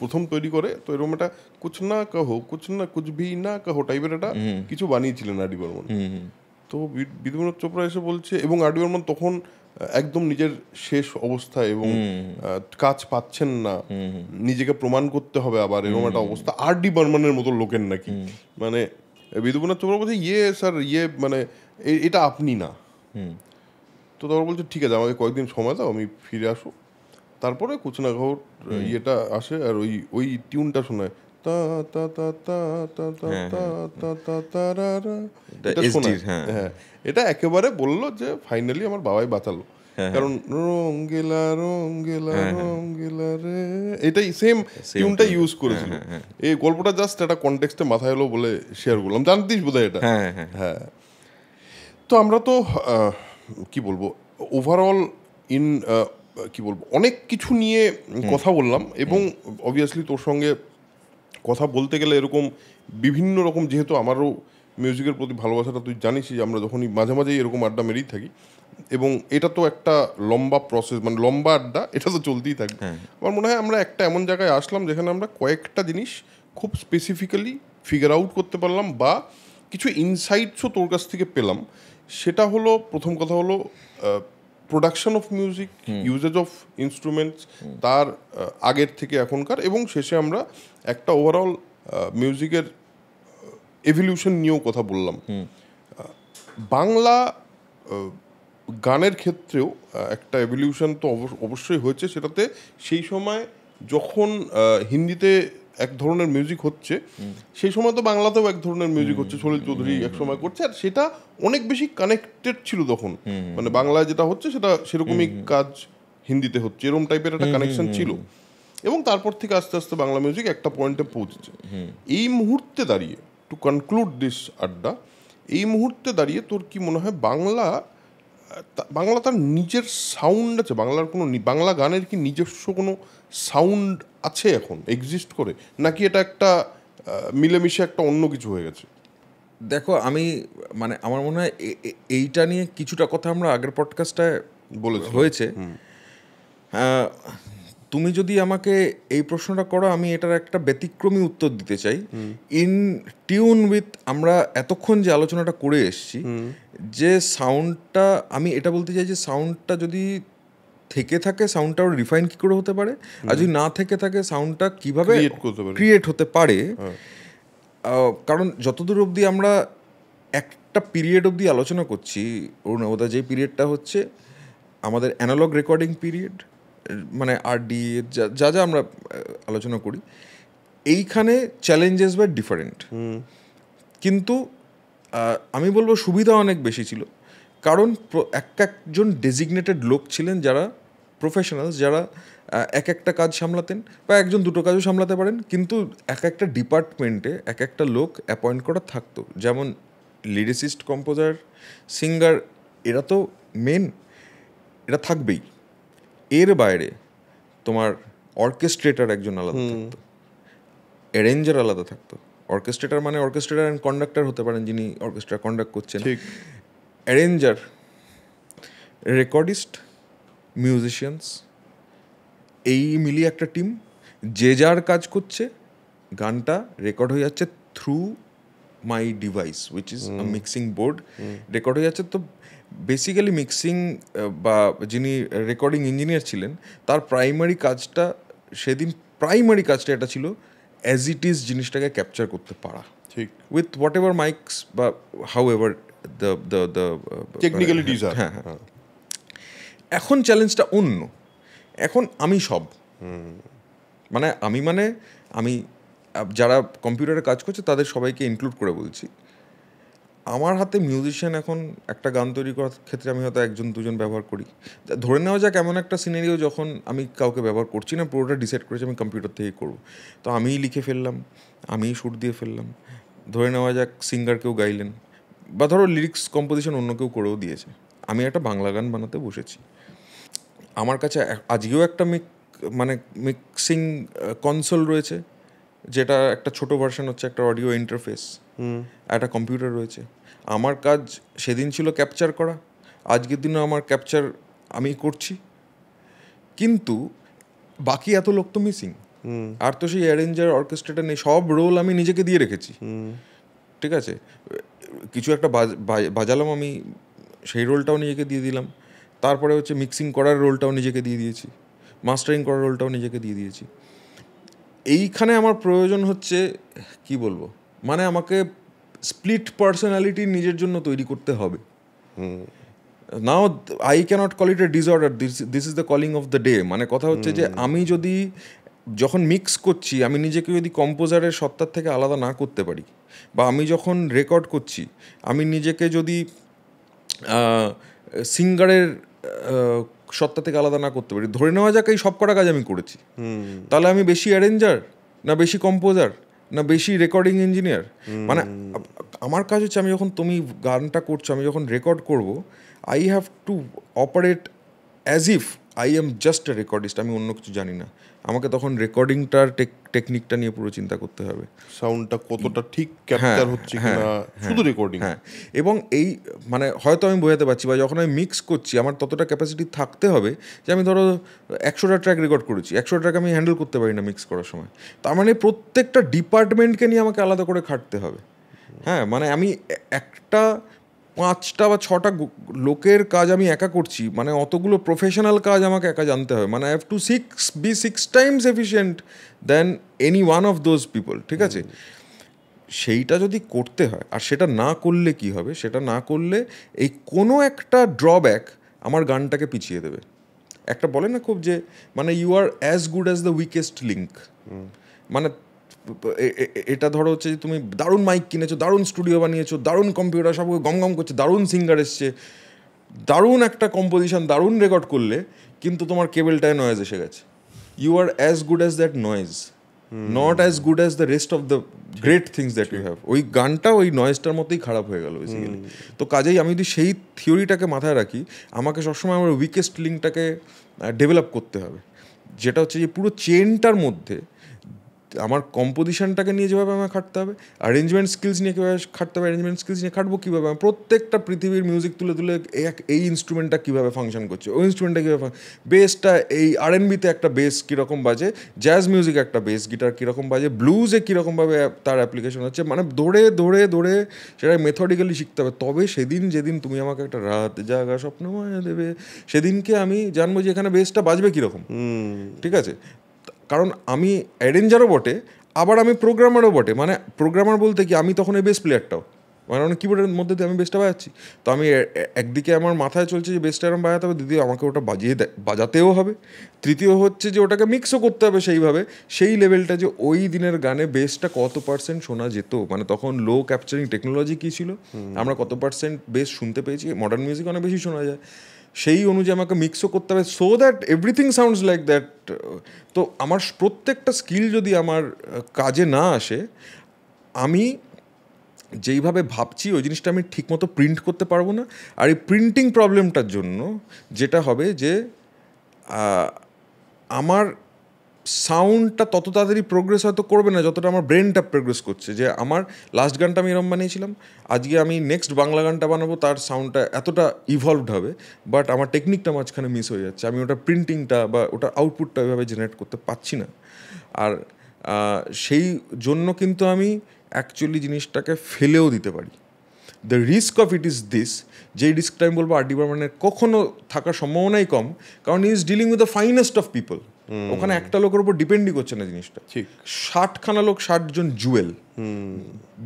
প্রথম তৈরি করে, তো এরকম একটা কুচনা কাহো কুচনা কুচভি না কাহো টাইপের একটা কিছু বানিয়েছিলেন আর.ডি. বর্মন। তো বিদ্যুৎ চোপড়া এসে বলছে, এবং আর.ডি. বর্মন তখন একদম নিজের শেষ অবস্থায় এবং কাজ পাচ্ছেন না, নিজেকে প্রমাণ করতে হবে আবার, এরকম একটা অবস্থা। আর.ডি. বর্মনের মতো লোকের নাকি, মানে বিধুপনাথ চোপড়া বলছে ইয়ে স্যার ইয়ে মানে এটা আপনি না। তো তারপর বলছে ঠিক আছে আমাকে কয়েকদিন সময় দাও, আমি ফিরে আসো। তারপরে কুচনা ঘর ইয়েটা আসে আর ওই টিউনটা শোনায়, তা তা তা তা তা তা তা তা তা তারারা, এটা শোনায়। হ্যাঁ, এটা একেবারে বললো যে ফাইনালি আমার বাবাই বাঁচালো, কারণ রঙ্গেলা রঙ্গেলা রঙ্গেলা রে, এটাই সেম টিউনটা ইউজ করেছিল। এই গল্পটা জাস্ট একটা কনটেক্সটে মাথায় এলো বলে শেয়ার করলাম, জানতিস বোধহয় এটা। হ্যাঁ, তো আমরা তো কি বলবো ওভারঅল কি বলবো অনেক কিছু নিয়ে কথা বললাম, এবং অবভিয়াসলি তোর সঙ্গে কথা বলতে গেলে এরকম বিভিন্ন রকম, যেহেতু আমারও মিউজিকের প্রতি ভালোবাসাটা তুই জানিসই, আমরা যখনই মাঝে মাঝেই এরকম আড্ডা মেরেই থাকি, এবং এটা তো একটা লম্বা প্রসেস, মানে লম্বা আড্ডা, এটা তো চলতেই থাকবে। আমার মনে হয় আমরা একটা এমন জায়গায় আসলাম যেখানে আমরা কয়েকটা জিনিস খুব স্পেসিফিক্যালি ফিগার আউট করতে পারলাম, বা কিছু ইনসাইটসও তোর কাছ থেকে পেলাম। সেটা হলো, প্রথম কথা হলো production of music, uses of instruments, তার আগের থেকে এখনকার, এবং শেষে আমরা একটা ওভারঅল মিউজিকের এভলিউশন নিয়েও কথা বললাম। বাংলা গানের ক্ষেত্রেও একটা এভলিউশন তো অবশ্যই হয়েছে, সেটাতে সেই সময় যখন হিন্দিতে এক ধরনের মিউজিক হচ্ছে, সেই সময় তো বাংলাতেও এক ধরনের মিউজিক হচ্ছে, সলিল চৌধুরী এক সময় করছে, আর সেটা অনেক বেশি কানেক্টেড ছিল তখন, মানে বাংলায় যেটা হচ্ছে সেটা সেরকমই কাজ হিন্দিতে হচ্ছে, এরকম টাইপের একটা কানেকশন ছিল। এবং তারপর থেকে আস্তে আস্তে বাংলা মিউজিক একটা পয়েন্টে পৌঁছেছে। এই মুহূর্তে দাঁড়িয়ে, টু কনক্লুড দিস আড্ডা, এই মুহূর্তে দাঁড়িয়ে তোর কি মনে হয় বাংলা তার নিজের সাউন্ড আছে? বাংলার কোনো বাংলা গানের কি নিজস্ব কোনো সাউন্ড আছে এখন, এক্সিস্ট করে, নাকি এটা একটা মিলেমিশে একটা অন্য কিছু হয়ে গেছে? দেখো, আমি মানে আমার মনে হয় এইটা নিয়ে কিছুটা কথা আমরা আগের পডকাস্টটায় হয়েছে। তুমি যদি আমাকে এই প্রশ্নটা করো, আমি এটার একটা ব্যতিক্রমী উত্তর দিতে চাই, ইন টিউন উইথ আমরা এতক্ষণ যে আলোচনাটা করে এসছি, যে সাউন্ডটা, আমি এটা বলতে চাই যে সাউন্ডটা যদি থেকে থাকে, সাউন্ডটা ওর রিফাইন কী করে হতে পারে, আর যদি না থেকে থাকে সাউন্ডটা কীভাবে ক্রিয়েট হতে পারে। কারণ যতদূর অবধি আমরা একটা পিরিয়ড অবধি আলোচনা করছি, ওটা যে পিরিয়ডটা হচ্ছে আমাদের অ্যানালগ রেকর্ডিং পিরিয়ড, মানে আর.ডি. যা যা আমরা আলোচনা করি, এইখানে চ্যালেঞ্জেস ওয়ার ডিফারেন্ট, কিন্তু আমি বলবো সুবিধা অনেক বেশি ছিল, কারণ একজন ডেজিগনেটেড লোক ছিলেন যারা প্রফেশনালস, যারা এক একটা কাজ সামলাতেন, বা একজন দুটো কাজও সামলাতে পারেন, কিন্তু এক একটা ডিপার্টমেন্টে এক একটা লোক অ্যাপয়েন্ট করা থাকতো, যেমন লিরিসিস্ট, কম্পোজার, সিঙ্গার, এরা তো মেন, এটা থাকবেই। এর বাইরে তোমার অর্কেস্ট্রেটার একজন আলাদা থাকতো, অ্যারেঞ্জার আলাদা থাকতো। অর্কেস্ট্রেটার মানে অর্কেস্ট্রেটার অ্যান্ড কন্ডাক্টর হতে পারেন, যিনি অর্কেস্ট্রা কন্ডাক্ট করছেন, অ্যারেঞ্জার, রেকর্ডিস্ট, মিউজিশিয়ানস, এই মিলিয়ে একটা টিম, যে যার কাজ করছে, গানটা রেকর্ড হয়ে যাচ্ছে through my device which is a mixing board, record হয়ে যাচ্ছে। তো বেসিক্যালি মিক্সিং বা যিনি রেকর্ডিং ইঞ্জিনিয়ার ছিলেন, তার প্রাইমারি কাজটা এটা ছিল অ্যাজ ইট ইজ জিনিসটাকে ক্যাপচার করতে পারা, ঠিক, উইথ হোয়াট এভার মাইকস বা হাউ এভার দ্য টেকনিক্যালিটিস। হ্যাঁ, এখন চ্যালেঞ্জটা অন্য। এখন আমি সব আমি যারা কম্পিউটারে কাজ করছে তাদের সবাইকে ইনক্লুড করে বলছি, আমার হাতে মিউজিশিয়ান এখন একটা গান তৈরি করার ক্ষেত্রে আমি হয়তো একজন দুজন ব্যবহার করি। ধরে নেওয়া যাক এমন একটা সিনারিও যখন আমি কাউকে ব্যবহার করছি না, পুরোটা ডিসাইড করেছি আমি কম্পিউটার থেকেই করবো, তো আমিই লিখে ফেললাম, আমিই সুর দিয়ে ফেললাম। ধরে নেওয়া যাক সিঙ্গার কেউ গাইলেন, বা ধরো লিরিক্স কম্পোজিশন অন্য কেউ করেও দিয়েছে, আমি একটা বাংলা গান বানাতে বসেছি। আমার কাছে আজকেও একটা মিক্সিং কনসোল রয়েছে, যেটা একটা ছোট ভার্সন হচ্ছে একটা অডিও ইন্টারফেস, একটা কম্পিউটার রয়েছে। আমার কাজ সেদিন ছিল ক্যাপচার করা, আজকের দিনও আমার ক্যাপচার আমি করছি, কিন্তু বাকি এত লোক তো মিসিং, আর তো সেই অ্যারেঞ্জার, অর্কেস্ট্রেটার নেই, সব রোল আমি নিজেকে দিয়ে রেখেছি। ঠিক আছে, কিছু একটা বাজালাম আমি, সেই রোলটাও নিজেকে দিয়ে দিলাম। তারপরে হচ্ছে মিক্সিং করার রোলটাও নিজেকে দিয়ে দিয়েছি, মাস্টারিং করার রোলটাও নিজেকে দিয়ে দিয়েছি। এইখানে আমার প্রয়োজন হচ্ছে কি বলবো, মানে আমাকে স্প্লিট পার্সোনালিটি নিজের জন্য তৈরি করতে হবে। Now I can't call it a disorder, this is the calling of the day. মানে কথা হচ্ছে যে আমি যদি যখন মিক্স করছি, আমি নিজেকে যদি কম্পোজারের সত্তার থেকে আলাদা না করতে পারি, বা আমি যখন রেকর্ড করছি আমি নিজেকে যদি সিঙ্গারের সত্তা থেকে আলাদা না করতে পারি, ধরে নেওয়া যাক এই সব কটা কাজ আমি করেছি, তাহলে আমি বেশি অ্যারেঞ্জার না বেশি কম্পোজার না বেশি রেকর্ডিং ইঞ্জিনিয়ার? মানে আমার কাজ হচ্ছে, আমি যখন তুমি গানটা করছো, আমি যখন রেকর্ড করব, I have two operate as if I am just a recordist, আমি অন্য কিছু জানি না। আমাকে তখন রেকর্ডিংটার টেকনিকটা নিয়ে পুরো চিন্তা করতে হবে, সাউন্ডটা কতটা ঠিক ক্যাপচার হচ্ছে কিনা, শুধু রেকর্ডিং। হ্যাঁ, এবং এই মানে হয়তো আমি বোঝাতে পারছি, বা যখন আমি মিক্স করছি আমার ততটা ক্যাপাসিটি থাকতে হবে যে আমি ধরো 100টা ট্র্যাক রেকর্ড করেছি, 100টা ট্র্যাক আমি হ্যান্ডেল করতে পারি না মিক্স করার সময়। তার মানে প্রত্যেকটা ডিপার্টমেন্টকে নিয়ে আমাকে আলাদা করে খাটতে হবে। হ্যাঁ, মানে আমি একটা 5টা বা 6টা লোকের কাজ আমি একা করছি, মানে অতগুলো প্রফেশনাল কাজ আমাকে একা জানতে হবে। মানে I have to be 6 times efficient than any one of those people, ঠিক আছে? সেইটা যদি করতে হয়, আর সেটা না করলে কি হবে, সেটা না করলে এই কোনো একটা ড্রব্যাক আমার গানটাকে পিছিয়ে দেবে। একটা বলে না খুব যে, মানে you are as good as the weakest link. মানে এটা ধরো হচ্ছে যে তুমি দারুণ মাইক কিনেছো, দারুণ স্টুডিও বানিয়েছো, দারুণ কম্পিউটার সব গম গম করছে, দারুণ সিঙ্গার এসছে, দারুণ একটা কম্পোজিশন, দারুণ রেকর্ড করলে, কিন্তু তোমার কেবলটায় নয়েজ এসে গেছে। You are as good as that noise, not as good as the rest of the great things that you have. ওই গানটা ওই নয়েজটার মধ্যেই খারাপ হয়ে গেল বেসিক্যালি। তো কাজেই আমি যদি সেই থিওরিটাকে মাথায় রাখি, আমাকে সবসময় আমার উইকেস্ট লিঙ্কটাকে ডেভেলপ করতে হবে, যেটা হচ্ছে যে পুরো চেনটার মধ্যে আমার কম্পোজিশনটাকে নিয়ে যেভাবে আমাকে খাটতে হবে, অ্যারেঞ্জমেন্ট স্কিলস নিয়ে কীভাবে খাটতে হবে, অ্যারেঞ্জমেন্ট স্কিলস নিয়ে খাটবো কীভাবে, প্রত্যেকটা পৃথিবীর মিউজিক তুলে তুলে এই ইনস্ট্রুমেন্টটা কীভাবে ফাংশন করছে, ওই ইনস্ট্রুমেন্টটা কীভাবে, বেসটা এই R&Bতে একটা বেস কীরকম বাজে, জ্যাজ মিউজিকে একটা বেস গিটার কীরকম বাজে, ব্লুজে কীরকমভাবে তার অ্যাপ্লিকেশন হচ্ছে, মানে ধরে ধরে ধরে সেটা মেথডিক্যালি শিখতে হবে। তবে সেদিন যেদিন তুমি আমাকে একটা রাত জাগা স্বপ্নময় দেবে, সেদিনকে আমি জানবো যে এখানে বেসটা বাজবে কীরকম, ঠিক আছে? কারণ আমি অ্যারেঞ্জারও বটে, আবার আমি প্রোগ্রামারও বটে। মানে প্রোগ্রামার বলতে কি, আমি তখন এই বেস প্লেয়ারটাও, মানে অনেক কিবোর্ডের মধ্যে দিয়ে আমি বেসটা বাজাচ্ছি। তো আমি একদিকে আমার মাথায় চলছে যে বেসটা এরকম বাজাতে হবে, দ্বিতীয় আমাকে ওটা বাজাতেও হবে, তৃতীয় হচ্ছে যে ওটাকে মিক্সও করতে হবে সেইভাবে, সেই লেভেলটা যে ওই দিনের গানে বেসটা কত পার্সেন্ট শোনা যেত। মানে তখন লো ক্যাপচারিং টেকনোলজি কী ছিল, আমরা কত পার্সেন্ট বেস শুনতে পেয়েছি, মডার্ন মিউজিক অনেক বেশি শোনা যায়, সেই অনুযায়ী আমাকে মিক্সও করতে হবে, so that everything sounds like that. তো আমার প্রত্যেকটা স্কিল যদি আমার কাজে না আসে, আমি যেইভাবে ভাবছি ওই জিনিসটা আমি ঠিকমতো প্রিন্ট করতে পারবো না। আর এই প্রিন্টিং প্রবলেমটার জন্য যেটা হবে যে আমার সাউন্ডটা তত তাড়াতাড়ি প্রোগ্রেস হয়তো করবে না যতটা আমার ব্রেনটা প্রোগ্রেস করছে। যে আমার লাস্ট গানটা আমি এরকম বানিয়েছিলাম, আজকে আমি নেক্সট বাংলা গানটা বানাবো, তার সাউন্ডটা এতটা ইভলভড হবে, বাট আমার টেকনিকটা মাঝখানে মিস হয়ে যাচ্ছে, আমি ওটা প্রিন্টিংটা বা ওটা আউটপুটটা ওইভাবে জেনারেট করতে পারছি না। আর সেই জন্য কিন্তু আমি অ্যাকচুয়ালি জিনিসটাকে ফেলেও দিতে পারি। The risk of it is this, যেই রিস্কটা আমি বলবো আর্ট ডিপার্টমেন্টের কখনো থাকার সম্ভাবনাই কম, কারণ he is dealing with the finest of people. ওখানে একটা লোকের উপর ডিপেন্ডই করছে না জিনিসটা, ঠিক 60খানা লোক, 60 জন jewel,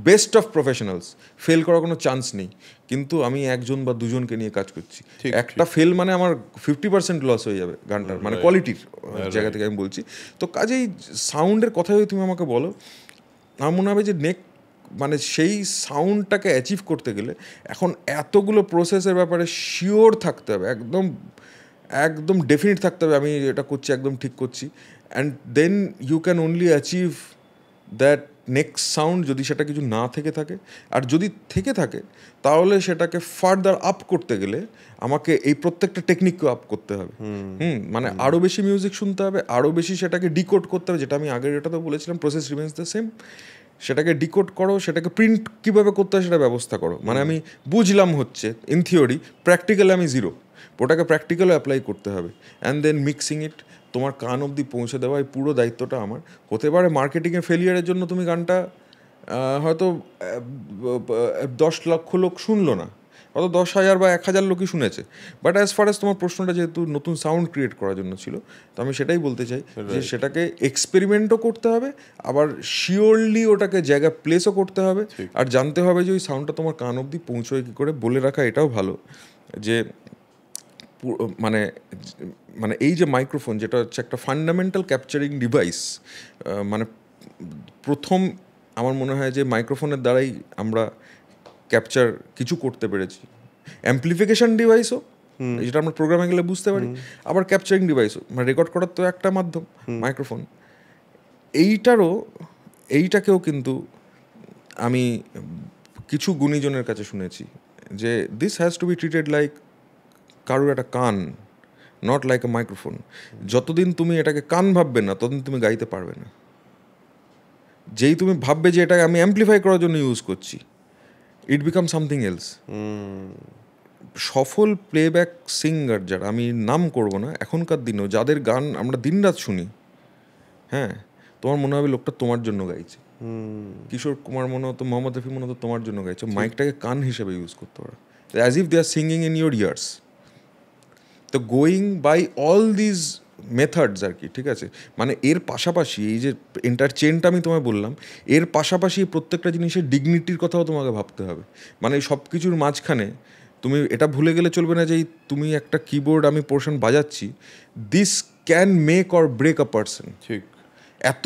best of professionals, fail করার কোনো চান্স নেই। কিন্তু আমি 1 জন বা 2 জনকে নিয়ে কাজ করছি, একটা ফেল মানে আমার 50% লস হয়ে যাবে গানটার, মানে কোয়ালিটির জায়গা থেকে আমি বলছি। তো কাজেই সাউন্ডের কথা যদি তুমি আমাকে বলো, আমার মনে হবে যে মানে সেই সাউন্ডটাকে অ্যাচিভ করতে গেলে এখন এতগুলো প্রসেসের ব্যাপারে শিওর থাকতে হবে, একদম একদম ডেফিনিট থাকতে হবে আমি এটা করছি, একদম ঠিক করছি। And then you can only achieve that next sound, যদি সেটা কিছু না থেকে থাকে। আর যদি থেকে থাকে তাহলে সেটাকে ফার্দার আপ করতে গেলে আমাকে এই প্রত্যেকটা টেকনিককে আপ করতে হবে। মানে আরও বেশি মিউজিক শুনতে হবে, আরও বেশি সেটাকে ডিকোড করতে হবে, যেটা আমি আগের এটাতে বলেছিলাম, প্রসেস রিমেন্স দ্য সেম। সেটাকে ডিকোড করো, সেটাকে প্রিন্ট কীভাবে করতে হয় সেটা ব্যবস্থা করো। মানে আমি বুঝলাম হচ্ছে ইন থিওরি, প্র্যাকটিক্যালি আমি জিরো, ওটাকে প্র্যাকটিক্যালও অ্যাপ্লাই করতে হবে। অ্যান্ড দেন মিক্সিং ইট, তোমার কান অবধি পৌঁছে দেওয়া, এই পুরো দায়িত্বটা আমার। হতে পারে মার্কেটিংয়ে ফেলিয়ারের জন্য তুমি গানটা হয়তো 10 লক্ষ লোক শুনলো না, হয়তো 10,000 বা 1,000 লোকই শুনেছে, বাট অ্যাজ ফার অ্যাজ তোমার প্রশ্নটা যেহেতু নতুন সাউন্ড ক্রিয়েট করার জন্য ছিল, তো আমি সেটাই বলতে চাই যে সেটাকে এক্সপেরিমেন্টও করতে হবে, আবার শিওরলি ওটাকে জায়গা প্লেসও করতে হবে, আর জানতে হবে যে ওই সাউন্ডটা তোমার কান অবধি পৌঁছয় কী করে। বলে রাখা এটাও ভালো যে মানে মানে এই যে মাইক্রোফোন, যেটা হচ্ছে একটা ফান্ডামেন্টাল ক্যাপচারিং ডিভাইস, মানে প্রথম আমার মনে হয় যে মাইক্রোফোনের দ্বারাই আমরা ক্যাপচার কিছু করতে পেরেছি। অ্যাম্পলিফিকেশন ডিভাইসও, যেটা আমরা প্রোগ্রামে গেলে বুঝতে পারি, আবার ক্যাপচারিং ডিভাইসও, মানে রেকর্ড করার তো একটা মাধ্যম মাইক্রোফোন। এইটাকেও কিন্তু আমি কিছু গুণীজনের কাছে শুনেছি যে this has to be treated like কারোর একটা কান, নট লাইক এ মাইক্রোফোন। যতদিন তুমি এটাকে কান ভাববে না, ততদিন তুমি গাইতে পারবে না। যেই তুমি ভাববে যে এটাকে আমি অ্যাম্পলিফাই করার জন্য ইউজ করছি, ইট বিকাম সামথিং এলস। সফল প্লেব্যাক সিঙ্গার যারা, আমি নাম করব না, এখনকার দিনেও যাদের গান আমরা দিনরাত শুনি, হ্যাঁ, তোমার মনে হবে লোকটা তোমার জন্য গাইছে। কিশোর কুমার মনে হতো, মোহাম্মদ রফি মনে হতো তোমার জন্য গাইছে। মাইকটাকে কান হিসেবে ইউজ করতে পারো, as if they are singing in your ears. তো going by all these methods আর কি, ঠিক আছে, মানে এর পাশাপাশি এই যে এন্টার চেনটা আমি তোমায় বললাম, এর পাশাপাশি প্রত্যেকটা জিনিসের ডিগনিটির কথাও তোমাকে ভাবতে হবে। মানে সব কিছুর মাঝখানে তুমি এটা ভুলে গেলে চলবে না যে তুমি একটা কিবোর্ড, আমি পোর্শন বাজাচ্ছি, this can make or break a person. ঠিক, এত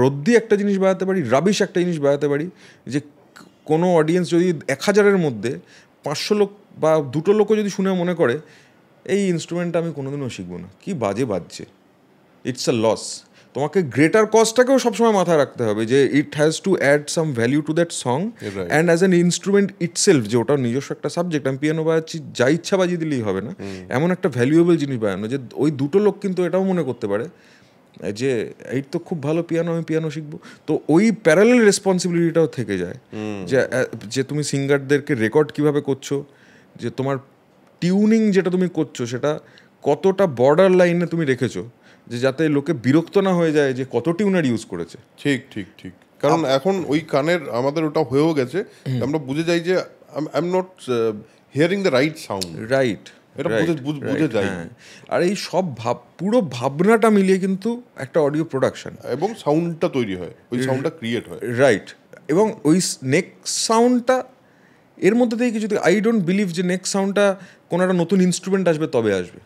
রদ্দি একটা জিনিস বাজাতে পারি, রাবিশ একটা জিনিস বাজাতে পারি, যে কোনো অডিয়েন্স যদি 1,000-এর মধ্যে 500 লোক বা 2টো লোকও যদি শুনে মনে করে এই ইনস্ট্রুমেন্টটা আমি কোনোদিনও শিখবো না, কি বাজে বাজছে, ইটস আ লস। তোমাকে গ্রেটার কজটাকেও সবসময় মাথায় রাখতে হবে যে it has to add some value to that song and as an instrument itself, যে ওটার নিজস্ব একটা সাবজেক্ট। আমি পিয়ানো বাজাচ্ছি, যা ইচ্ছা বাজিয়ে দিলেই হবে না, এমন একটা ভ্যালুয়েবল জিনিস বাজানো যে ওই 2টো লোক কিন্তু এটাও মনে করতে পারে যে এই তো খুব ভালো পিয়ানো, আমি পিয়ানো শিখবো। তো ওই প্যারালাল রেসপন্সিবিলিটিটাও থেকে যায় যে তুমি সিঙ্গারদেরকে রেকর্ড কিভাবে করছো, যে তোমার টিউনিং যেটা তুমি করছো সেটা কতটা বর্ডার লাইনে তুমি রেখেছো, যে যাতে লোকে বিরক্ত না হয়ে যায় যে কত টিউনার ইউজ করেছে। ঠিক ঠিক ঠিক, কারণ এখন ওই কানের আমাদের ওটা হয়েও গেছে, আমরা বুঝে যাই যে I am not hearing the right sound, right, এটা বুঝে যাই। আর এই সব পুরো ভাবনাটা মিলিয়ে কিন্তু একটা অডিও প্রোডাকশন এবং সাউন্ডটা তৈরি হয়, ওই সাউন্ডটা ক্রিয়েট হয়, রাইট। এবং ওই নেক্সট সাউন্ডটা এর মধ্যে থেকে কিছু, আই ডোন্ট বিলিভ যে নেক্সট সাউন্ডটা কোনো একটা নতুন ইনস্ট্রুমেন্ট আসবে তবে আসবে।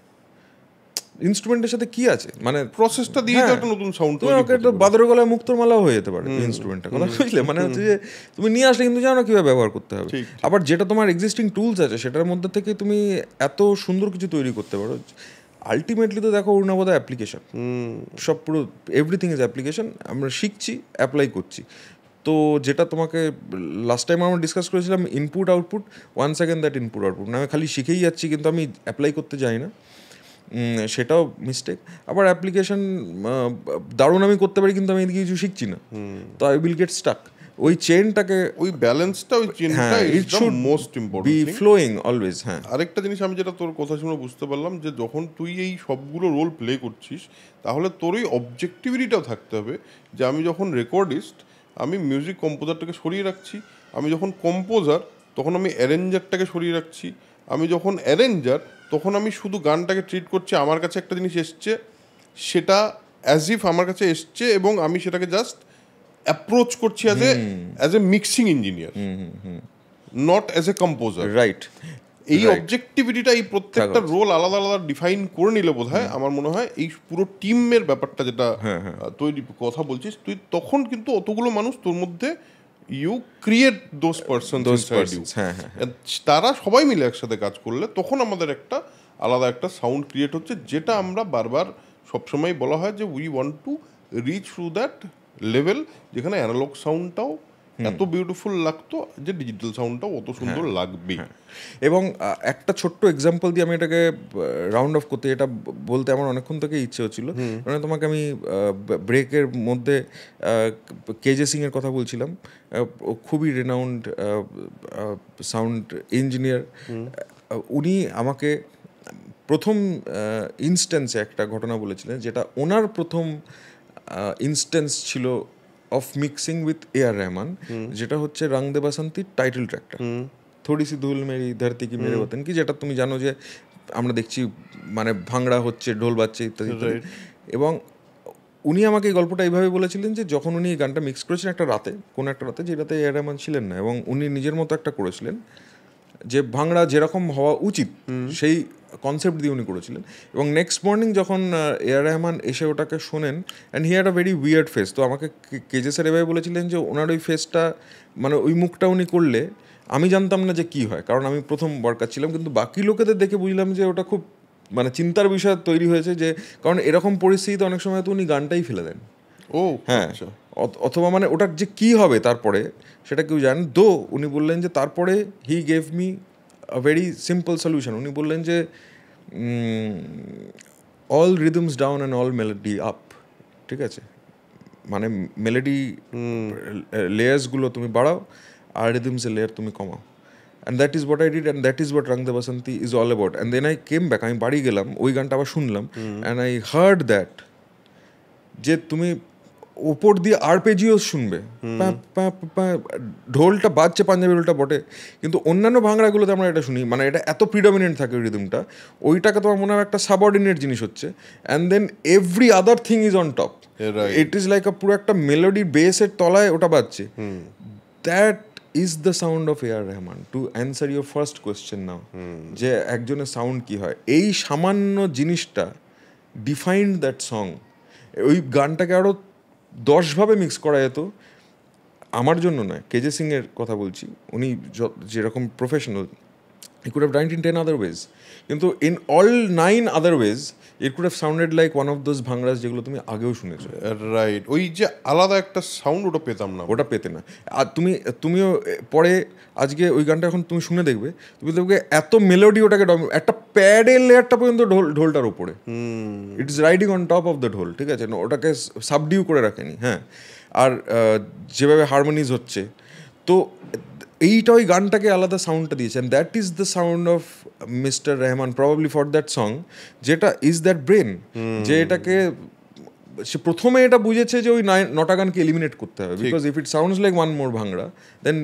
ইনস্ট্রুমেন্টের সাথে কি আছে, মানে প্রসেসটা দিয়ে তো একটা নতুন সাউন্ড তৈরি করতে পারো। বাদরের গলায় মুক্তোর মালাও হয়ে যেতে পারে ইনস্ট্রুমেন্টটা, কথা বুঝলে? মানে হচ্ছে যে তুমি নিয়ে আসলে কিন্তু জানো না কীভাবে ব্যবহার করতে হবে। আবার যেটা তোমার এক্সিস্টিং টুলস আছে সেটার মধ্যে থেকে তুমি এত সুন্দর কিছু তৈরি করতে পারো। আলটিমেটলি তো দেখো অরুণাবদা অ্যাপ্লিকেশন, সব পুরো এভরিথিং ইজ অ্যাপ্লিকেশন। আমরা শিখছি, অ্যাপ্লাই করছি। তো যেটা তোমাকে লাস্ট টাইম আমরা ডিসকাস করেছিলাম, input output, once again that input output, আমি খালি শিখেই যাচ্ছি কিন্তু আমি অ্যাপ্লাই করতে যাই না, সেটাও মিস্টেক। আবার অ্যাপ্লিকেশন দারুণ আমি করতে পারি কিন্তু আমি এদিকে কিছু শিখছি না, তো আই উইল গেট স্টাক। ওই চেনটাকে, ওই ব্যালেন্সটা, ওই চেনটা is the most important be flowing always. হ্যাঁ, আরেকটা জিনিস আমি যেটা তোর কথা শুনে বুঝতে পারলাম, যে যখন তুই এই সবগুলো রোল প্লে করছিস, তাহলে তোর ওই অবজেক্টিভিটিটাও থাকতে হবে যে আমি যখন রেকর্ডিস্ট, আমি মিউজিক কম্পোজারটাকে সরিয়ে রাখছি, আমি যখন কম্পোজার তখন আমি অ্যারেঞ্জারটাকে সরিয়ে রাখছি, আমি যখন অ্যারেঞ্জার তখন আমি শুধু গানটাকে ট্রিট করছি, আমার কাছে একটা জিনিস এসছে, সেটা অ্যাজ ইফ আমার কাছে এসছে এবং আমি সেটাকে জাস্ট অ্যাপ্রোচ করছি as a mixing engineer, not as a composer. Right. এই অবজেক্টিভিটিটা, এই প্রত্যেকটা রোল আলাদা আলাদা ডিফাইন করে নিলে বোধ হয়, আমার মনে হয় এই পুরো টিমের ব্যাপারটা যেটা তৈরি কথা বলছিস তুই, তখন কিন্তু অতগুলো মানুষ তোর মধ্যে, ইউ ক্রিয়েট দোজ পারসন, তারা সবাই মিলে একসাথে কাজ করলে তখন আমাদের একটা আলাদা একটা সাউন্ড ক্রিয়েট হচ্ছে, যেটা আমরা বারবার সবসময় বলা হয় যে we want to reach through that level, যেখানে অ্যানালগ সাউন্ডটাও এত বিউটিফুল লাগতো যে ডিজিটাল সাউন্ডটাও অত সুন্দর লাগবে। এবং একটা ছোট্ট এক্সাম্পল দিয়ে আমি এটাকে রাউন্ড অফ করতে, এটা বলতে আমার অনেকক্ষণ থেকে ইচ্ছে হচ্ছিল। মানে তোমাকে আমি ব্রেকের মধ্যে কেজে সিংয়ের কথা বলছিলাম, খুবই রেনাউন্ড সাউন্ড ইঞ্জিনিয়ার। উনি আমাকে প্রথম ইনস্ট্যান্সে একটা ঘটনা বলেছিলেন, যেটা ওনার প্রথম ইনস্ট্যান্স ছিল of mixing with a R Rahman, যেটা হচ্ছে রং দে বাসন্তীর টাইটেল ট্র্যাকটা। থোড়ি সি ধুল মেরি ধরতি কি মেরে বতন কি, যেটা তুমি জানো যে আমরা দেখছি মানে ভাংড়া হচ্ছে, ঢোল বাজছে ইত্যাদি ইত্যাদি। এবং উনি আমাকে এই গল্পটা এইভাবে বলেছিলেন যে যখন উনি এই গানটা মিক্স করেছিলেন একটা রাতে, কোনো একটা রাতে, যেটাতে এ আর রহমান ছিলেন না, এবং উনি নিজের মতো একটা করেছিলেন যে ভাংড়া যেরকম হওয়া উচিত সেই কনসেপ্ট দিয়ে উনি করেছিলেন। এবং নেক্সট মর্নিং যখন এ আর রহমান এসে ওটাকে শোনেন, and he had a very weird face. তো আমাকে কেজে স্যার এভাবে বলেছিলেন যে ওনার ওই ফেসটা, মানে ওই মুখটা উনি করলে আমি জানতাম না যে কী হয়, কারণ আমি প্রথম ওয়ার্কার ছিলাম, কিন্তু বাকি লোকেদের দেখে বুঝলাম যে ওটা খুব মানে চিন্তার বিষয় তৈরি হয়েছে, যে কারণ এরকম পরিস্থিতিতে অনেক সময় তো উনি গানটাই ফেলে দেন। ও হ্যাঁ, অথবা মানে ওটার যে কী হবে তারপরে সেটা কেউ জানেন। দো উনি বললেন যে তারপরে he gave me a very simple solution. উনি বললেন যে all rhythms down and all melody up. ঠিক আছে, মানে মেলোডি লেয়ার্সগুলো তুমি বাড়াও আর রিদমসের লেয়ার তুমি কমাও। And that is what I did, and that is what Rang De Basanti is all about. And then I came back, আমি বাড়ি গেলাম, ওই গানটা আবার শুনলাম, অ্যান্ড আই হার্ড দ্যাট যে তুমি ওপর দিয়ে আরপেজিও শুনবে, ঢোলটা বাজছে পাঞ্জাবি ঢোলটা বটে, কিন্তু অন্যান্য ভাংড়াগুলোতে আমরা এটা শুনি, মানে এটা এত প্রিডমিনেন্ট থাকে রিদমটা, ওইটাকে তোমার মনে হয় একটা সাবঅর্ডিনেট জিনিস হচ্ছে, and then every other thing is on top. It is like পুরো একটা মেলোডি বেসের তলায় ওটা বাজছে। That is the sound of A R Rahman. To answer your first question now, যে একজনের সাউন্ড কী হয়, এই সামান্য জিনিসটা ডিফাইন্ড দ্যাট সং। ওই গানটাকে আরও 10ভাবে মিক্স করা যেত, আমার জন্য নয়, কেজে সিংয়ের কথা বলছি, উনি যেরকম professional, he could have done in 10 other ways, কিন্তু in all 9 other ways it could have sounded like one of those bhangras যেগুলো তুমি আগেও শুনেছো। রাইট, ওই যে আলাদা একটা সাউন্ড ওটা পেতাম না, ওটা পেতে না। আর তুমিও পরে আজকে ওই গানটা এখন তুমি শুনে দেখবে, তুমি দেখবে এত মেলোডি ওটাকে একটা প্যাডের লেয়ারটা পর্যন্ত ঢোলটার উপরে, it is riding on top of the ঢোল। ঠিক আছে, ওটাকে সাবডিউ করে রাখেনি। হ্যাঁ, আর যেভাবে হারমোনিজ হচ্ছে, তো এইটা ওই গানটাকে আলাদা সাউন্ডটা দিয়েছে, and that is the sound of mister Rahman probably for that song, যেটা ইজ দ্যাট ব্রেন, যে এটাকে সে প্রথমে এটা বুঝেছে যে ওই 9টা গানকে এলিমিনেট করতে হবে, because if it sounds like one more ভাংড়া দেন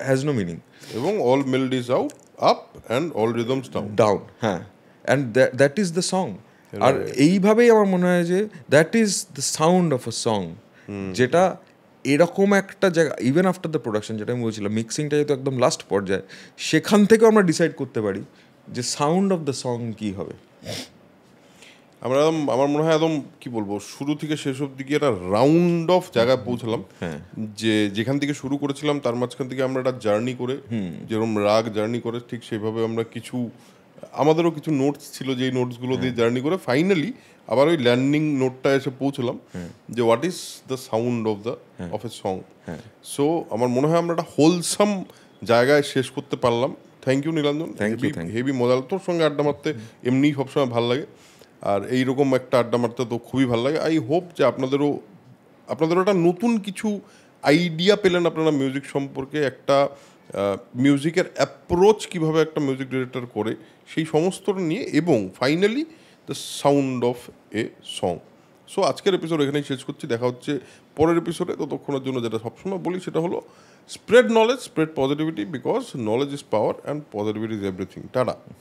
হ্যাজ নো মিনিং। এবং all melodies up and all rhythms down. হ্যাঁ, and that is the song. আর এইভাবেই আমার মনে হয় যে that is the sound of a song, যেটা এরকম একটা জায়গা, ইভেন আফটার দ্য প্রোডাকশন, যেটা আমি বলছিলাম, মিক্সিংটা যেহেতু একদম লাস্ট পর্যায়ে, সেখান থেকেও আমরা ডিসাইড করতে পারি যে সাউন্ড অফ দ্য সং কী হবে। আমরা একদম, আমার মনে হয় একদম কি বলবো, শুরু থেকে শেষ অব্দি কি একটা রাউন্ড অফ জায়গায় পৌঁছলাম, যে যেখান থেকে শুরু করেছিলাম তার মাঝখান থেকে আমরা একটা জার্নি করে, যেরকম রাগ জার্নি করে, ঠিক সেইভাবে আমরা কিছু, আমাদেরও কিছু নোটস ছিল, যেই নোটসগুলো দিয়ে জার্নি করে ফাইনালি আবার ওই ল্যান্ডিং নোটটা এসে পৌঁছলাম, যে what is the sound of a song. So আমার মনে হয় আমরা একটা হোলসাম জায়গায় শেষ করতে পারলাম। থ্যাংক ইউ নীলাঞ্জন, হেভি মজা। তোর সঙ্গে আড্ডা মারতে এমনি সবসময় ভালো লাগে, আর এইরকম একটা আড্ডা মারতে তো খুবই ভালো লাগে। আই হোপ যে আপনাদেরও একটা নতুন কিছু আইডিয়া পেলেন আপনারা মিউজিক সম্পর্কে, একটা মিউজিকের অ্যাপ্রোচ কীভাবে একটা মিউজিক ডিরেক্টর করে, সেই সমস্তটা নিয়ে, এবং finally the sound of a song. So আজকের এপিসোড এখানেই শেষ করছি, দেখা হচ্ছে পরের এপিসোডে। ততক্ষণের জন্য যেটা সবসময় বলি সেটা হলো spread knowledge, spread positivity, because knowledge is power and positivity is everything. Tata.